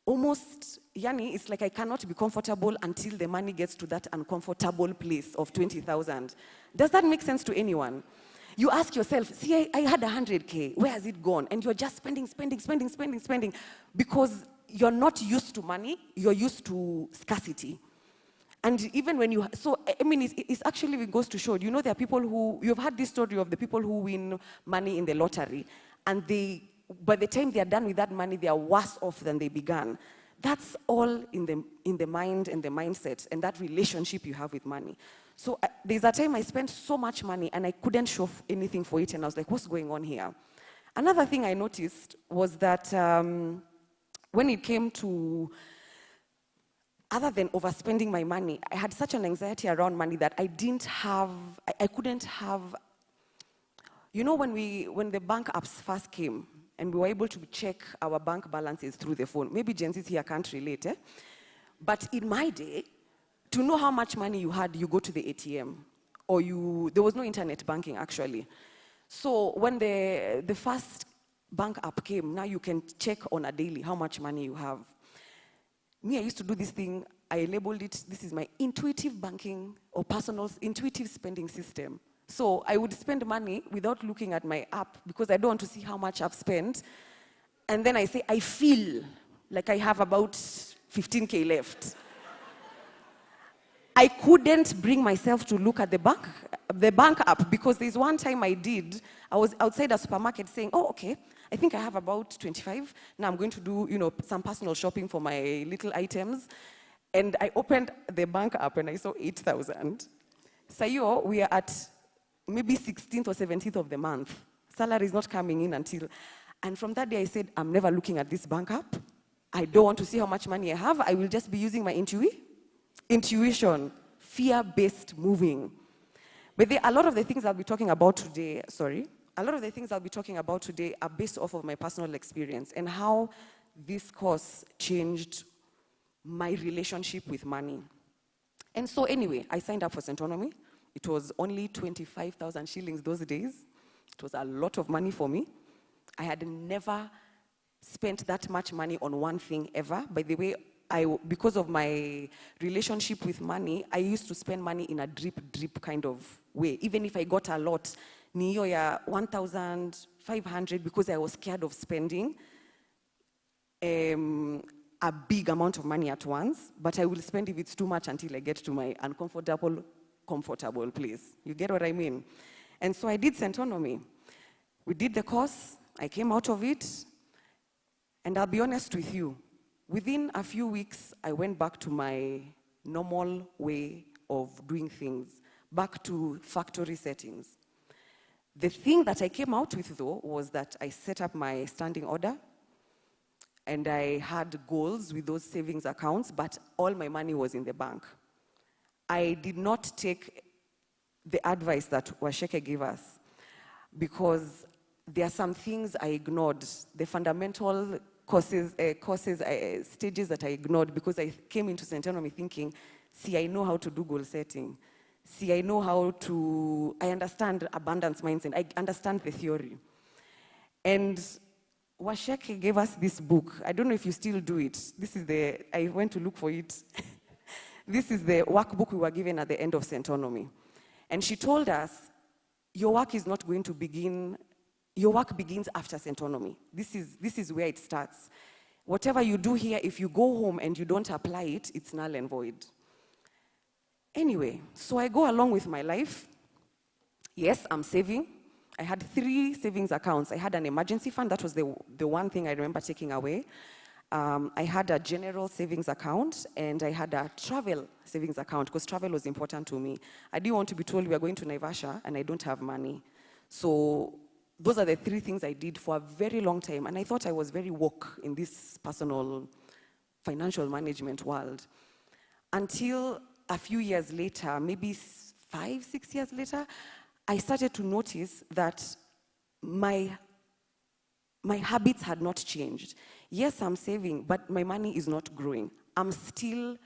I: almost, yani, it's like I cannot be comfortable until the money gets to that uncomfortable place of 20,000. Does that make sense to anyone? You ask yourself, see, I had 100K, where has it gone? And you're just spending, because you're not used to money, you're used to scarcity. And even when you, so, I mean, it's actually, it goes to show, you know, there are people who, you've had this story of the people who win money in the lottery, and they, by the time they are done with that money, they are worse off than they began. That's all in the mind and the mindset and that relationship you have with money. So there's a time I spent so much money and I couldn't show anything for it, and I was like, what's going on here? Another thing I noticed was that when it came to, other than overspending my money, I had such an anxiety around money that I didn't have, I couldn't have, you know, when the bank apps first came, and we were able to check our bank balances through the phone. Maybe Gen Zs here can't relate, eh? But in my day, to know how much money you had, you go to the ATM. Or there was no internet banking, actually. So when the first bank app came, now you can check on a daily how much money you have. Me, I used to do this thing, I labeled it, this is my intuitive banking or personal intuitive spending system. So I would spend money without looking at my app because I don't want to see how much I've spent. And then I say, I feel like I have about 15K left. I couldn't bring myself to look at the bank app, because there's one time I was outside a supermarket saying, oh, okay, I think I have about 25. Now I'm going to do, you know, some personal shopping for my little items. And I opened the bank app and I saw 8,000. So we are at maybe 16th or 17th of the month. Salary is not coming in until, and from that day I said, I'm never looking at this bank app. I don't want to see how much money I have. I will just be using my intuition, fear-based moving. But a lot of the things I'll be talking about today, a lot of the things I'll be talking about today are based off of my personal experience and how this course changed my relationship with money. And so anyway, I signed up for Centonomy. It was only 25,000 shillings those days. It was a lot of money for me. I had never spent that much money on one thing ever. By the way, because of my relationship with money, I used to spend money in a drip kind of way. Even if I got a lot, niyo ya 1,500 because I was scared of spending a big amount of money at once, but I will spend if it's too much until I get to my comfortable place. You get what I mean? And so I did Centonomy. We did the course, I came out of it, and I'll be honest with you, within a few weeks, I went back to my normal way of doing things, back to factory settings. The thing that I came out with, though, was that I set up my standing order, and I had goals with those savings accounts, but all my money was in the bank. I did not take the advice that Waceke gave us because there are some things I ignored, the fundamental stages that I ignored because I came into Centonomy thinking, see, I know how to do goal setting. See, I understand abundance mindset. I understand the theory. And Waceke gave us this book. I don't know if you still do it. I went to look for it. This is the workbook we were given at the end of Centonomy. And she told us, your work is not going to begin, your work begins after Centonomy. This is where it starts. Whatever you do here, if you go home and you don't apply it, it's null and void. Anyway, so I go along with my life. Yes, I'm saving. I had 3 savings accounts. I had an emergency fund. That was the one thing I remember taking away. I had a general savings account, and I had a travel savings account because travel was important to me. I didn't want to be told we are going to Naivasha and I don't have money. So those are the 3 things I did for a very long time. And I thought I was very woke in this personal financial management world. Until a few years later, maybe 5, 6 years later, I started to notice that my habits had not changed. Yes, I'm saving, but my money is not growing. I'm still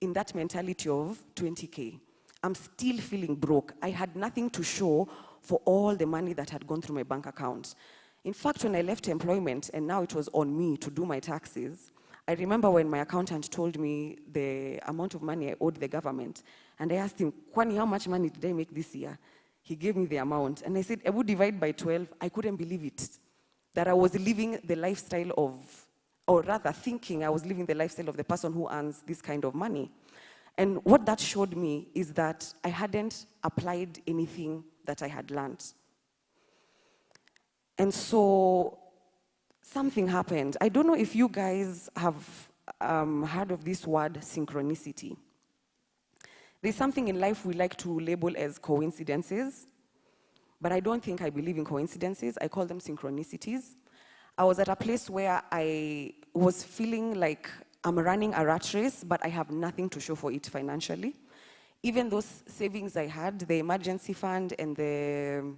I: in that mentality of 20K. I'm still feeling broke. I had nothing to show for all the money that had gone through my bank account. In fact, when I left employment, and now it was on me to do my taxes, I remember when my accountant told me the amount of money I owed the government, and I asked him, Kwani, how much money did I make this year? He gave me the amount, and I said, I would divide by 12. I couldn't believe it, that I was living the lifestyle of, or rather thinking I was living the lifestyle of the person who earns this kind of money. And what that showed me is that I hadn't applied anything that I had learned. And so something happened. I don't know if you guys have heard of this word, synchronicity. There's something in life we like to label as coincidences, but I don't think I believe in coincidences. I call them synchronicities. I was at a place where I was feeling like I'm running a rat race, but I have nothing to show for it financially. Even those savings I had, the emergency fund and the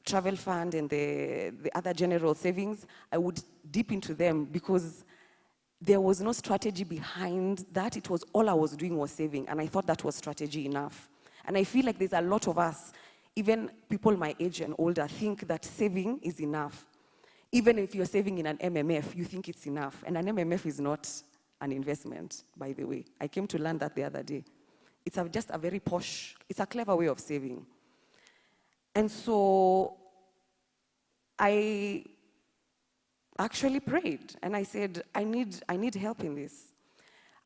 I: travel fund and the other general savings, I would dip into them because there was no strategy behind that. It was all I was doing was saving, and I thought that was strategy enough. And I feel like there's a lot of us, even people my age and older, think that saving is enough. Even if you're saving in an MMF, you think it's enough. And an MMF is not an investment, by the way. I came to learn that the other day. It's just a very posh, it's a clever way of saving. And so I actually prayed, and I said, I need help in this.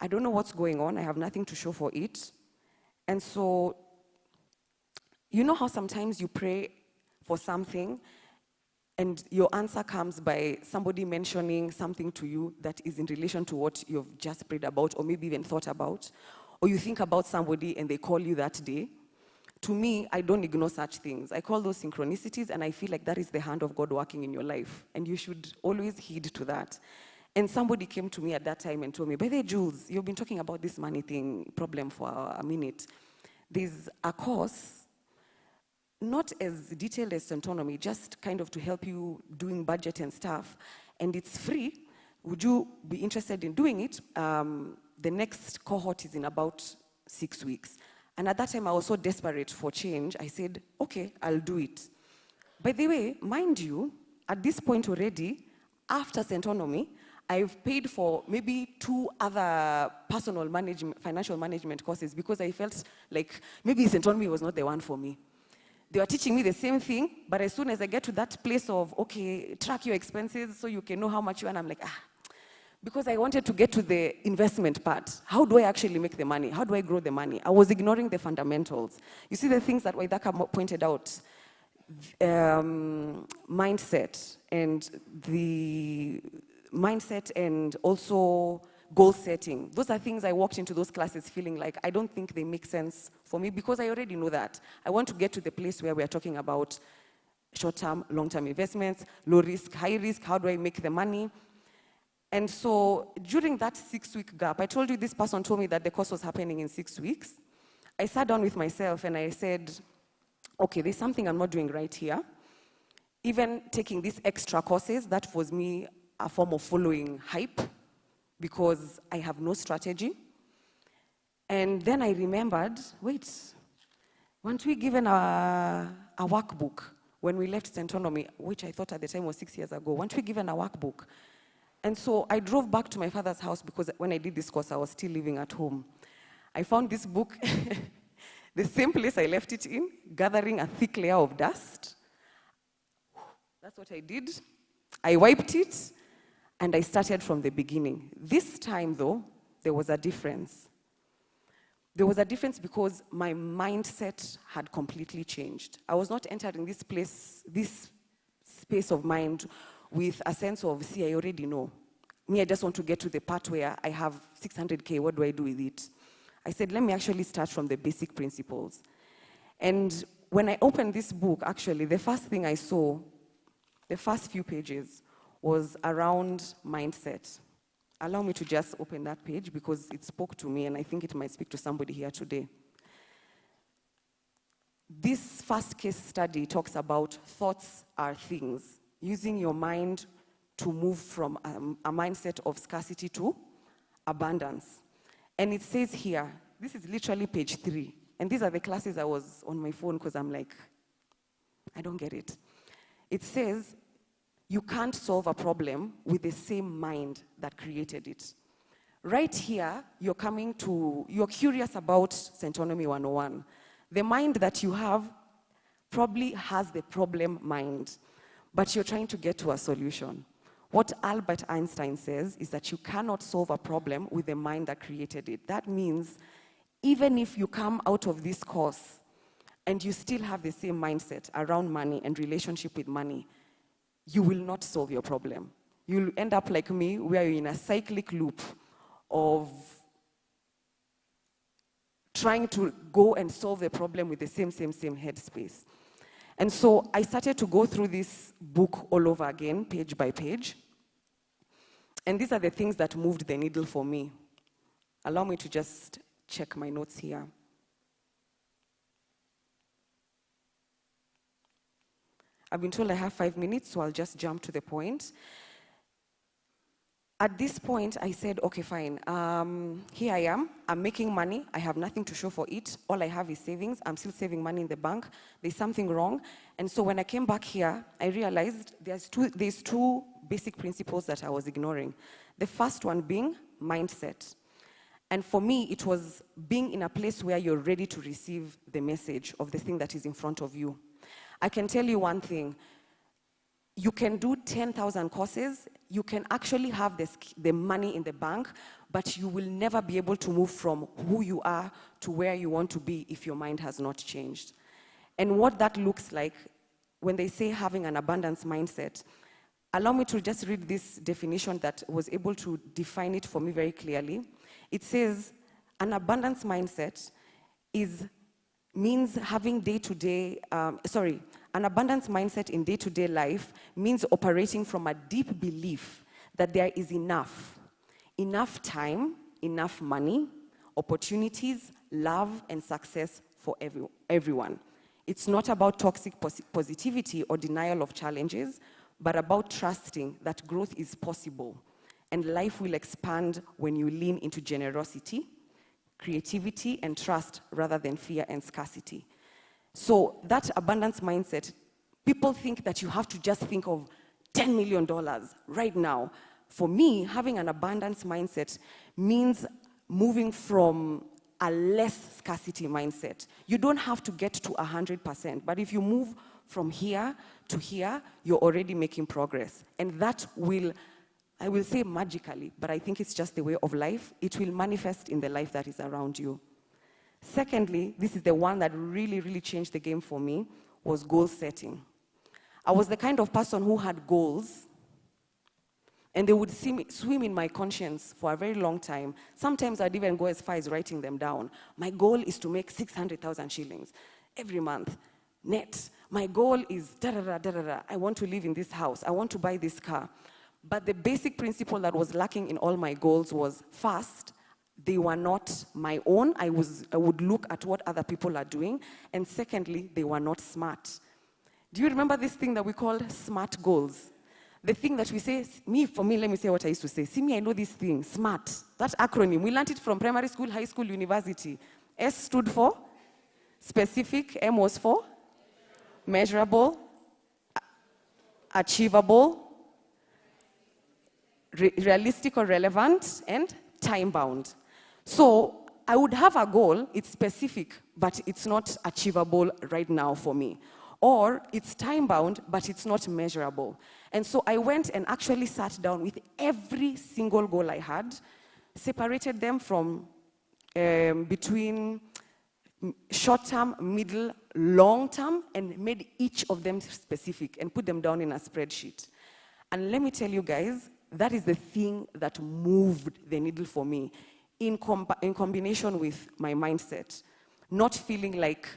I: I don't know what's going on. I have nothing to show for it. And so, you know how sometimes you pray for something and your answer comes by somebody mentioning something to you that is in relation to what you've just prayed about or maybe even thought about, or you think about somebody and they call you that day? To me, I don't ignore such things. I call those synchronicities, and I feel like that is the hand of God working in your life, and you should always heed to that. And somebody came to me at that time and told me, by the way, Jules, you've been talking about this money thing problem for a minute. There's a course, not as detailed as Centonomy, just kind of to help you doing budget and stuff, and it's free. Would you be interested in doing it? The next cohort is in about 6 weeks. And at that time, I was so desperate for change, I said, okay, I'll do it. By the way, mind you, at this point already, after Centonomy, I've paid for maybe 2 other personal management, financial management courses because I felt like maybe Centonomy was not the one for me. They were teaching me the same thing, but as soon as I get to that place of, okay, track your expenses so you can know how much you earn, I'm like, because I wanted to get to the investment part. How do I actually make the money? How do I grow the money? I was ignoring the fundamentals. You see the things that Waithaka pointed out, mindset and also goal setting. Those are things I walked into those classes feeling like I don't think they make sense for me because I already know that. I want to get to the place where we are talking about short-term, long-term investments, low risk, high risk, how do I make the money? And so during that 6-week gap, I told you this person told me that the course was happening in 6 weeks. I sat down with myself and I said, okay, there's something I'm not doing right here. Even taking these extra courses, that was me a form of following hype because I have no strategy. And then I remembered, wait, weren't we given a workbook when we left Centonomy, which I thought at the time was 6 years ago, weren't we given a workbook? And so I drove back to my father's house because when I did this course, I was still living at home. I found this book, the same place I left it in, gathering a thick layer of dust. That's what I did. I wiped it, and I started from the beginning. This time, though, there was a difference. There was a difference because my mindset had completely changed. I was not entering this space of mind with a sense of, see, I already know. Me, I just want to get to the part where I have 600K, what do I do with it? I said, let me actually start from the basic principles. And when I opened this book, actually, the first thing I saw, the first few pages, was around mindset. Allow me to just open that page because it spoke to me and I think it might speak to somebody here today. This first case study talks about thoughts are things, using your mind to move from a mindset of scarcity to abundance. And it says here, this is literally page 3, and these are the classes I was on my phone because I'm like, I don't get it. It says, you can't solve a problem with the same mind that created it. Right here, you're curious about Centonomy 101. The mind that you have probably has the problem mind, but you're trying to get to a solution. What Albert Einstein says is that you cannot solve a problem with the mind that created it. That means even if you come out of this course and you still have the same mindset around money and relationship with money, you will not solve your problem. You'll end up like me, where you're in a cyclic loop of trying to go and solve the problem with the same headspace. And so I started to go through this book all over again, page by page. And these are the things that moved the needle for me. Allow me to just check my notes here. I've been told I have 5 minutes, so I'll just jump to the point. At this point, I said, okay, fine. Here I am. I'm making money. I have nothing to show for it. All I have is savings. I'm still saving money in the bank. There's something wrong. And so when I came back here, I realized there's two basic principles that I was ignoring. The first one being mindset. And for me, it was being in a place where you're ready to receive the message of the thing that is in front of you. I can tell you one thing. You can do 10,000 courses. You can actually have the money in the bank, but you will never be able to move from who you are to where you want to be if your mind has not changed. And what that looks like when they say having an abundance mindset, allow me to just read this definition that was able to define it for me very clearly. It says, an abundance mindset means having an abundance mindset in day-to-day life means operating from a deep belief that there is enough time, enough money, opportunities, love, and success for everyone. It's not about toxic positivity or denial of challenges, but about trusting that growth is possible and life will expand when you lean into generosity, creativity, and trust rather than fear and scarcity. So that abundance mindset, people think that you have to just think of $10 million right now. For me, having an abundance mindset means moving from a less scarcity mindset. You don't have to get to 100%, but if you move from here to here, you're already making progress. And that will, I will say magically, but I think it's just the way of life. It will manifest in the life that is around you. Secondly, this is the one that really, really changed the game for me, was goal setting. I was the kind of person who had goals, and they would swim in my conscience for a very long time. Sometimes I'd even go as far as writing them down. My goal is to make 600,000 shillings every month, net. My goal is da-da-da-da-da-da. I want to live in this house. I want to buy this car. But the basic principle that was lacking in all my goals was, first, they were not my own. I would look at what other people are doing. And secondly, they were not smart. Do you remember this thing that we call SMART goals? The thing that we say, for me, let me say what I used to say. See me, I know this thing, SMART. That acronym, we learned it from primary school, high school, university. S stood for specific, M was for measurable, achievable, realistic or relevant, and time-bound. So I would have a goal, it's specific, but it's not achievable right now for me. Or it's time-bound, but it's not measurable. And so I went and actually sat down with every single goal I had, separated them from between short-term, middle, long-term, and made each of them specific and put them down in a spreadsheet. And let me tell you guys, that is the thing that moved the needle for me in combination with my mindset. Not feeling like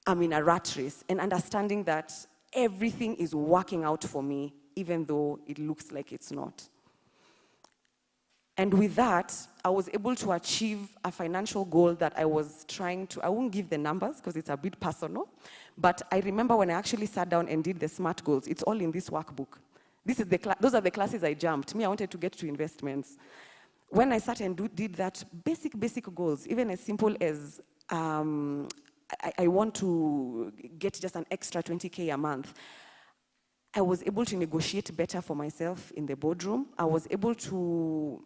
I: I'm in a rat race and understanding that everything is working out for me, even though it looks like it's not. And with that, I was able to achieve a financial goal that I was trying to, I won't give the numbers because it's a bit personal, but I remember when I actually sat down and did the SMART goals, it's all in this workbook. Those are the classes I jumped. Me, I wanted to get to investments. When I sat and did that, basic goals, even as simple as I want to get just an extra 20K a month. I was able to negotiate better for myself in the boardroom. I was able to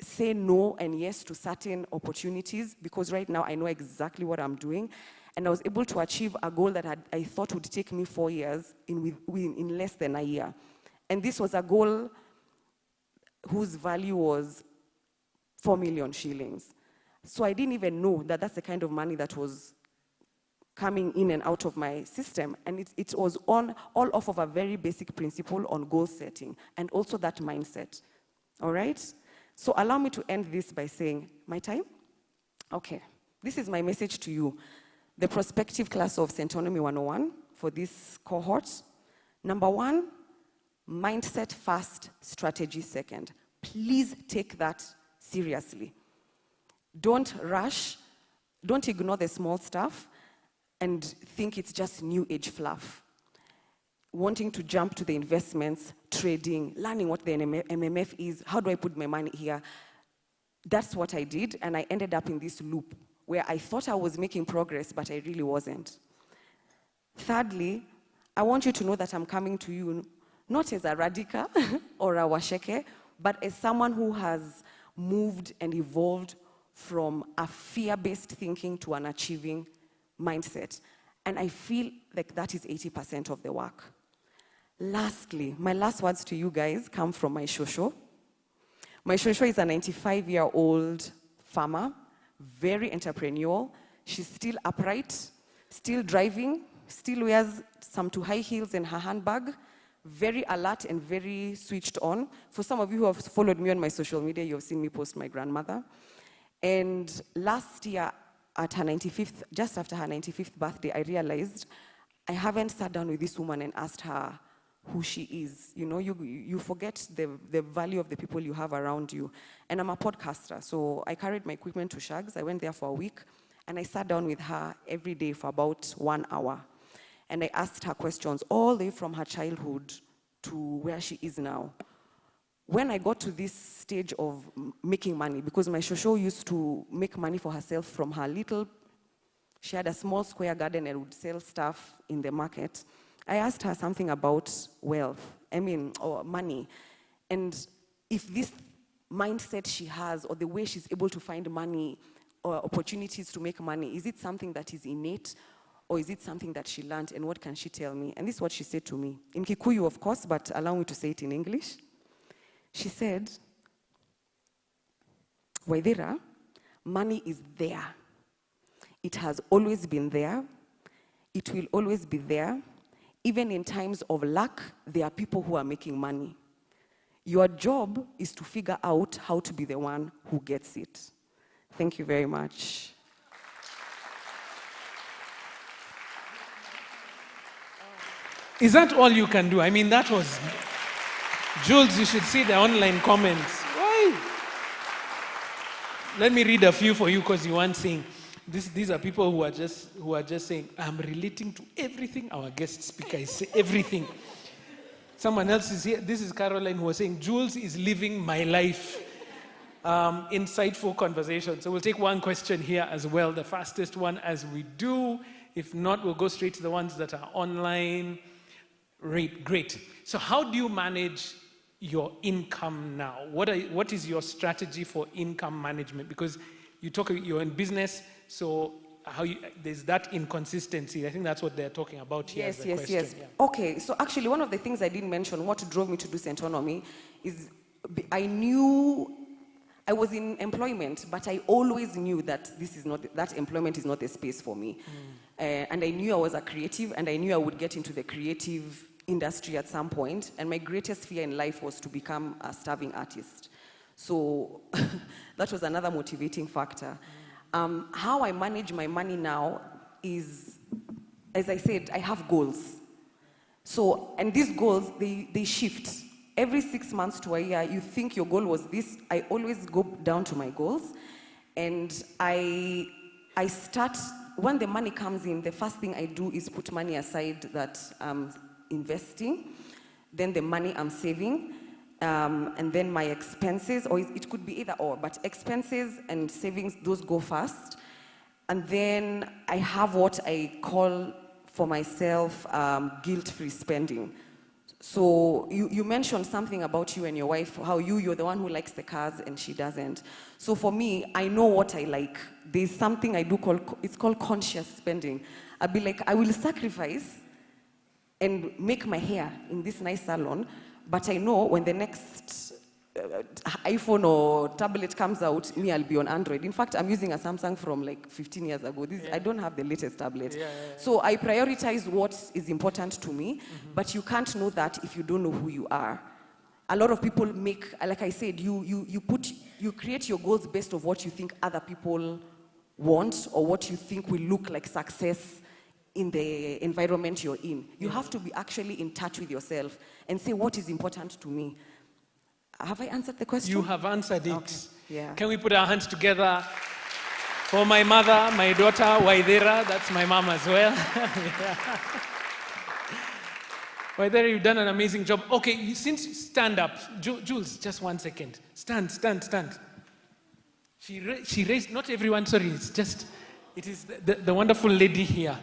I: say no and yes to certain opportunities because right now I know exactly what I'm doing. And I was able to achieve a goal that I thought would take me 4 years in less than a year. And this was a goal whose value was 4 million shillings. So I didn't even know that that's the kind of money that was coming in and out of my system. And it was all off of a very basic principle on goal setting and also that mindset. All right? So allow me to end this by saying, my time? Okay. This is my message to you. The prospective class of Centonomy 101 for this cohort. Number 1, mindset first, strategy second. Please take that seriously. Don't rush. Don't ignore the small stuff and think it's just new age fluff. Wanting to jump to the investments, trading, learning what the MMF is, how do I put my money here? That's what I did, and I ended up in this loop where I thought I was making progress, but I really wasn't. Thirdly, I want you to know that I'm coming to you not as a Radhika or a Waceke, but as someone who has moved and evolved from a fear-based thinking to an achieving mindset. And I feel like that is 80% of the work. Lastly, my last words to you guys come from my shosho. My shosho is a 95-year-old farmer, very entrepreneurial. She's still upright, still driving, still wears some too high heels in her handbag, very alert and very switched on. For some of you who have followed me on my social media, you have seen me post my grandmother. And last year, at her 95th, just after her 95th birthday, I realized I haven't sat down with this woman and asked her, who she is. You know, you forget the value of the people you have around you. And I'm a podcaster, so I carried my equipment to Shags. I went there for a week, and I sat down with her every day for about 1 hour. And I asked her questions all the way from her childhood to where she is now. When I got to this stage of making money, because my shosho used to make money for herself from her little, she had a small square garden and would sell stuff in the market. I asked her something about wealth, or money. And if this mindset she has, or the way she's able to find money or opportunities to make money, is it something that is innate, or is it something that she learned, and what can she tell me? And this is what she said to me. In Kikuyu, of course, but allow me to say it in English. She said, Waithira, money is there. It has always been there. It will always be there. Even in times of lack, there are people who are making money. Your job is to figure out how to be the one who gets it. Thank you very much.
A: Is that all you can do? I mean, that was... Jules, you should see the online comments. Why? Let me read a few for you because you weren't saying. These are people who are just saying, I'm relating to everything our guest speaker is saying, everything. Someone else is here. This is Caroline who was saying, Jules is living my life. Insightful conversation. So we'll take one question here as well, the fastest one as we do. If not, we'll go straight to the ones that are online. Great. So how do you manage your income now? What is your strategy for income management? Because you're in business, so there's that inconsistency. I think that's what they're talking about here.
I: Yes. Yeah. Okay, so actually one of the things I didn't mention, what drove me to do Centonomy, is I knew I was in employment, but I always knew that that employment is not a space for me. And I knew I was a creative, and I knew I would get into the creative industry at some point, and my greatest fear in life was to become a starving artist. So that was another motivating factor. How I manage my money now is, as I said, I have goals. So, and these goals, they shift. Every 6 months to a year, you think your goal was this. I always go down to my goals, and I start, when the money comes in, the first thing I do is put money aside that I'm investing, then the money I'm saving, and then my expenses, or it could be either or, but expenses and savings, those go first. And then I have what I call for myself guilt-free spending. So you mentioned something about you and your wife, how you're the one who likes the cars and she doesn't. So for me, I know what I like. There's something I do it's called conscious spending. I'll be like, I will sacrifice and make my hair in this nice salon, but I know when the next iPhone or tablet comes out, I'll be on Android. In fact, I'm using a Samsung from like 15 years ago. I don't have the latest tablet. So I prioritize what is important to me, but you can't know that if you don't know who you are. A lot of people make, like I said, you create your goals based on what you think other people want, or what you think will look like success in the environment you're in. You have to be actually in touch with yourself and say, what is important to me? Have I answered the question?
A: You have answered it.
I: Okay. Yeah.
A: Can we put our hands together for my mother, my daughter, Waithira? That's my mom as well. Waithira, you've done an amazing job. Okay, since stand up. Jules, just 1 second. Stand. She raised, not everyone, sorry, it is the wonderful lady here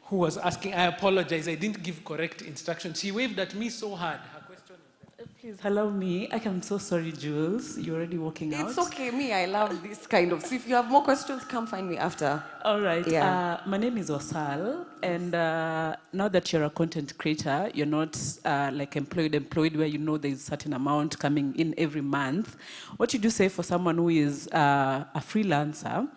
A: who was asking. I apologize, I didn't give correct instructions. She waved at me so hard. Her question is,
J: please allow me. I'm so sorry, Jules. You're already walking out.
I: It's okay, I love this kind of. So if you have more questions, come find me after.
J: All right.
I: Yeah.
J: My name is Osal, and now that you're a content creator, you're not like employed where you know there's a certain amount coming in every month. What would you say for someone who is a freelancer?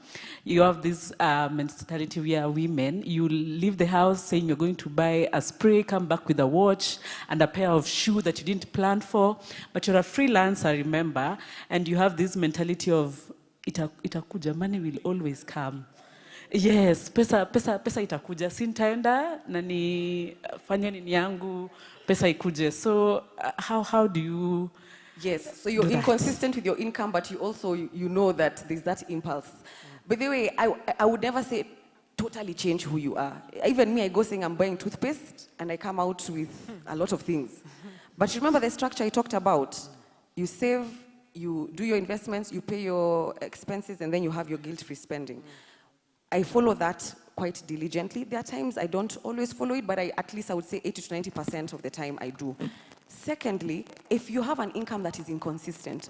J: You have this mentality where women, you leave the house saying you're going to buy a spray, come back with a watch and a pair of shoes that you didn't plan for, but you're a freelancer, remember, and you have this mentality of itakuja, money will always come. Yes, pesa itakuja, sintaenda na nifanye nini yangu, pesa ikuje. So how do you?
I: Yes, so you're inconsistent with your income, but you also, you know that there's that impulse. By the way, I would never say totally change who you are. Even me, I go saying I'm buying toothpaste, and I come out with a lot of things. But remember the structure I talked about. You save, you do your investments, you pay your expenses, and then you have your guilt-free spending. I follow that quite diligently. There are times I don't always follow it, but at least I would say 80 to 90% of the time I do. Secondly, if you have an income that is inconsistent,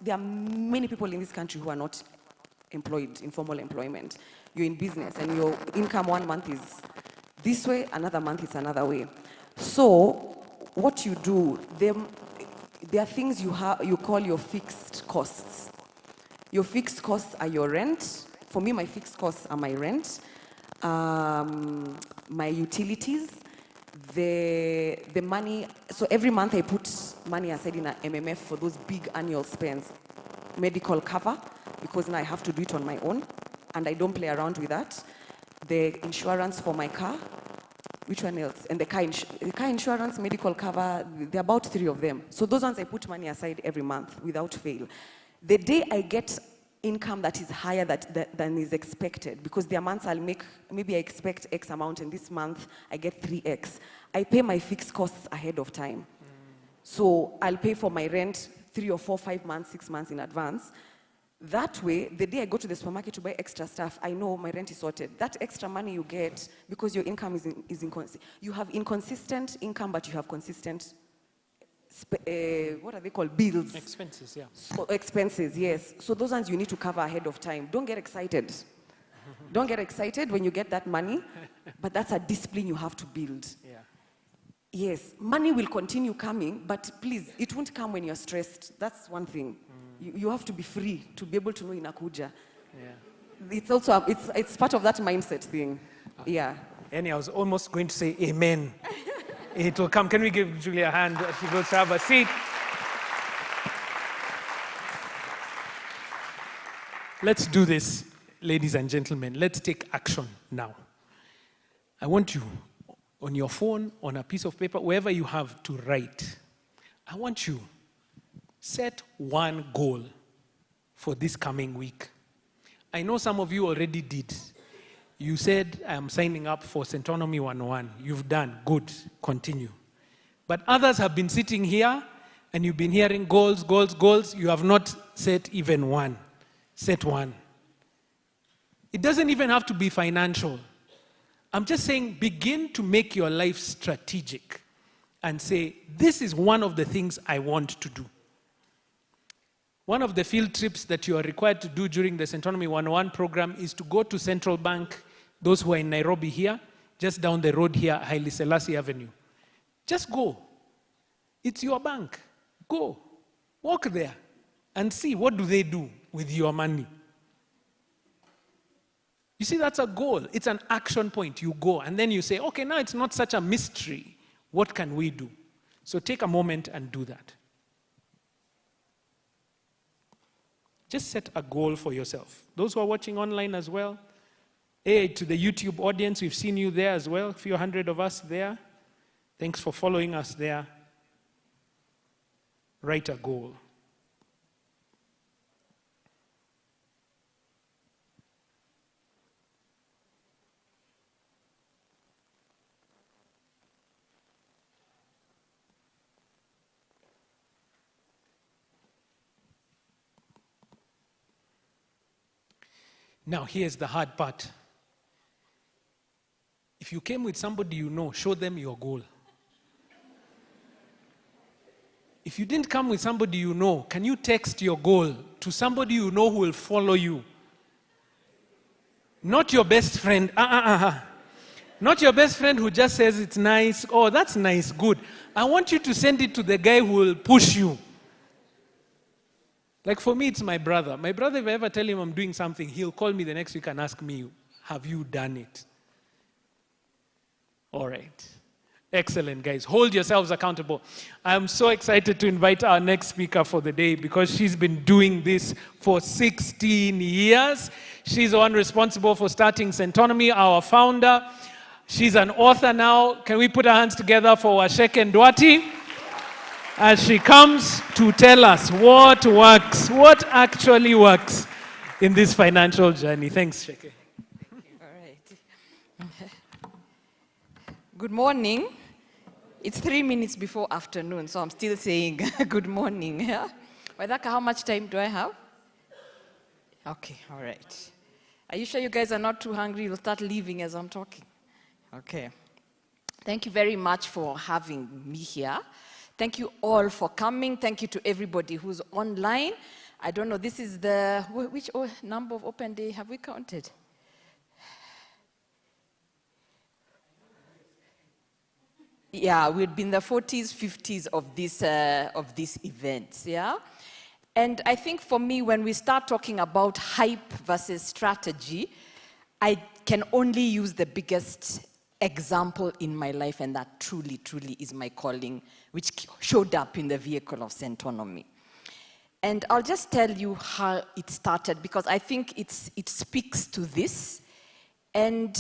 I: there are many people in this country who are not employed in formal employment. You're in business and your income one month is this way, another month is another way. So what you do, there are things you call your fixed costs. Your fixed costs are your rent. For me, my fixed costs are my rent, my utilities, the money. So every month I put money aside in an MMF for those big annual spends. Medical cover, because now I have to do it on my own, and I don't play around with that. The insurance for my car, which one else? And the car insurance, medical cover, there are about 3 of them. So those ones I put money aside every month without fail. The day I get income that is higher than is expected, because there are months I'll make, maybe I expect X amount, and this month I get 3X. I pay my fixed costs ahead of time. So I'll pay for my rent 3 or 4, 5 months, 6 months in advance. That way, the day I go to the supermarket to buy extra stuff, I know my rent is sorted. That extra money you get, because your income is inconsistent. You have inconsistent income, but you have consistent, what are they called? Bills.
A: Expenses, yeah.
I: So, expenses, yes. So those ones you need to cover ahead of time. Don't get excited. Don't get excited when you get that money, but that's a discipline you have to build.
A: Yeah.
I: Yes, money will continue coming, but please, it won't come when you're stressed. That's one thing. You have to be free to be able to know inakuja.
A: Yeah.
I: It's also, it's part of that mindset thing. Yeah.
A: Annie, I was almost going to say amen. It will come. Can we give Julia a hand as she goes to have a seat? Let's do this, ladies and gentlemen. Let's take action now. I want you, on your phone, on a piece of paper, wherever you have to write, I want you set one goal for this coming week. I know some of you already did. You said, I'm signing up for Centonomy 101. You've done. Good. Continue. But others have been sitting here and you've been hearing goals, goals, goals. You have not set even one. Set one. It doesn't even have to be financial. I'm just saying, begin to make your life strategic and say, this is one of the things I want to do. One of the field trips that you are required to do during the Centonomy 101 program is to go to Central Bank, those who are in Nairobi here, just down the road here, Haile Selassie Avenue. Just go. It's your bank. Go. Walk there and see what do they do with your money. You see, that's a goal. It's an action point. You go and then you say, okay, now it's not such a mystery. What can we do? So take a moment and do that. Just set a goal for yourself. Those who are watching online as well, hey, to the YouTube audience, we've seen you there as well, a few hundred of us there. Thanks for following us there. Write a goal. Now, here's the hard part. If you came with somebody you know, show them your goal. If you didn't come with somebody you know, can you text your goal to somebody you know who will follow you? Not your best friend. Not your best friend who just says it's nice. Oh, that's nice, good. I want you to send it to the guy who will push you. Like for me, it's my brother. My brother, if I ever tell him I'm doing something, he'll call me the next week and ask me, have you done it? All right. Excellent, guys. Hold yourselves accountable. I'm so excited to invite our next speaker for the day because she's been doing this for 16 years. She's the one responsible for starting Centonomy, our founder. She's an author now. Can we put our hands together for Waceke and Nduati? As she comes to tell us what works, what actually works in this financial journey. Thanks, Sheke.
K: All right. Good morning. It's 3 minutes before afternoon, so I'm still saying good morning. Yeah? Waithaka, how much time do I have? Okay, all right. Are you sure you guys are not too hungry? You'll start leaving as I'm talking. Okay. Thank you very much for having me here. Thank you all for coming. Thank you to everybody who's online. I don't know, this is the, which number of open day have we counted? Yeah, we've been in the 40s, 50s of these events, yeah? And I think for me, when we start talking about hype versus strategy, I can only use the biggest example in my life, and that truly, truly is my calling, which showed up in the vehicle of Centonomy. And I'll just tell you how it started, because I think it speaks to this. And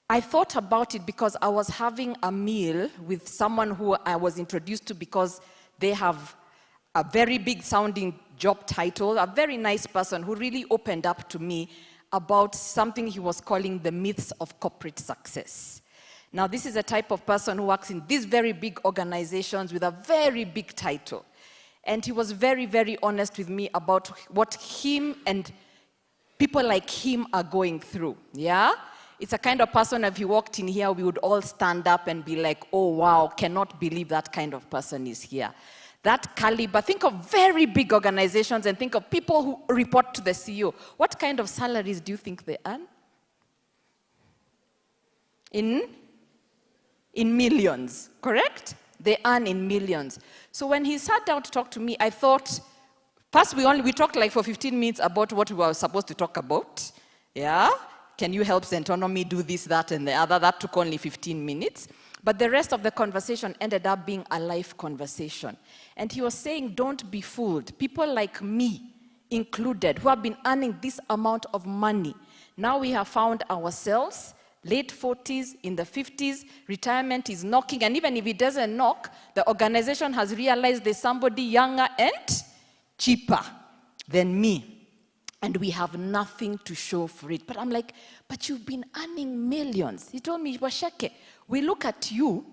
K: I thought about it because I was having a meal with someone who I was introduced to because they have a very big sounding job title, a very nice person who really opened up to me about something he was calling the myths of corporate success. Now, this is a type of person who works in these very big organizations with a very big title. And he was very, very honest with me about what him and people like him are going through, yeah? It's a kind of person, if he walked in here, we would all stand up and be like, oh, wow, cannot believe that kind of person is here. That caliber, think of very big organizations and think of people who report to the CEO. What kind of salaries do you think they earn? In millions, correct? They earn in millions. So when he sat down to talk to me, I thought, first we talked like for 15 minutes about what we were supposed to talk about. Yeah? Can you help Centonomy do this, that, and the other? That took only 15 minutes. But the rest of the conversation ended up being a life conversation. And he was saying, don't be fooled. People like me included, who have been earning this amount of money, now we have found ourselves late 40s, in the 50s, retirement is knocking, and even if it doesn't knock, the organization has realized there's somebody younger and cheaper than me. And we have nothing to show for it. But I'm like, but you've been earning millions. He told me, Waceke, we look at you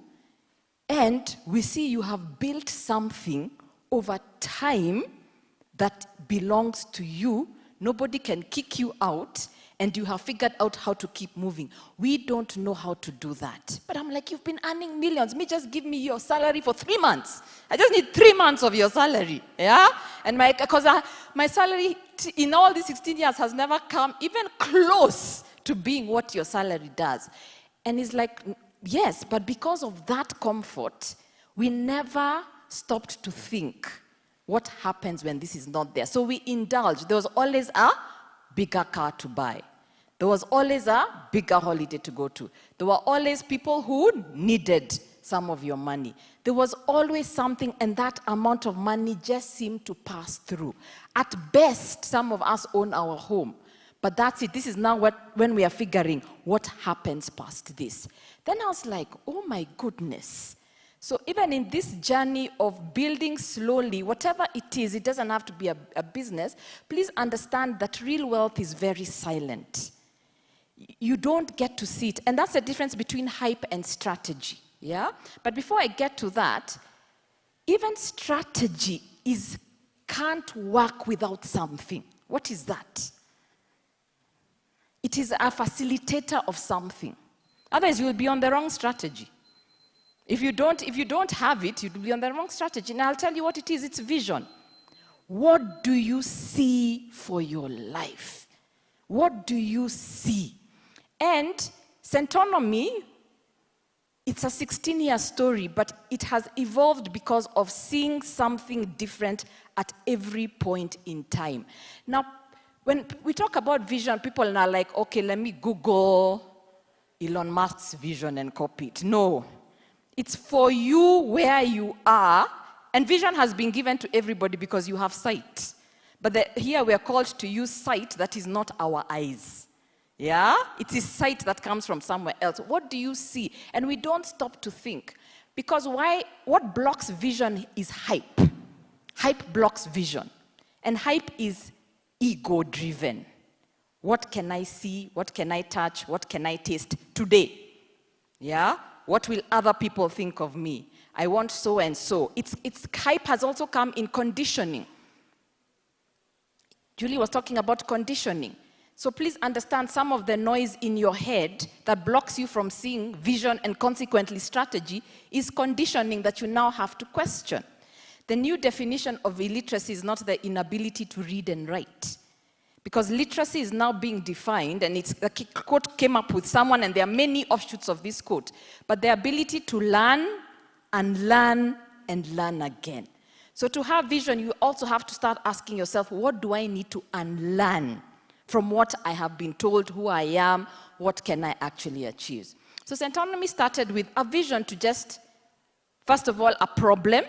K: and we see you have built something over time that belongs to you. Nobody can kick you out, and you have figured out how to keep moving. We don't know how to do that. But I'm like, you've been earning millions. Just give me your salary for 3 months. I just need 3 months of your salary, yeah? And because my salary in all these 16 years has never come even close to being what your salary does. And he's like, yes, but because of that comfort, we never stopped to think what happens when this is not there. So we indulge. There was always a bigger car to buy. There was always a bigger holiday to go to. There were always people who needed some of your money. There was always something, and that amount of money just seemed to pass through. At best, some of us own our home. But that's it. This is now when we are figuring what happens past this. Then I was like, oh my goodness. So even in this journey of building slowly, whatever it is, it doesn't have to be a business. Please understand that real wealth is very silent. You don't get to see it. And that's the difference between hype and strategy. Yeah? But before I get to that, even strategy can't work without something. What is that? It is a facilitator of something. Otherwise, you will be on the wrong strategy. If you don't have it, you'll be on the wrong strategy. And I'll tell you what it is. It's vision. What do you see for your life? What do you see? And Centonomy, it's a 16-year story, but it has evolved because of seeing something different at every point in time. Now, when we talk about vision, people are like, okay, let me Google Elon Musk's vision and copy it. No. It's for you where you are, and vision has been given to everybody because you have sight. But here we are called to use sight that is not our eyes. Yeah? It is sight that comes from somewhere else. What do you see? And we don't stop to think. Because what blocks vision is hype. Hype blocks vision. And hype is ego-driven. What can I see? What can I touch? What can I taste today? Yeah? What will other people think of me? I want so and so. It's hype has also come in conditioning. Julie was talking about conditioning. So please understand some of the noise in your head that blocks you from seeing vision and consequently strategy is conditioning that you now have to question. The new definition of illiteracy is not the inability to read and write. Because literacy is now being defined, and the quote came up with someone, and there are many offshoots of this quote, but the ability to learn and learn and learn again. So to have vision, you also have to start asking yourself, what do I need to unlearn from what I have been told, who I am, what can I actually achieve? So Centonomy started with a vision to just, first of all, a problem.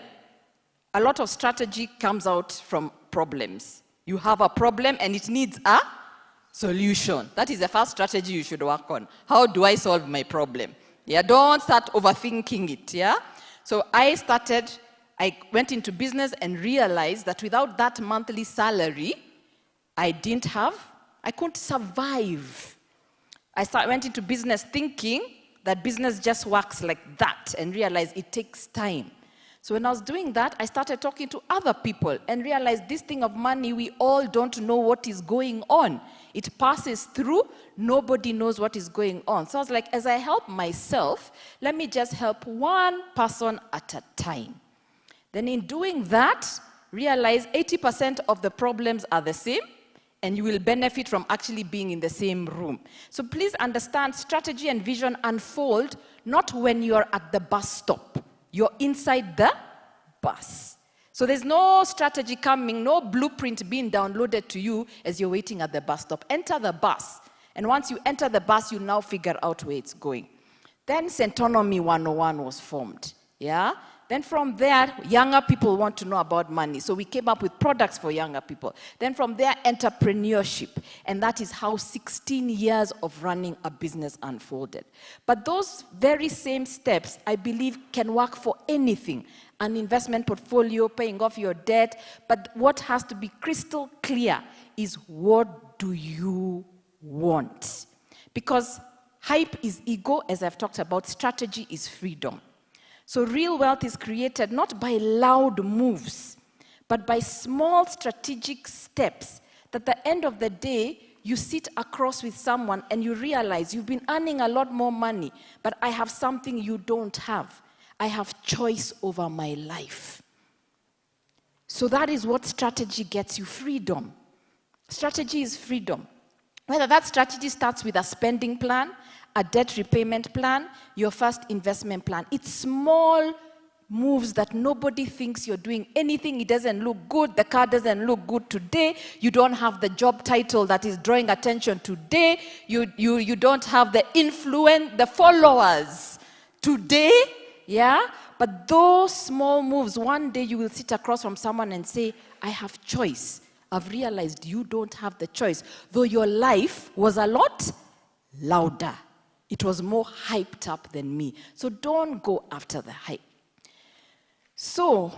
K: A lot of strategy comes out from problems. You have a problem and it needs a solution. That is the first strategy you should work on. How do I solve my problem? Yeah, don't start overthinking it, yeah? So I went into business and realized that without that monthly salary, I couldn't survive. I went into business thinking that business just works like that and realized it takes time. So when I was doing that, I started talking to other people and realized this thing of money, we all don't know what is going on. It passes through, nobody knows what is going on. So I was like, as I help myself, let me just help one person at a time. Then in doing that, realize 80% of the problems are the same, and you will benefit from actually being in the same room. So please understand, strategy and vision unfold not when you're at the bus stop. You're inside the bus. So there's no strategy coming, no blueprint being downloaded to you as you're waiting at the bus stop. Enter the bus. And once you enter the bus, you now figure out where it's going. Then Centonomy 101 was formed. Yeah? Then from there, younger people want to know about money. So we came up with products for younger people. Then from there, entrepreneurship. And that is how 16 years of running a business unfolded. But those very same steps, I believe, can work for anything. An investment portfolio, paying off your debt. But what has to be crystal clear is, what do you want? Because hype is ego, as I've talked about. Strategy is freedom. So real wealth is created not by loud moves, but by small strategic steps that at the end of the day, you sit across with someone and you realize you've been earning a lot more money, but I have something you don't have. I have choice over my life. So that is what strategy gets you: freedom. Strategy is freedom. Whether that strategy starts with a spending plan, a debt repayment plan, your first investment plan. It's small moves that nobody thinks you're doing anything. It doesn't look good. The car doesn't look good today. You don't have the job title that is drawing attention today. You don't have the influence, the followers today. Yeah? But those small moves, one day you will sit across from someone and say, I have choice. I've realized you don't have the choice. Though your life was a lot louder. It was more hyped up than me. So don't go after the hype. So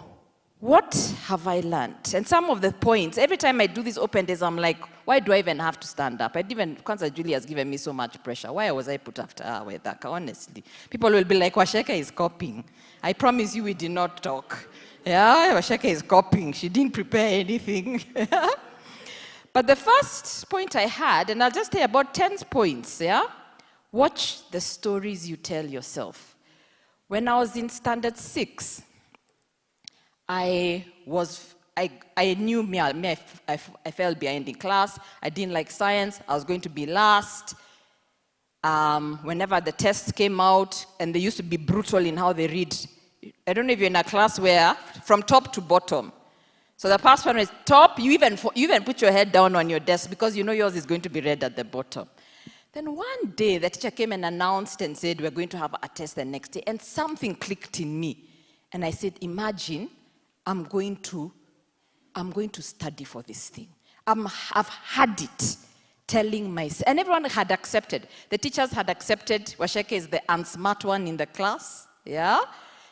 K: what have I learned? And some of the points, every time I do these open days, I'm like, why do I even have to stand up? Kwanza Julie has given me so much pressure. Why was I put after her, Waithaka? Honestly. People will be like, Waceke is copying. I promise you we did not talk. Yeah, Waceke is copying. She didn't prepare anything. But the first point I had, and I'll just say about 10 points, yeah? Watch the stories you tell yourself. When I was in standard 6, I knew me, I fell behind in class. I didn't like science. I was going to be last. Whenever the tests came out, and they used to be brutal in how they read. I don't know if you're in a class where, from top to bottom. So the first one is top, you even put your head down on your desk because you know yours is going to be read at the bottom. Then one day, the teacher came and announced and said, we're going to have a test the next day. And something clicked in me. And I said, imagine, I'm going to study for this thing. I've had it telling myself, and everyone had accepted. The teachers had accepted Waceke is the unsmart one in the class, yeah?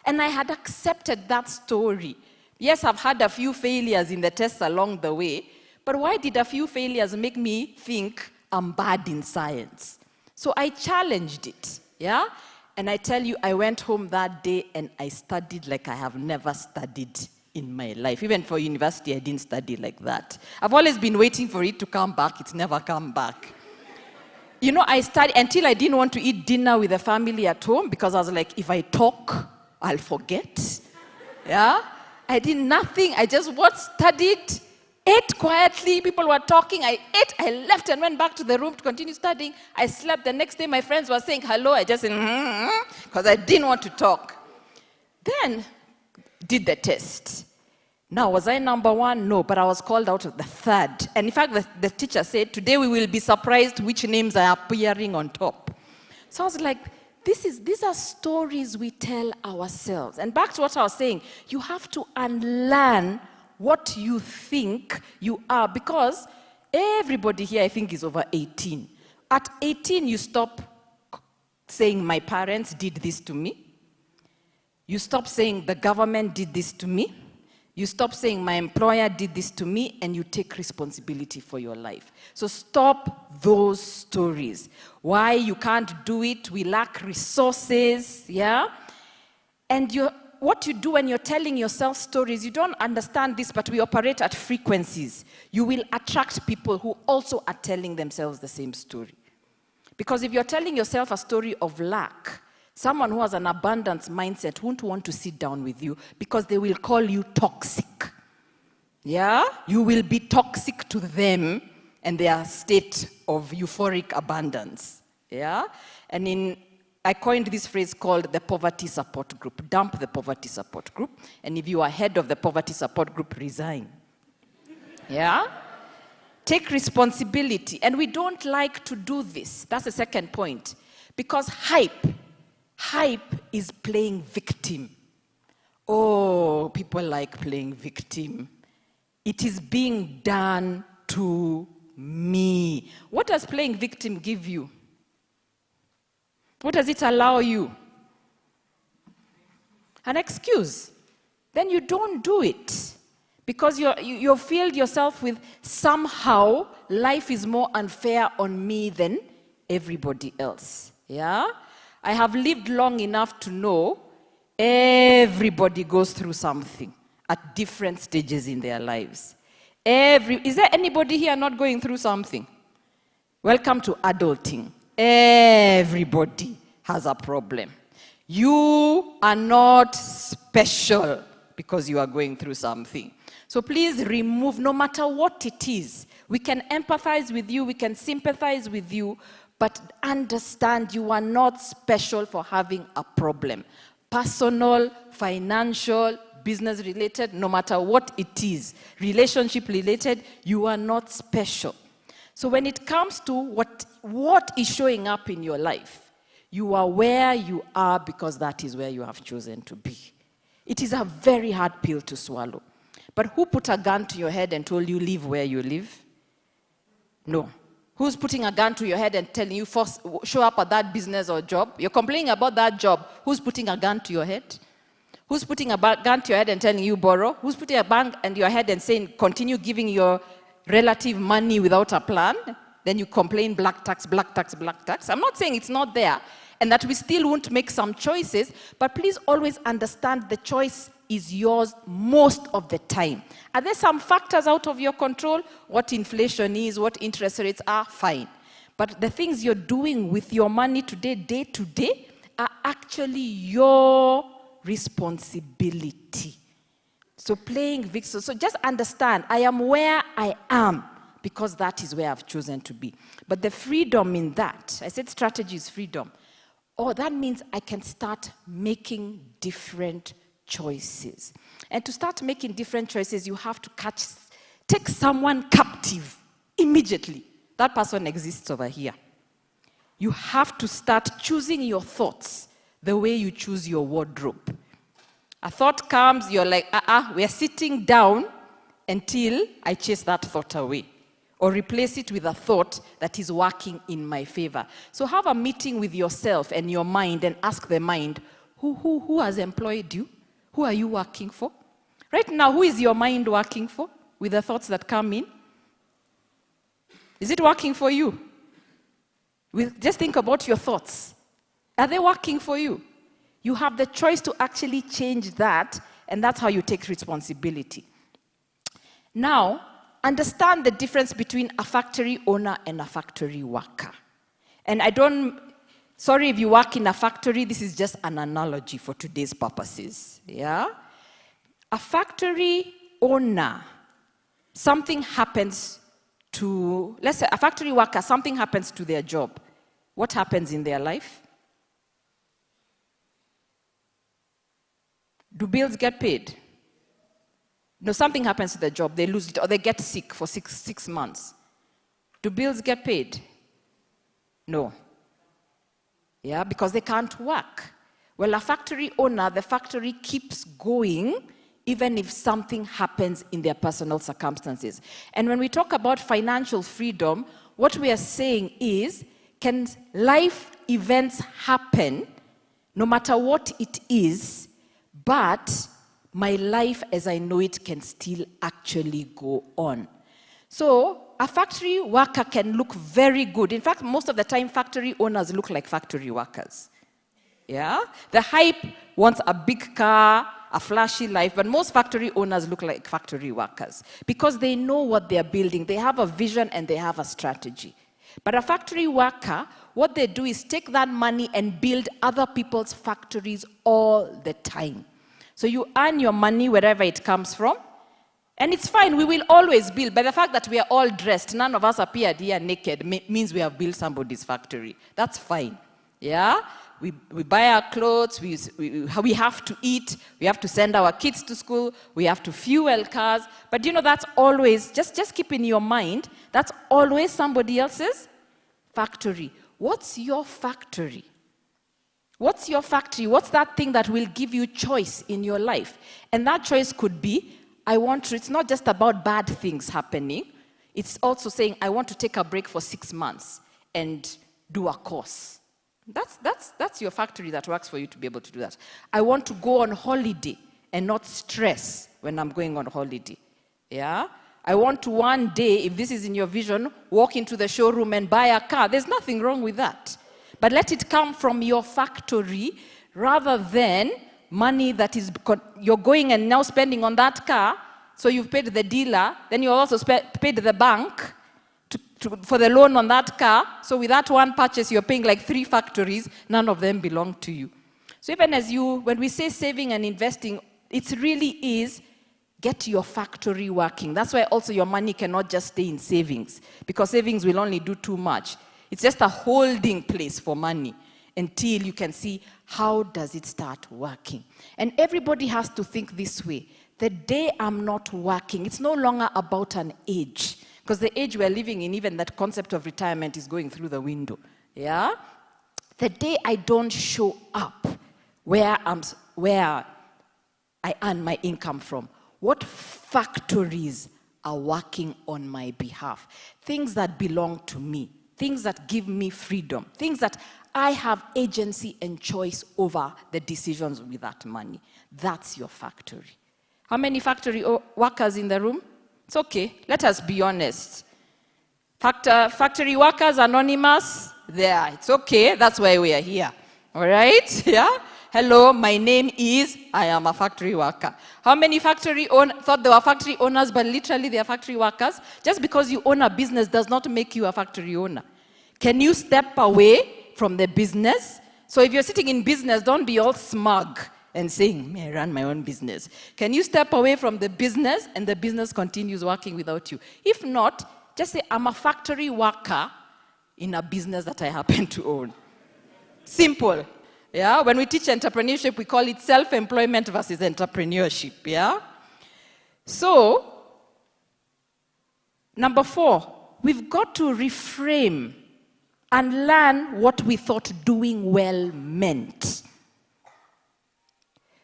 K: And I had accepted that story. Yes, I've had a few failures in the tests along the way, but why did a few failures make me think I'm bad in science? So I challenged it, yeah? And I tell you, I went home that day and I studied like I have never studied in my life. Even for university, I didn't study like that. I've always been waiting for it to come back. It's never come back. You know, I studied until I didn't want to eat dinner with the family at home because I was like, if I talk, I'll forget. Yeah? I did nothing. I just studied, ate quietly. People were talking. I ate. I left and went back to the room to continue studying. I slept. The next day, my friends were saying hello. I just said, because I didn't want to talk. Then, did the test. Now, was I number one? No, but I was called out of the third. And in fact, the teacher said, today we will be surprised which names are appearing on top. So I was like, these are stories we tell ourselves. And back to what I was saying, you have to unlearn what you think you are, because everybody here, I think, is over 18. At 18, you stop saying, my parents did this to me. You stop saying, the government did this to me. You stop saying, my employer did this to me, and you take responsibility for your life. So stop those stories. Why you can't do it, we lack resources, yeah? And what you do when you're telling yourself stories, you don't understand this, but we operate at frequencies. You will attract people who also are telling themselves the same story. Because if you're telling yourself a story of lack, someone who has an abundance mindset won't want to sit down with you because they will call you toxic. Yeah? You will be toxic to them and their state of euphoric abundance. Yeah? And I coined this phrase called the poverty support group. Dump the poverty support group. And if you are head of the poverty support group, resign. Yeah? Take responsibility. And we don't like to do this. That's the second point. Because hype is playing victim. Oh, people like playing victim. It is being done to me. What does playing victim give you? What does it allow you? An excuse. Then you don't do it. Because you've filled yourself with somehow life is more unfair on me than everybody else. Yeah? I have lived long enough to know everybody goes through something at different stages in their lives. Is there anybody here not going through something? Welcome to adulting. Everybody has a problem. You are not special because you are going through something. So please remove, no matter what it is. We can empathize with you, we can sympathize with you, but understand you are not special for having a problem. Personal, financial, business-related, no matter what it is, relationship-related, you are not special. So when it comes to what is showing up in your life, you are where you are because that is where you have chosen to be. It is a very hard pill to swallow. But who put a gun to your head and told you live where you live? No. Who's putting a gun to your head and telling you show up at that business or job? You're complaining about that job. Who's putting a gun to your head? Who's putting a gun to your head and telling you borrow? Who's putting a gun to your head and saying continue giving your relative money without a plan? Then you complain black tax, black tax, black tax. I'm not saying it's not there and that we still won't make some choices, but please always understand the choice is yours most of the time. Are there some factors out of your control? What inflation is, what interest rates are, fine. But the things you're doing with your money today, day to day, are actually your responsibility. So playing victim. So just understand, I am where I am because that is where I've chosen to be. But the freedom in that, I said strategy is freedom. Oh, that means I can start making different choices. And to start making different choices, you have to take someone captive immediately. That person exists over here. You have to start choosing your thoughts the way you choose your wardrobe. A thought comes, you're like, we're sitting down until I chase that thought away. or replace it with a thought that is working in my favor. So have a meeting with yourself and your mind and ask the mind, who has employed you? Who are you working for? Right now, who is your mind working for with the thoughts that come in? Is it working for you? Just think about your thoughts. Are they working for you? You have the choice to actually change that, and that's how you take responsibility. Now, understand the difference between a factory owner and a factory worker. And sorry if you work in a factory, this is just an analogy for today's purposes, yeah? A factory owner, something happens to, let's say a factory worker, something happens to their job. What happens in their life? Do bills get paid? No, something happens to the job, they lose it, or they get sick for six months. Do bills get paid? No. Yeah, because they can't work. Well, a factory owner, the factory keeps going even if something happens in their personal circumstances. And when we talk about financial freedom, what we are saying is, can life events happen, no matter what it is, but my life as I know it can still actually go on. So a factory worker can look very good. In fact, most of the time, factory owners look like factory workers. Yeah? The hype wants a big car, a flashy life, but most factory owners look like factory workers because they know what they're building. They have a vision and they have a strategy. But a factory worker, what they do is take that money and build other people's factories all the time. So you earn your money wherever it comes from, and it's fine, we will always build. But the fact that we are all dressed, none of us appeared here naked, means we have built somebody's factory. That's fine, yeah? We buy our clothes, we have to eat, we have to send our kids to school, we have to fuel cars. But you know, that's always, just keep in your mind, that's always somebody else's factory. What's your factory? What's your factory? What's that thing that will give you choice in your life? And that choice could be, it's not just about bad things happening, it's also saying, I want to take a break for 6 months and do a course. That's your factory that works for you to be able to do that. I want to go on holiday and not stress when I'm going on holiday. Yeah? I want to one day, if this is in your vision, walk into the showroom and buy a car. There's nothing wrong with that. But let it come from your factory rather than money that you're going and now spending on that car. So you've paid the dealer, then you also paid the bank for the loan on that car. So with that one purchase, you're paying like 3 factories. None of them belong to you. So even when we say saving and investing, it really is get your factory working. That's why also your money cannot just stay in savings, because savings will only do too much. It's just a holding place for money until you can see how does it start working. And everybody has to think this way. The day I'm not working, it's no longer about an age. Because the age we're living in, even that concept of retirement is going through the window. Yeah? The day I don't show up where I earn my income from, what factories are working on my behalf? Things that belong to me, things that give me freedom, things that I have agency and choice over the decisions with that money. That's your factory. How many factory workers in the room? It's okay, let us be honest. Factory workers, anonymous, there, it's okay, that's why we are here. All right, yeah? Hello, my name is, I am a factory worker. How many thought they were factory owners, but literally they are factory workers? Just because you own a business does not make you a factory owner. Can you step away from the business? So if you're sitting in business, don't be all smug and saying, may I run my own business. Can you step away from the business and the business continues working without you? If not, just say, I'm a factory worker in a business that I happen to own. Simple. Yeah? When we teach entrepreneurship, we call it self-employment versus entrepreneurship. Yeah? So, number 4, we've got to reframe and learn what we thought doing well meant.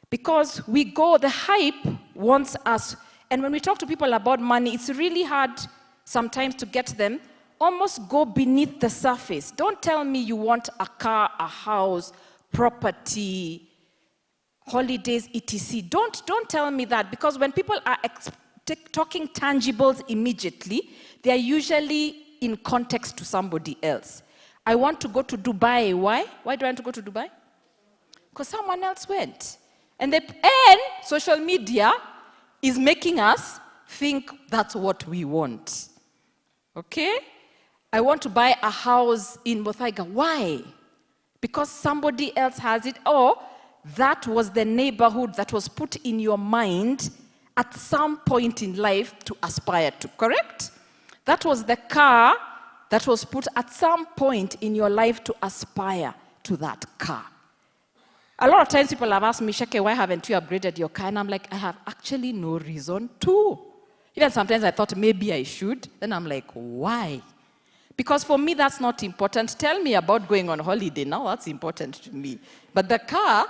K: Because the hype wants us, and when we talk to people about money, it's really hard sometimes to get them, almost go beneath the surface. Don't tell me you want a car, a house, property, holidays, etc. Don't tell me that, because when people are talking tangibles immediately, they are usually in context to somebody else. I want to go to Dubai. Why? Why do I want to go to Dubai? Because someone else went. And social media is making us think that's what we want. Okay? I want to buy a house in Waithaka. Why? Because somebody else has it, or that was the neighborhood that was put in your mind at some point in life to aspire to, correct? That was the car that was put at some point in your life to aspire to that car. A lot of times people have asked me, Sheke, why haven't you upgraded your car? And I'm like, I have actually no reason to. Even sometimes I thought maybe I should. Then I'm like, why? Because for me, that's not important. Tell me about going on holiday. Now that's important to me. But the car,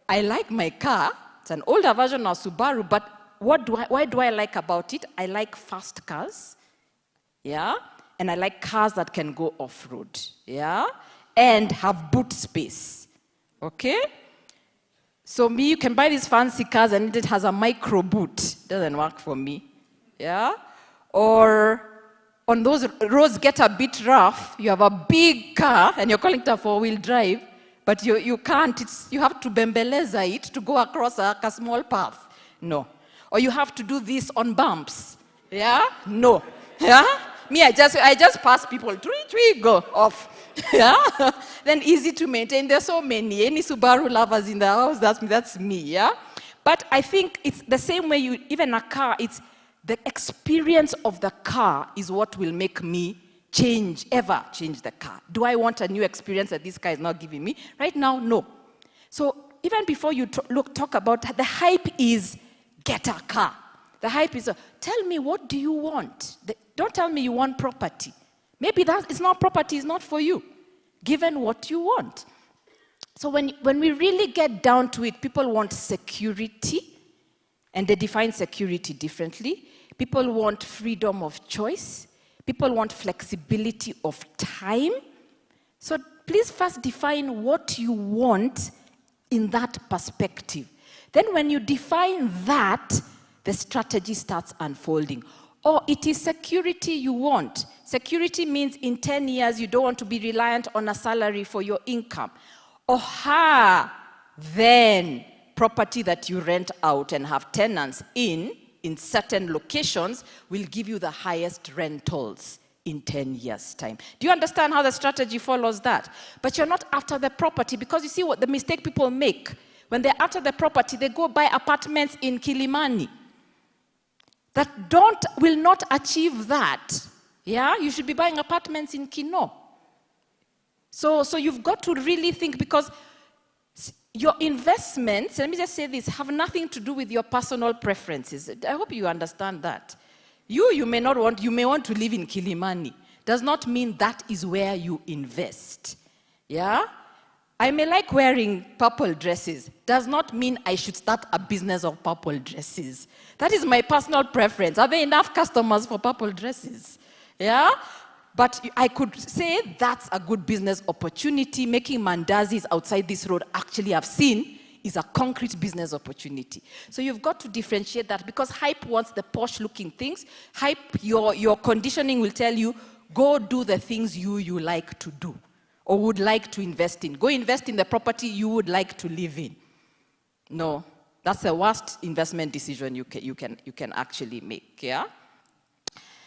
K: I like my car. It's an older version of Subaru, but why do I like about it? I like fast cars, yeah? And I like cars that can go off-road, yeah? And have boot space, okay? So me, you can buy these fancy cars and it has a micro boot. Doesn't work for me, yeah? Or on those roads get a bit rough, you have a big car and you're calling it a four-wheel drive, but you can't, you have to bembeleza it to go across a small path. No. Or you have to do this on bumps. Yeah? No. Yeah? Me, I just pass people, go off. Yeah? Then easy to maintain. There's so many. Any Subaru lovers in the house, that's me, yeah? But I think it's the same way even a car, it's the experience of the car is what will make me ever change the car. Do I want a new experience that this car is not giving me? Right now, no. So even before you talk about the hype is get a car. The hype is, tell me what do you want? Don't tell me you want property. Maybe it's not property, it's not for you, given what you want. So when we really get down to it, people want security, and they define security differently. People want freedom of choice. People want flexibility of time. So please first define what you want in that perspective. Then when you define that, the strategy starts unfolding. Or it is security you want. Security means in 10 years you don't want to be reliant on a salary for your income. Or then property that you rent out and have tenants in certain locations will give you the highest rentals in 10 years' time. Do you understand how the strategy follows that? But you're not after the property, because you see what the mistake people make. When they're after the property, they go buy apartments in Kilimani that will not achieve that. Yeah, you should be buying apartments in Kino. So you've got to really think, because your investments, let me just say this, have nothing to do with your personal preferences. I hope you understand that. You may want to live in Kilimani. Does not mean that is where you invest. Yeah? I may like wearing purple dresses. Does not mean I should start a business of purple dresses. That is my personal preference. Are there enough customers for purple dresses? Yeah? But I could say that's a good business opportunity. Making mandazis outside this road, actually I've seen, is a concrete business opportunity. So you've got to differentiate that, because hype wants the posh looking things. Hype, your conditioning will tell you, go do the things you like to do or would like to invest in. Go invest in the property you would like to live in. No, that's the worst investment decision you can actually make, yeah?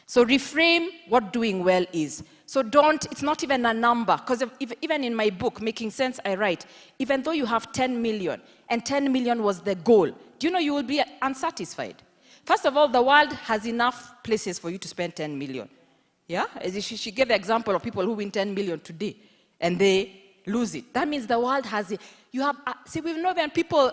K: So reframe what doing well is. So it's not even a number, because even in my book, Making Sense, I write, even though you have 10 million, and 10 million was the goal, do you know you will be unsatisfied? First of all, the world has enough places for you to spend 10 million. Yeah? She gave the example of people who win 10 million today, and they lose it. That means the world has it. You have, see, we've known people,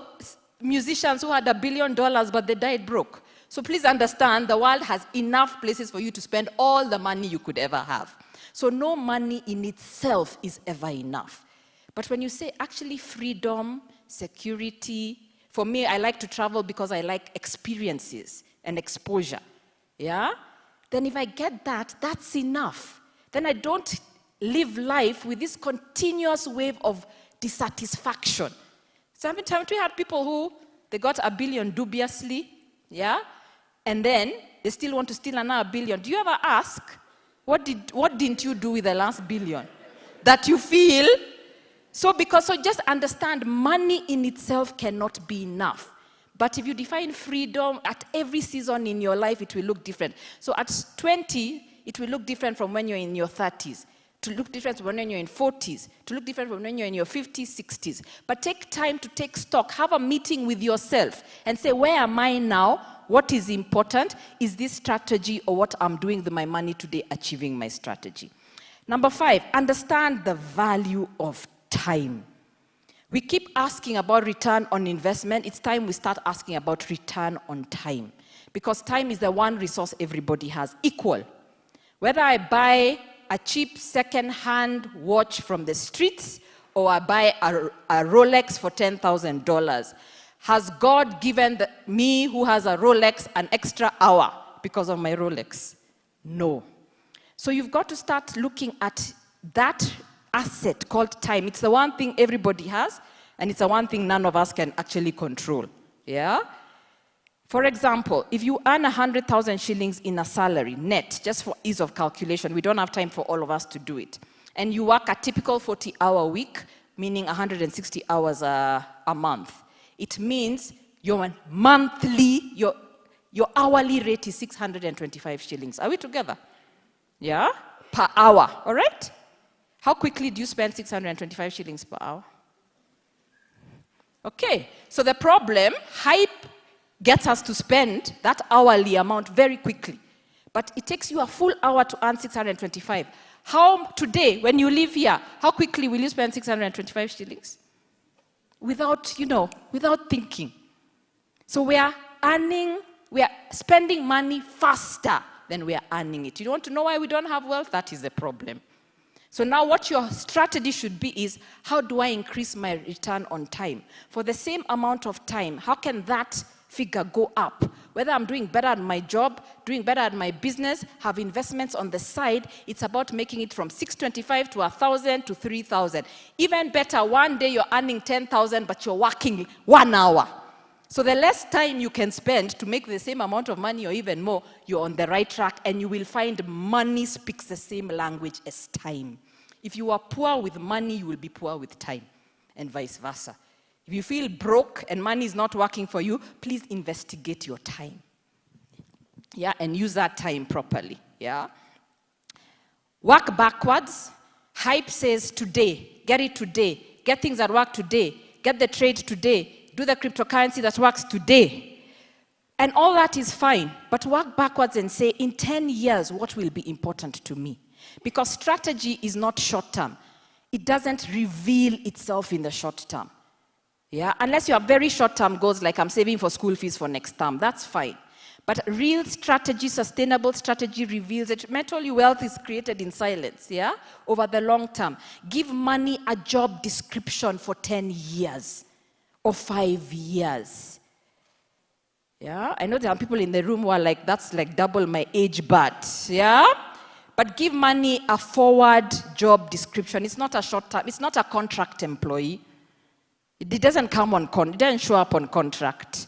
K: musicians who had $1 billion, but they died broke. So please understand, the world has enough places for you to spend all the money you could ever have. So no money in itself is ever enough. But when you say actually freedom, security, for me, I like to travel because I like experiences and exposure. Yeah? then if I get that, that's enough. Then I don't live life with this continuous wave of dissatisfaction. Sometimes we had people who, they got $1 billion dubiously, yeah? And then they still want to steal another $1 billion. Do you ever ask, what didn't you do with the last $1 billion? That you feel? So just understand, money in itself cannot be enough. But if you define freedom, at every season in your life, it will look different. So at 20, it will look different from when you're in your 30s. To look different from when you're in 40s. To look different from when you're in your 50s, 60s. But take time to take stock. Have a meeting with yourself and say, where am I now? What is important? Is this strategy or what I'm doing with my money today achieving my strategy? Number 5, understand the value of time. We keep asking about return on investment. It's time we start asking about return on time. Because time is the one resource everybody has, equal. Whether I buy a cheap second-hand watch from the streets or I buy a Rolex for $10,000, has God given me, who has a Rolex, an extra hour because of my Rolex? No. So you've got to start looking at that asset called time. It's the one thing everybody has, and it's the one thing none of us can actually control. Yeah? For example, if you earn 100,000 shillings in a salary, net, just for ease of calculation, we don't have time for all of us to do it, and you work a typical 40-hour week, meaning 160 hours a month, it means your hourly rate is 625 shillings. Are we together? Yeah? Per hour, all right? How quickly do you spend 625 shillings per hour? Okay, so the problem, hype gets us to spend that hourly amount very quickly. But it takes you a full hour to earn 625. How, today, when you live here, how quickly will you spend 625 shillings? Without, without thinking. So we are spending money faster than we are earning it. You want to know why we don't have wealth? That is the problem. So now what your strategy should be is, how do I increase my return on time? For the same amount of time, how can that figure go up? Whether I'm doing better at my job, doing better at my business, have investments on the side, it's about making it from 625 to 1,000 to 3,000. Even better, one day you're earning 10,000, but you're working 1 hour. So the less time you can spend to make the same amount of money or even more, you're on the right track, and you will find money speaks the same language as time. If you are poor with money, you will be poor with time, and vice versa. If you feel broke and money is not working for you, please investigate your time. Yeah, and use that time properly. Yeah. Work backwards. Hype says today, get it today, get things that work today, get the trade today, do the cryptocurrency that works today. And all that is fine, but work backwards and say, in 10 years, what will be important to me? Because strategy is not short term. It doesn't reveal itself in the short term. Yeah, unless you have very short-term goals, like I'm saving for school fees for next term, that's fine. But real strategy, sustainable strategy reveals it. I told you, wealth is created in silence, yeah, over the long term. Give money a job description for 10 years or 5 years. Yeah, I know there are people in the room who are like, that's like double my age, but, yeah? But give money a forward job description. It's not a short-term, it's not a contract employee. It doesn't come on, it doesn't show up on contract.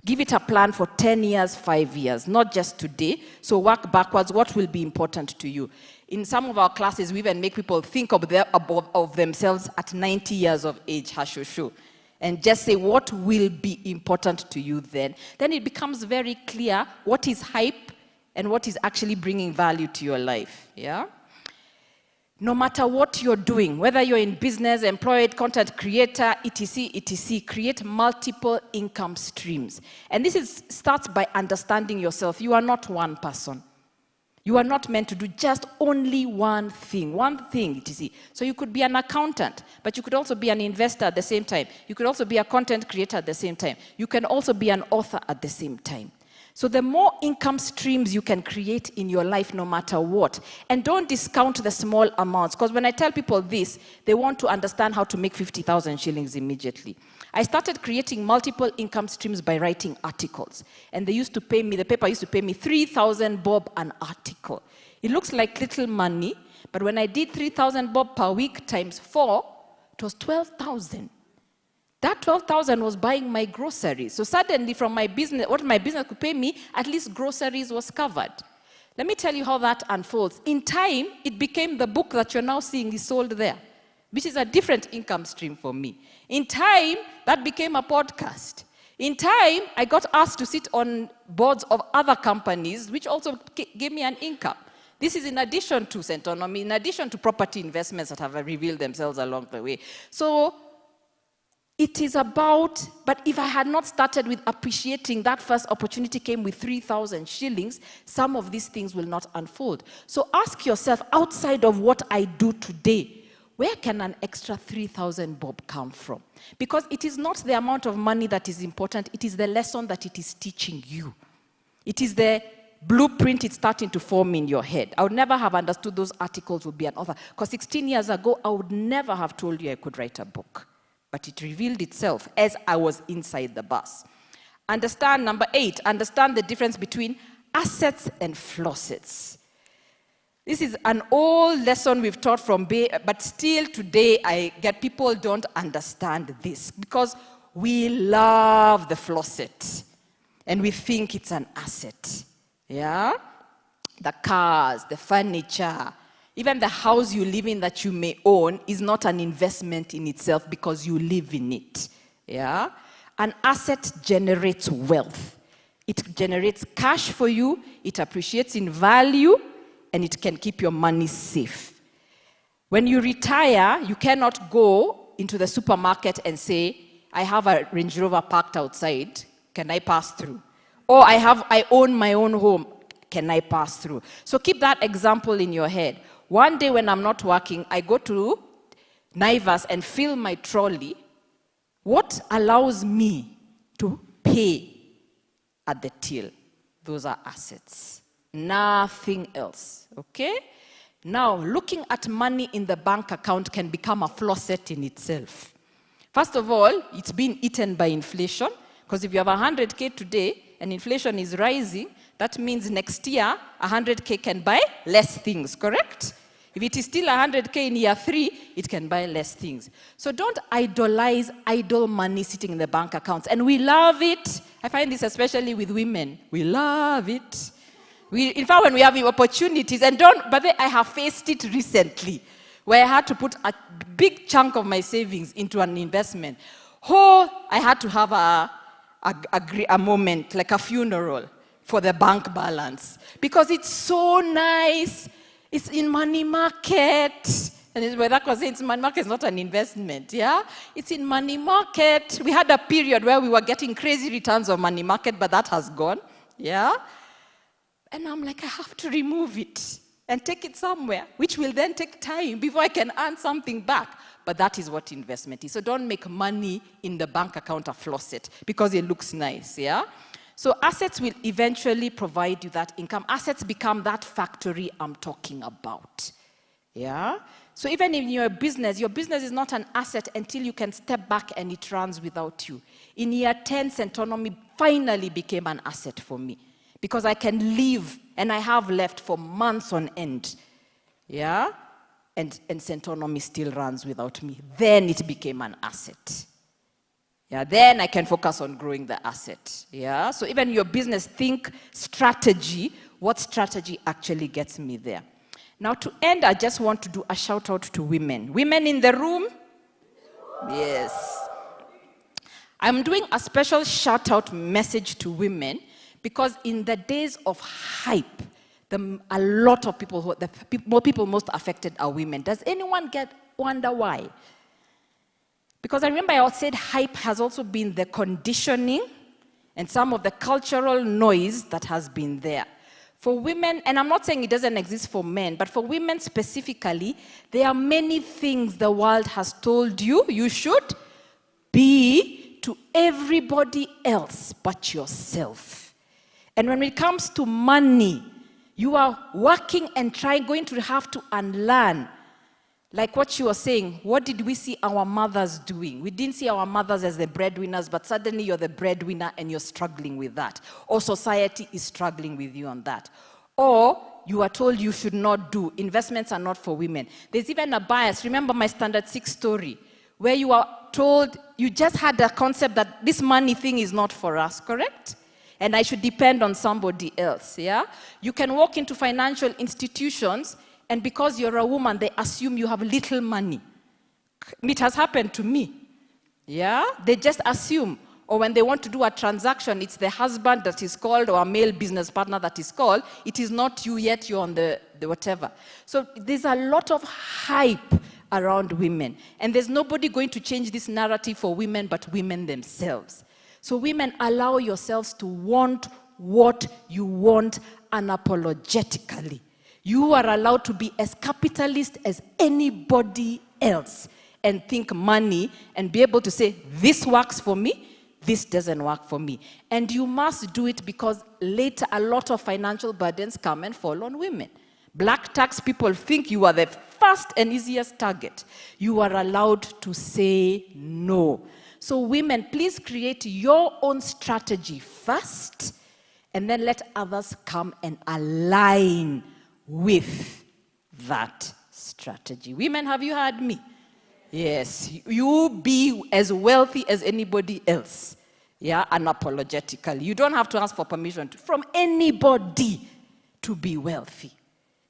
K: Give it a plan for 10 years, 5 years, not just today. So work backwards, what will be important to you? In some of our classes, we even make people think of themselves at 90 years of age, hashushu, and just say what will be important to you then. Then it becomes very clear what is hype and what is actually bringing value to your life, yeah? No matter what you're doing, whether you're in business, employed, content creator, etc., etc., create multiple income streams. And this starts by understanding yourself. You are not one person. You are not meant to do just only one thing, etc. So you could be an accountant, but you could also be an investor at the same time. You could also be a content creator at the same time. You can also be an author at the same time. So the more income streams you can create in your life, no matter what. And don't discount the small amounts, because when I tell people this, they want to understand how to make 50,000 shillings immediately. I started creating multiple income streams by writing articles. And they used to pay me, the paper used to pay me 3,000 bob an article. It looks like little money, but when I did 3,000 bob per week times 4, it was 12,000. That 12,000 was buying my groceries. So suddenly from my business, what my business could pay me, at least groceries was covered. Let me tell you how that unfolds. In time, it became the book that you're now seeing is sold there, which is a different income stream for me. In time, that became a podcast. In time, I got asked to sit on boards of other companies, which also gave me an income. This is in addition to Centonomy, in addition to property investments that have revealed themselves along the way. So it is about, but if I had not started with appreciating that first opportunity came with 3,000 shillings, some of these things will not unfold. So ask yourself, outside of what I do today, where can an extra 3,000 bob come from? Because it is not the amount of money that is important, it is the lesson that it is teaching you. It is the blueprint it's starting to form in your head. I would never have understood those articles would be an author. Because 16 years ago, I would never have told you I could write a book. But it revealed itself as I was inside the bus. Understand, number 8, understand the difference between assets and flosses. This is an old lesson we've taught from Bay, but still today I get people don't understand this because we love the flosset and we think it's an asset. Yeah? The cars, the furniture, even the house you live in that you may own is not an investment in itself because you live in it. Yeah? An asset generates wealth. It generates cash for you, it appreciates in value, and it can keep your money safe. When you retire, you cannot go into the supermarket and say, I have a Range Rover parked outside, can I pass through? Or I own my own home, can I pass through? So keep that example in your head. One day when I'm not working, I go to Naivas and fill my trolley. What allows me to pay at the till? Those are assets. Nothing else, okay? Now, looking at money in the bank account can become a flosset in itself. First of all, it's been eaten by inflation, because if you have 100K today and inflation is rising, that means next year, 100K can buy less things, correct? If it is still 100K in year 3, it can buy less things. So don't idolize idle money sitting in the bank accounts. And we love it. I find this especially with women. We love it. In fact, when we have opportunities, but then I have faced it recently, where I had to put a big chunk of my savings into an investment. I had to have a moment, like a funeral, for the bank balance. Because it's so nice. It's in money market. And Waithaka says it's money market is not an investment, yeah? It's in money market. We had a period where we were getting crazy returns on money market, but that has gone, yeah? And I'm like, I have to remove it and take it somewhere, which will then take time before I can earn something back. But that is what investment is. So don't make money in the bank account a flosset because it looks nice, yeah? So assets will eventually provide you that income. Assets become that factory I'm talking about. Yeah? So even in your business is not an asset until you can step back and it runs without you. In year 10, Centonomy finally became an asset for me because I can live, and I have left for months on end. Yeah? And Centonomy still runs without me. Then it became an asset. Yeah, then I can focus on growing the asset. Yeah, so even your business, think strategy. What strategy actually gets me there? Now to end, I just want to do a shout out to women. Women in the room? Yes. I'm doing a special shout out message to women because in the days of hype, a lot of people, people most affected are women. Does anyone wonder why? Because I remember I said hype has also been the conditioning and some of the cultural noise that has been there. For women, and I'm not saying it doesn't exist for men, but for women specifically, there are many things the world has told you you should be to everybody else but yourself. And when it comes to money, you are working and going to have to unlearn. Like what you were saying, what did we see our mothers doing? We didn't see our mothers as the breadwinners, but suddenly you're the breadwinner and you're struggling with that. Or society is struggling with you on that. Or you are told you should not do. Investments are not for women. There's even a bias. Remember my Standard 6 story, where you are told, you just had a concept that this money thing is not for us, correct? And I should depend on somebody else, yeah? You can walk into financial institutions, and because you're a woman, they assume you have little money. It has happened to me, yeah? They just assume. Or when they want to do a transaction, it's the husband that is called, or a male business partner that is called. It is not you yet, you're on the whatever. So there's a lot of hype around women. And there's nobody going to change this narrative for women but women themselves. So women, allow yourselves to want what you want unapologetically. You are allowed to be as capitalist as anybody else and think money and be able to say, this works for me, this doesn't work for me. And you must do it because later a lot of financial burdens come and fall on women. Black tax people think you are the first and easiest target. You are allowed to say no. So women, please create your own strategy first, and then let others come and align with that strategy. Women, have you heard me? Yes, you be as wealthy as anybody else, yeah, unapologetically. You don't have to ask for permission from anybody to be wealthy,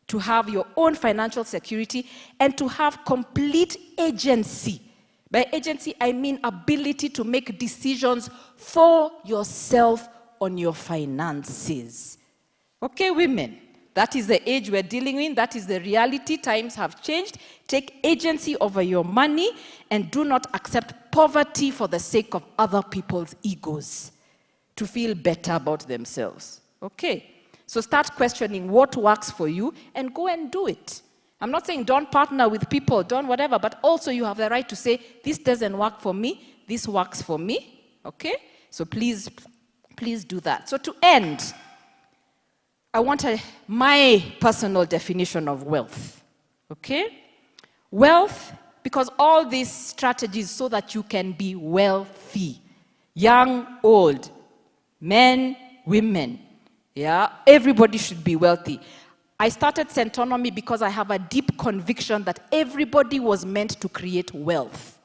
K: to have your own financial security, and to have complete agency. By agency, I mean ability to make decisions for yourself on your finances. Okay, women? That is the age we're dealing in. That is the reality. Times have changed. Take agency over your money and do not accept poverty for the sake of other people's egos to feel better about themselves. Okay? So start questioning what works for you and go and do it. I'm not saying don't partner with people, don't whatever, but also you have the right to say, this doesn't work for me, this works for me. Okay? So please do that. So to end, I want my personal definition of wealth, okay? Wealth, because all these strategies so that you can be wealthy. Young, old, men, women, yeah? Everybody should be wealthy. I started Centonomy because I have a deep conviction that everybody was meant to create wealth.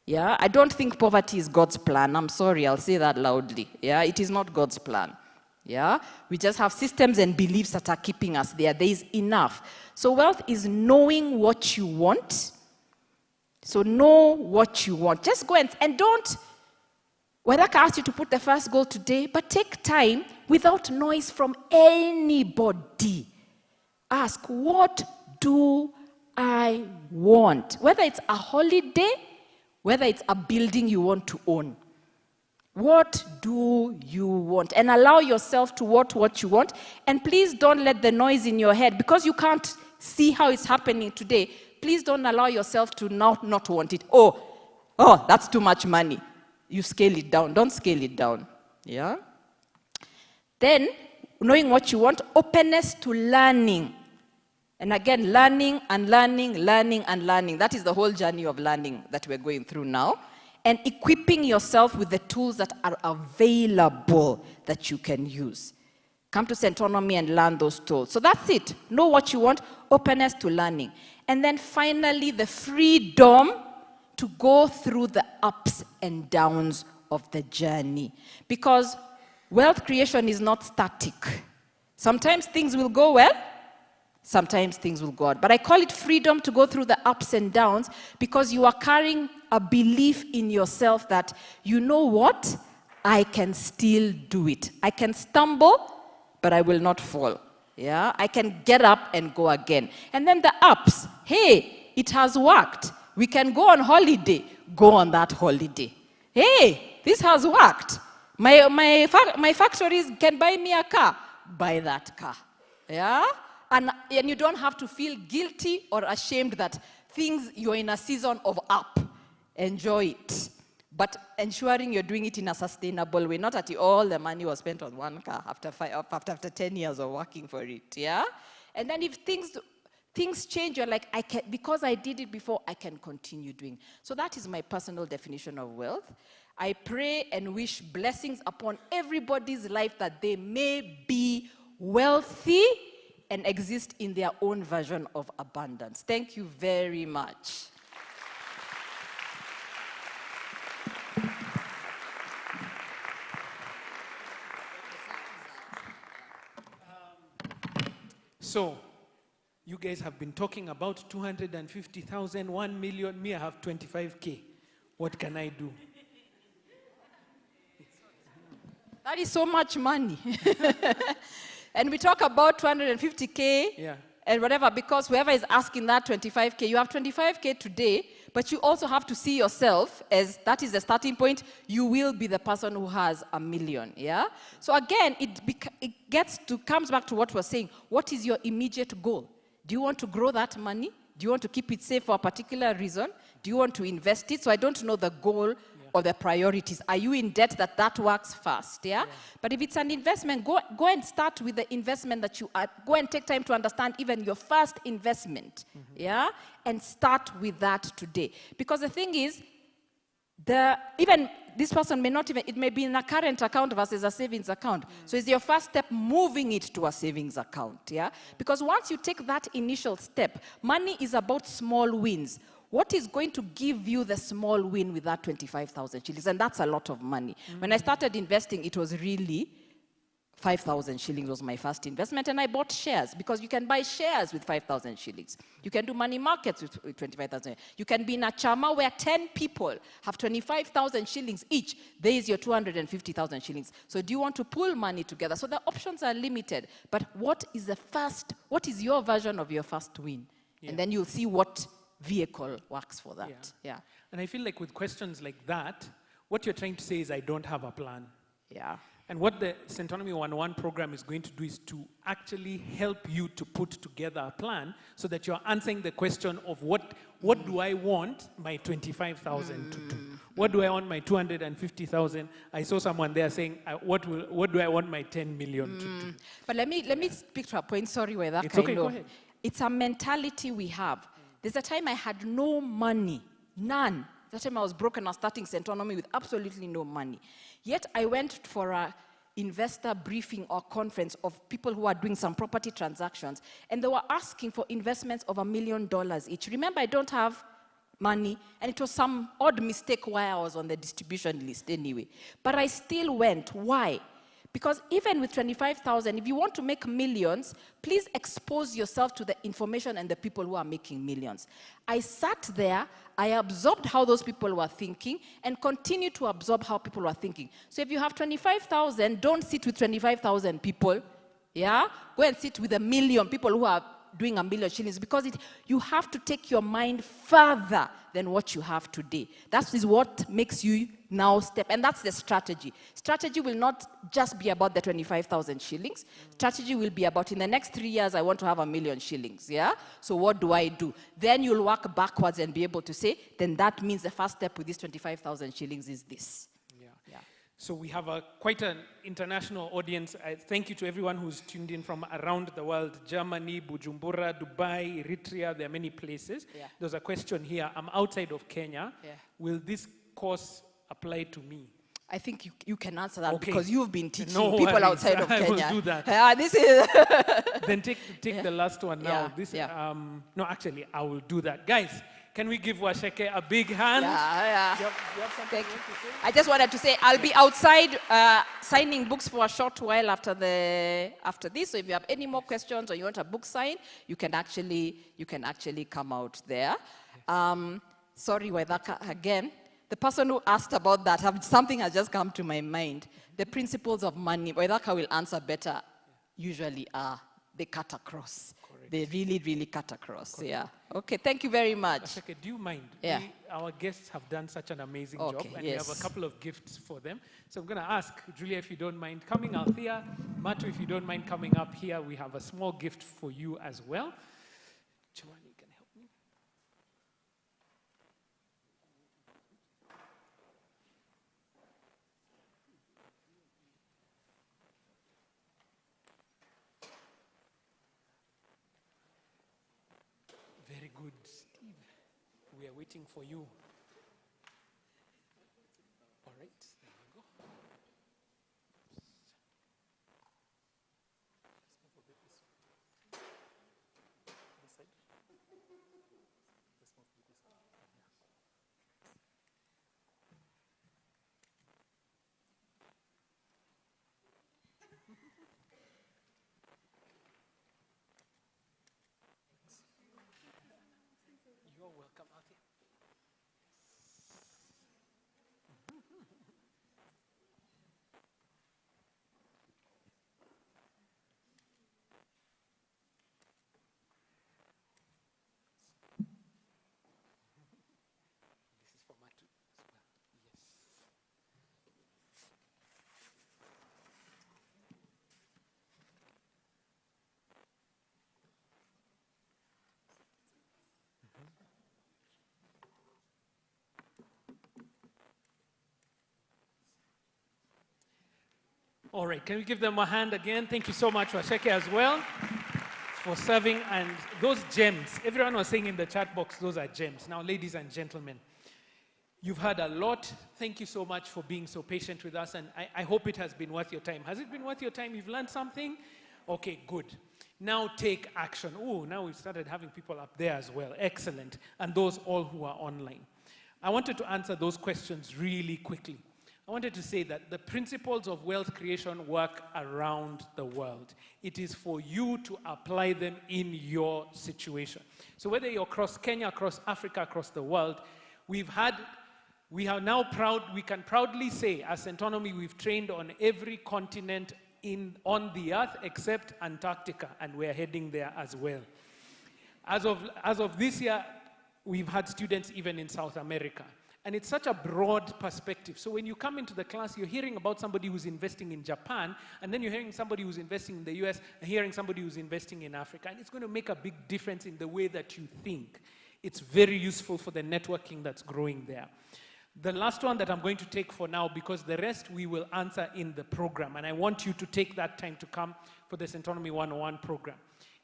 K: Yeah? I don't think poverty is God's plan. I'm sorry, I'll say that loudly. Yeah? It is not God's plan. Yeah? We just have systems and beliefs that are keeping us there. There is enough. So wealth is knowing what you want. So know what you want. Just go and don't, Waithaka asked you to put the first goal today, but take time without noise from anybody. Ask, what do I want? Whether it's a holiday, whether it's a building you want to own. What do you want? And allow yourself to want what you want. And please don't let the noise in your head, because you can't see how it's happening today. Please don't allow yourself to not want it. Oh, that's too much money. You scale it down. Don't scale it down. Yeah? Then, knowing what you want, openness to learning. And again, learning and learning, learning and learning. That is the whole journey of learning that we're going through now. And equipping yourself with the tools that are available that you can use. Come to Centonomy and learn those tools. So that's it. Know what you want, openness to learning. And then finally, the freedom to go through the ups and downs of the journey. Because wealth creation is not static. Sometimes things will go well, sometimes things will go out. But I call it freedom to go through the ups and downs, because you are carrying a belief in yourself that, you know what, I can still do it. I can stumble, but I will not fall. Yeah, I can get up and go again. And then the ups, hey, it has worked. We can go on holiday, go on that holiday. Hey, this has worked. My factories can buy me a car, buy that car. Yeah? And you don't have to feel guilty or ashamed that you're in a season of up. Enjoy it. but ensuring you're doing it in a sustainable way, not that all the money was spent on one car after 10 years of working for it, yeah? And then if things change, you're like, because I did it before, I can continue doing. So that is my personal definition of wealth. I pray and wish blessings upon everybody's life that they may be wealthy and exist in their own version of abundance. Thank you very much.
A: So, you guys have been talking about 250,000, 1 million. Me, I have 25K. What can I do?
K: That is so much money. And we talk about 250K and whatever, because whoever is asking that 25K, you have 25K today, but you also have to see yourself as that is the starting point. You will be the person who has $1 million, yeah? So again, it comes back to what we're saying. What is your immediate goal? Do you want to grow that money? Do you want to keep it safe for a particular reason? Do you want to invest it? So I don't know the goal or the priorities. Are you in debt that works fast, yeah? But if it's an investment, go and start with the investment that you are. Go and take time to understand even your first investment, yeah? And start with that today. Because the thing is, even this person may not even, it may be in a current account versus a savings account. So it's your first step moving it to a savings account, yeah? Because once you take that initial step, money is about small wins. What is going to give you the small win with that 25,000 shillings? And that's a lot of money. When I started investing, it was really 5,000 shillings was my first investment, and I bought shares because you can buy shares with 5,000 shillings. You can do money markets with 25,000. You can be in a chama where 10 people have 25,000 shillings each. There is your 250,000 shillings. So do you want to pull money together? So the options are limited. But what is your version of your first win? Yeah. And then you'll see what vehicle works for that. Yeah.
A: And I feel like with questions like that, what you're trying to say is I don't have a plan.
K: Yeah.
A: And what the Centonomy 101 program is going to do is to actually help you to put together a plan so that you're answering the question of what do I want my 25,000 to do? What do I want my 250,000? I saw someone there saying, what do I want my 10 million to do?
K: But let me speak to a point. Sorry, Waithaka.
A: It's okay, go ahead.
K: It's a mentality we have. There's a time I had no money, none. That time I was broke and I was starting Centonomy with absolutely no money. Yet I went for a investor briefing or conference of people who are doing some property transactions, and they were asking for investments of $1 million each. Remember, I don't have money, and it was some odd mistake why I was on the distribution list anyway. But I still went. Why? Because even with 25,000, if you want to make millions, please expose yourself to the information and the people who are making millions. I sat there, I absorbed how those people were thinking, and continue to absorb how people were thinking. So if you have 25,000, don't sit with 25,000 people, yeah? Go and sit with 1 million people who are doing $1 million shillings, because you have to take your mind further than what you have today. That is what makes you now step, and that's the strategy. Strategy will not just be about the 25,000 shillings. Strategy will be about, in the next 3 years, I want to have $1 million shillings, yeah? So what do I do? Then you'll work backwards and be able to say, then that means the first step with this 25,000 shillings is this.
A: So we have quite an international audience. Thank you to everyone who's tuned in from around the world. Germany, Bujumbura, Dubai, Eritrea, there are many places. Yeah. There's a question here. I'm outside of Kenya. Yeah. Will this course apply to me?
K: I think you can answer that,
A: okay,
K: because you've been teaching people outside of Kenya.
A: I will do that.
K: This is
A: then take the last one now. No, actually, I will do that. Guys, can we give Waceke a big hand?
K: Yeah.
A: You have something you want to say?
K: I just wanted to say I'll be outside signing books for a short while after this. So if you have any more questions or you want a book signed, you can actually come out there. Sorry, Waithaka, again. The person who asked about that, something has just come to my mind. The principles of money, Waithaka will answer better, usually they cut across. Correct. They really, really cut across. Correct. Yeah. Okay, thank you very much.
A: Waceke, do you mind?
K: Yeah.
A: Our guests have done such an amazing job, and we have a couple of gifts for them. So I'm going to ask Julia, if you don't mind coming, Althea, Matu, if you don't mind coming up here, we have a small gift for you as well. Chumani, can you help me? good. Steve, we are waiting for you. All right, there you go. Let's move a bit this way. This side. Let's move a bit this way. You're welcome, Althea. This is for Matu as well. Yes. All right, can we give them a hand again? Thank you so much, Waceke, as well, for serving. And those gems, everyone was saying in the chat box, those are gems. Now, ladies and gentlemen, you've heard a lot. Thank you so much for being so patient with us, and I hope it has been worth your time. Has it been worth your time? You've learned something? Okay, good. Now take action. Oh, now we've started having people up there as well. Excellent. And those all who are online. I wanted to answer those questions really quickly. I wanted to say that the principles of wealth creation work around the world. It is for you to apply them in your situation. So whether you're across Kenya, across Africa, across the world, we can proudly say, as Centonomy, we've trained on every continent on the earth except Antarctica, and we're heading there as well. As of this year, we've had students even in South America. And it's such a broad perspective. So when you come into the class, you're hearing about somebody who's investing in Japan, and then you're hearing somebody who's investing in the US, and hearing somebody who's investing in Africa. And it's going to make a big difference in the way that you think. It's very useful for the networking that's growing there. The last one that I'm going to take for now, because the rest we will answer in the program, and I want you to take that time to come for the Centonomy 101 program,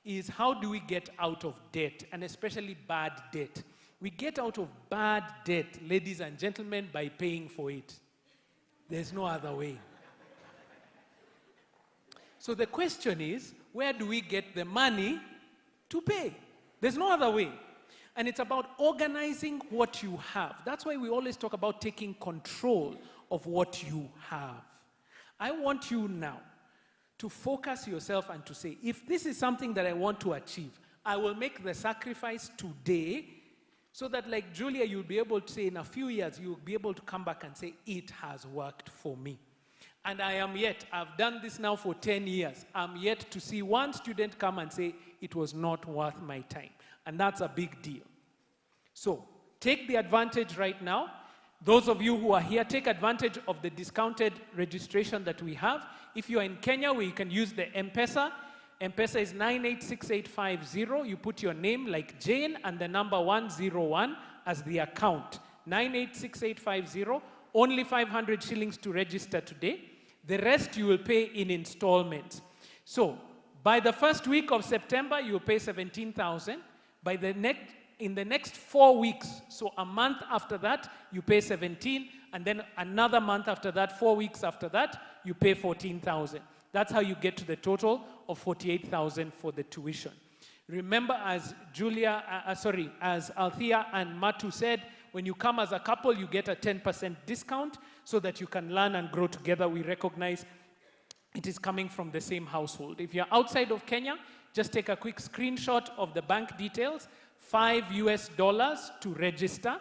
A: is how do we get out of debt, and especially bad debt. We get out of bad debt, ladies and gentlemen, by paying for it. There's no other way. So the question is, where do we get the money to pay? There's no other way. And it's about organizing what you have. That's why we always talk about taking control of what you have. I want you now to focus yourself and to say, if this is something that I want to achieve, I will make the sacrifice today, so that, like Julia, you'll be able to say in a few years, you'll be able to come back and say, it has worked for me. And I've done this now for 10 years. I'm yet to see one student come and say, it was not worth my time. And that's a big deal. So take the advantage right now. Those of you who are here, take advantage of the discounted registration that we have. If you are in Kenya, where you can use the Mpesa. Mpesa is 986850. You put your name like Jane and the number 101 as the account. 986850. Only 500 shillings to register today. The rest you will pay in installments. So by the first week of September, you will pay 17,000. In the next 4 weeks, so a month after that, you pay 17, and then another month after that, 4 weeks after that, you pay 14,000. That's how you get to the total of 48,000 for the tuition. Remember, as Althea and Matu said, when you come as a couple, you get a 10% discount so that you can learn and grow together. We recognize it is coming from the same household. If you're outside of Kenya, just take a quick screenshot of the bank details, $5 to register.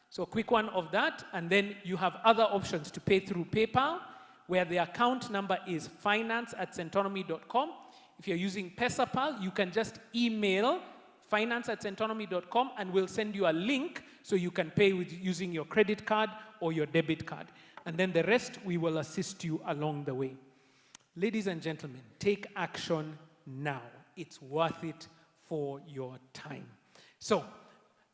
A: So a quick one of that, and then you have other options to pay through PayPal, where the account number is finance@centonomy.com. If you're using Paybill, you can just email finance@centonomy.com, and we'll send you a link so you can pay using your credit card or your debit card. And then the rest, we will assist you along the way. Ladies and gentlemen, take action now. It's worth it for your time. So,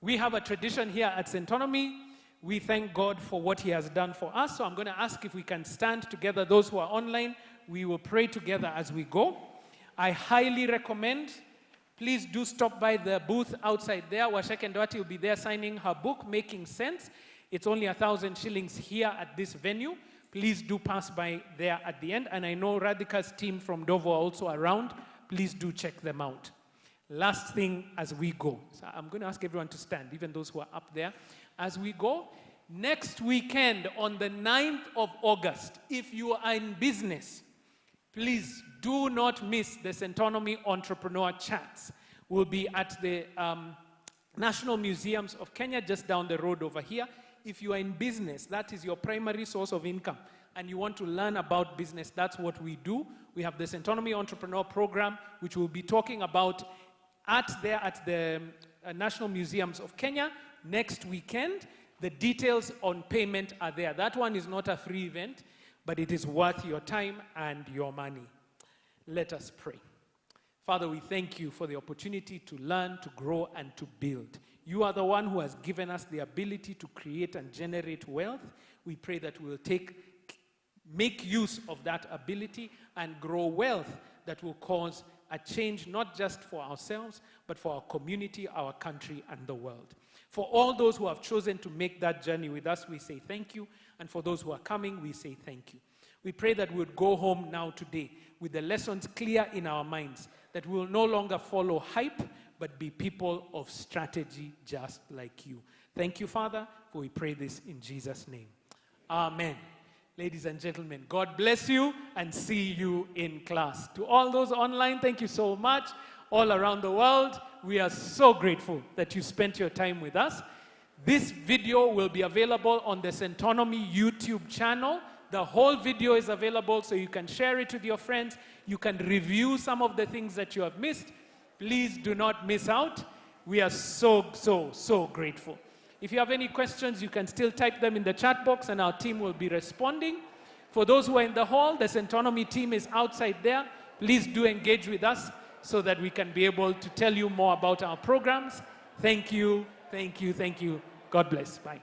A: we have a tradition here at Centonomy. We thank God for what He has done for us. So I'm going to ask if we can stand together. Those who are online, we will pray together as we go. I highly recommend Please do stop by the booth outside there. Waceke and Nduati will be there signing her book, Making Sense. It's only 1,000 shillings here at this venue. Please do pass by there at the end. And I know Radhika's team from Ndovu are also around. Please do check them out. Last thing as we go. So I'm going to ask everyone to stand, even those who are up there. As we go, next weekend on the 9th of August, if you are in business, please do not miss the Centonomy Entrepreneur Chats. We'll be at the National Museums of Kenya, just down the road over here. If you are in business, that is your primary source of income, and you want to learn about business, that's what we do. We have the Centonomy Entrepreneur Program, which we'll be talking about at the National Museums of Kenya next weekend. The details on payment are there. That one is not a free event, but it is worth your time and your money. Let us pray. Father, we thank you for the opportunity to learn, to grow, and to build. You are the one who has given us the ability to create and generate wealth. We pray that we will make use of that ability and grow wealth that will cause a change, not just for ourselves, but for our community, our country, and the world. For all those who have chosen to make that journey with us, we say thank you. And for those who are coming, we say thank you. We pray that we would go home now today with the lessons clear in our minds, that we will no longer follow hype, but be people of strategy just like you. Thank you, Father, for we pray this in Jesus' name. Amen. Ladies and gentlemen, God bless you and see you in class. To all those online, thank you so much. All around the world, we are so grateful that you spent your time with us. This video will be available on the Centonomy YouTube channel. The whole video is available, so you can share it with your friends. You can review some of the things that you have missed. Please do not miss out. We are so grateful. If you have any questions, you can still type them in the chat box and our team will be responding. For those who are in the hall, the Centonomy team is outside there. Please do engage with us so that we can be able to tell you more about our programs. Thank you, thank you, thank you. God bless. Bye.